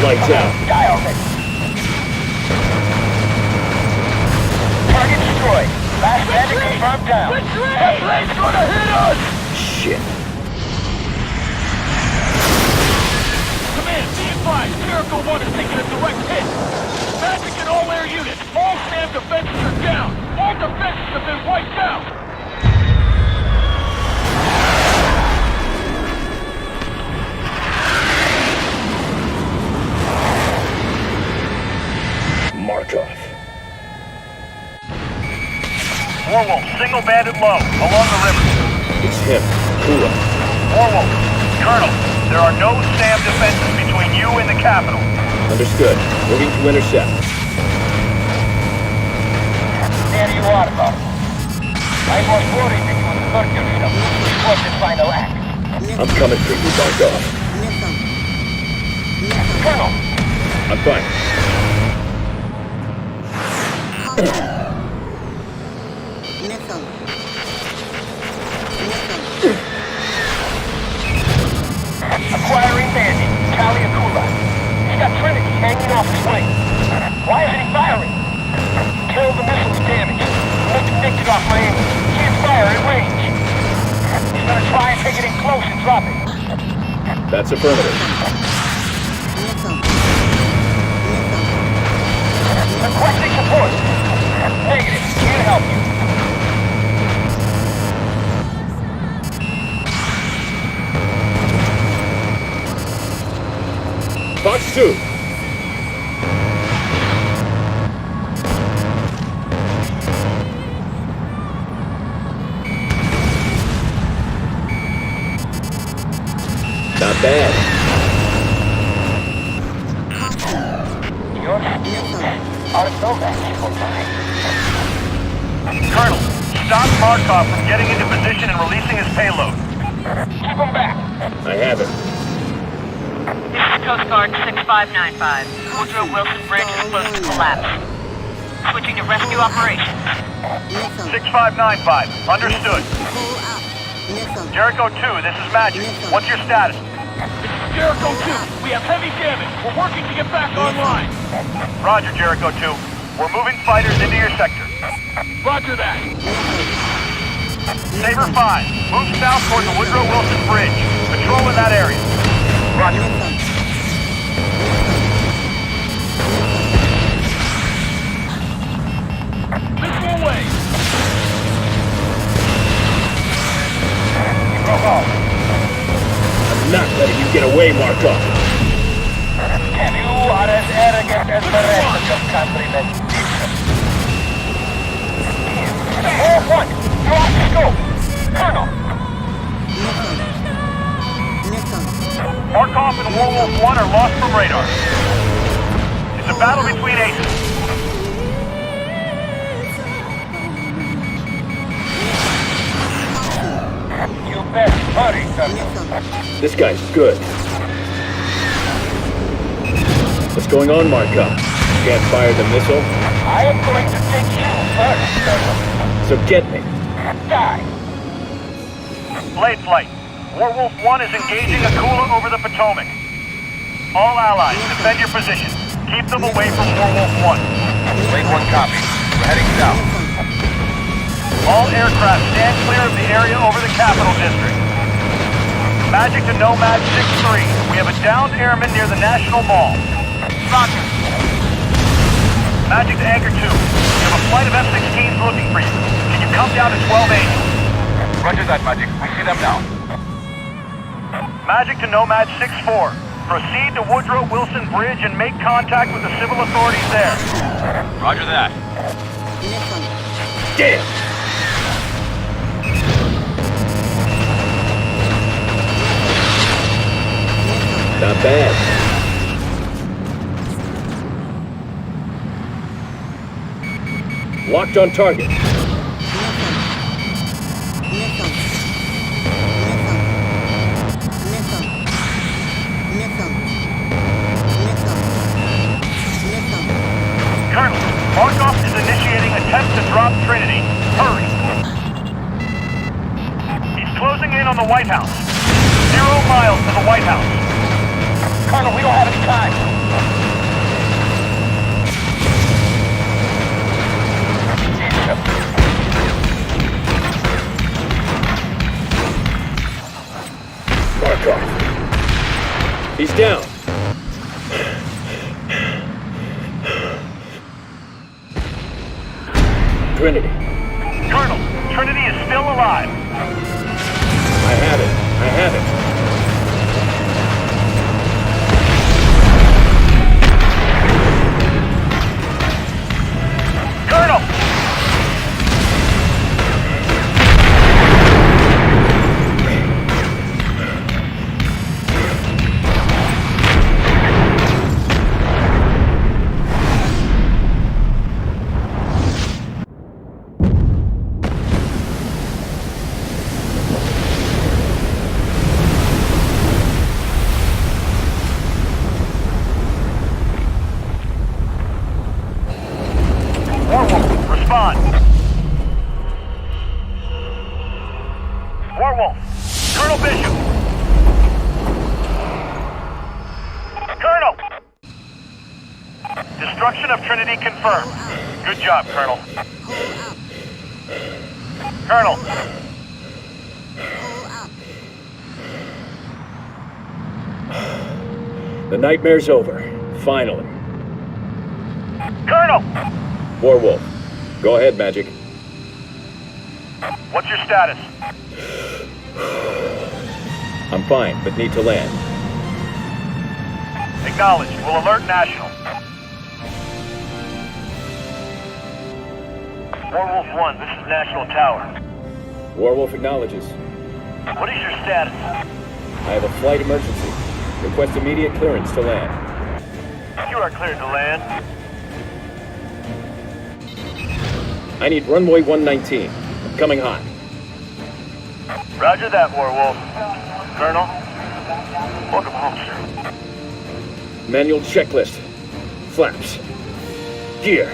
Lights out. Die already. Target destroyed. Last bandit confirmed down. That blade's gonna hit us! Shit. Command, be advised. Jericho 1 is taking a direct hit. Magic and all air units. All SAM defenses are down. All defenses have been wiped out. Markov. Warwolf, single bandit low, along the river. It's him. Kula. Warwolf, Colonel, there are no SAM defenses between you and the capital. Understood. Moving to intercept. There you are, boss. I was worried that you would hurt yourself before the final act. I'm coming for you, Markov. Colonel. I'm fine. Acquiring bandit, Kaliakula. He's got Trinity hanging off his wing. Why isn't he firing? Kill the missile's damaged. Look convicted off my aim. Can't fire at range. He's gonna try and take it in close and drop it. That's affirmative. Requesting support. Negative. Can't help you. Fox 2. Markov from getting into position and releasing his payload. Keep him back. I have it. This is Coast Guard 6595. Woodrow Wilson Bridge is close to collapse. Switching to rescue operations. 6595. Understood. Jericho 2, this is Magic. What's your status? This is Jericho 2. We have heavy damage. We're working to get back online. Roger, Jericho 2. We're moving fighters into your sector. Roger that. Saber 5, move south toward the Woodrow Wilson Bridge. Patrol in that area. Roger. Missile away. I'm not letting you get away, Markov. You are as arrogant as the rest of your countrymen. All one, drop scope. Colonel. Markov and Werewolf 1 are lost from radar. It's a battle between aces. You best hurry, Colonel. This guy's good. What's going on, Markov? You can't fire the missile? I am going to take you first, Colonel. So get me. Die. Blade Flight. Werewolf 1 is engaging Akula over the Potomac. All allies, defend your position. Keep them away from Werewolf 1. Blade 1 copy. We're heading south. All aircraft stand clear of the area over the Capital District. Magic to Nomad 6-3. We have a downed airman near the National Mall. Roger. Magic to Anchor 2. We have a flight of F-16s looking for you. Can you come down to 1280? Roger that, Magic. We see them now. Magic to Nomad 6-4. Proceed to Woodrow Wilson Bridge and make contact with the civil authorities there. Roger that. Damn! Not bad. Locked on target. Colonel, Markov is initiating attempt to drop Trinity. Hurry. He's closing in on the White House. 0 miles to the White House. Colonel, we don't have any time. Markov. He's down. Trinity. Colonel, Trinity is still alive. I have it. I have it. Colonel! Werewolf, respond. Werewolf, Colonel Bishop. Colonel! Destruction of Trinity confirmed. Good job, Colonel. Colonel. The nightmare's over. Finally. Colonel! Werewolf. Go ahead, Magic. What's your status? I'm fine, but need to land. Acknowledged. We'll alert National. Werewolf 1, this is National Tower. Werewolf acknowledges. What is your status? I have a flight emergency. Request immediate clearance to land. You are cleared to land. I need runway 119. Coming hot. Roger that, Warwolf. Colonel, welcome home, sir. Manual checklist. Flaps. Gear.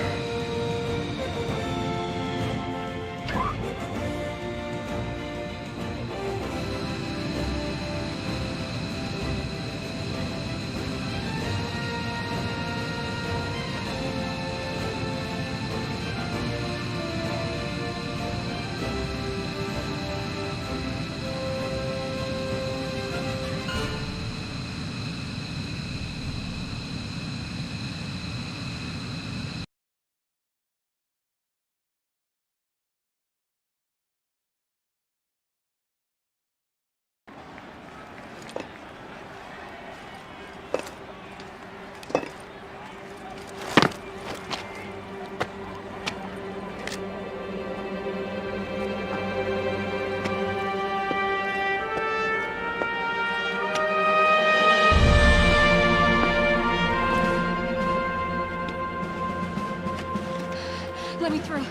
Let me through.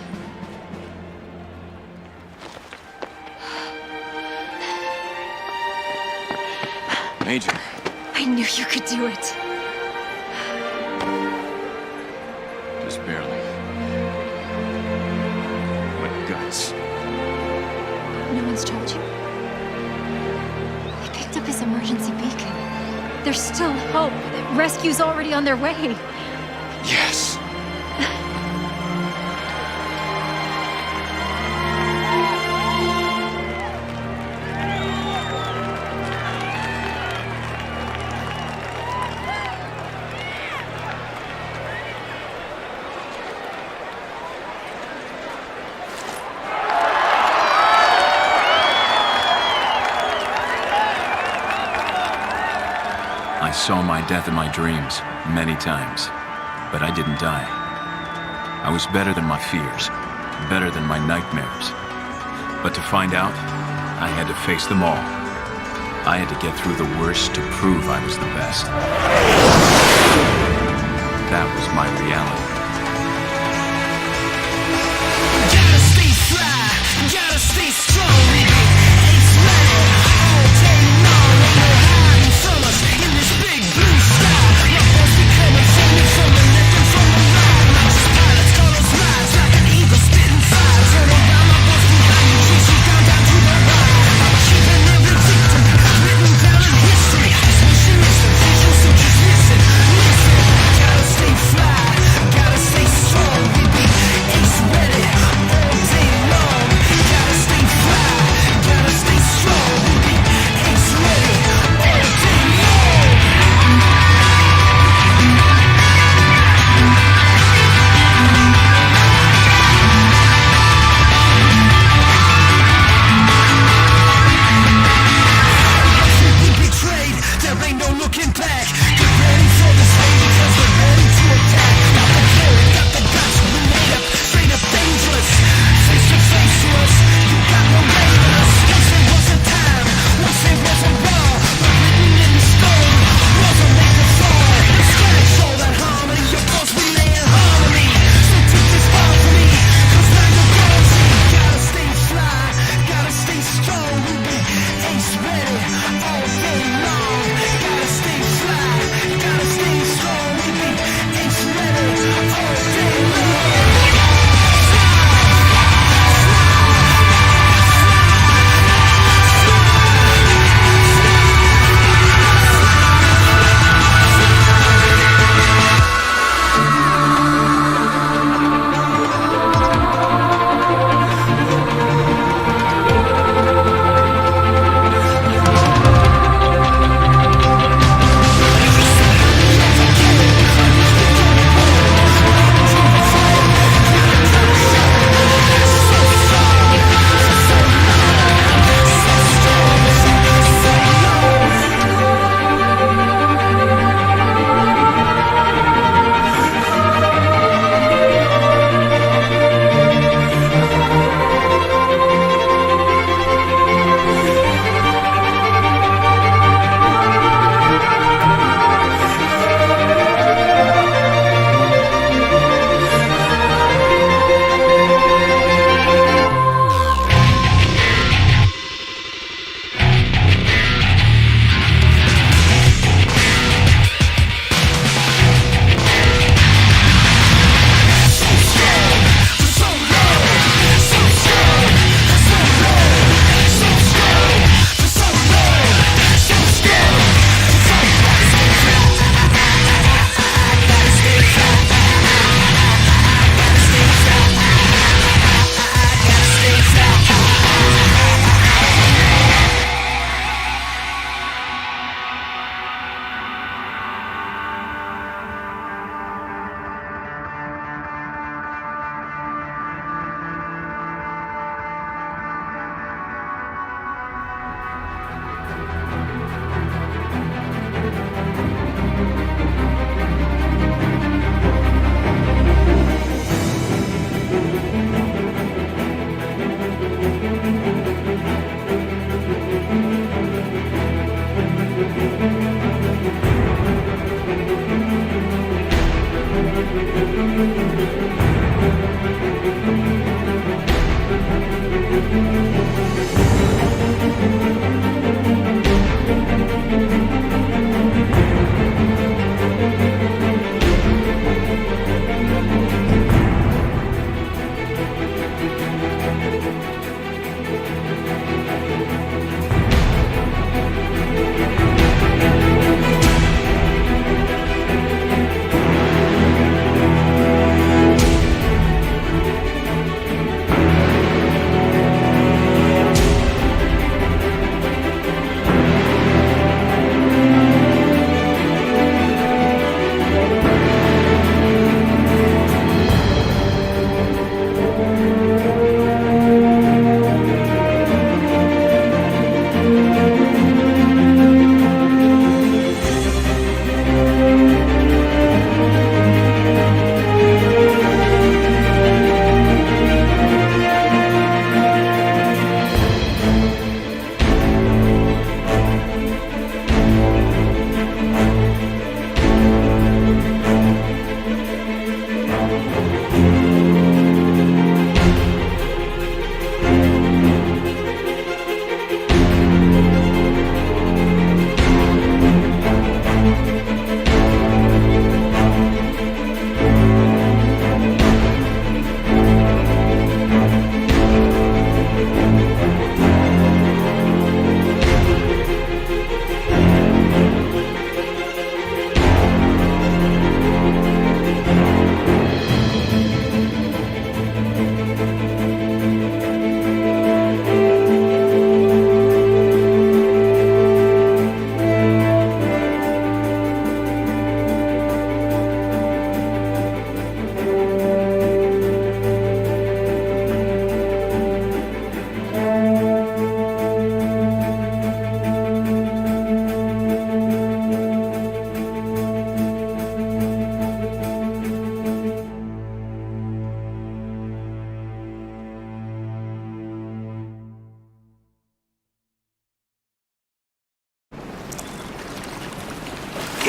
Major. I knew you could do it. Just barely. What guts. No one's told you? They picked up his emergency beacon. There's still hope. Rescue's already on their way. Yes. I saw my death in my dreams many times, but I didn't die. I was better than my fears, better than my nightmares. But to find out, I had to face them all. I had to get through the worst to prove I was the best. That was my reality. Gotta stay fly, gotta stay strong. It's running, all taking on, ain't no hiding from us in this big blue sky. Your boys be coming for me from the left and from the right. Not just pilots, colors rise like an eagle spitting fire. Turn around, my boys behind you, chase you down to the wire. Keeping every victim written down in history. This mission is the visual, so just listen.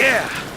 Yeah!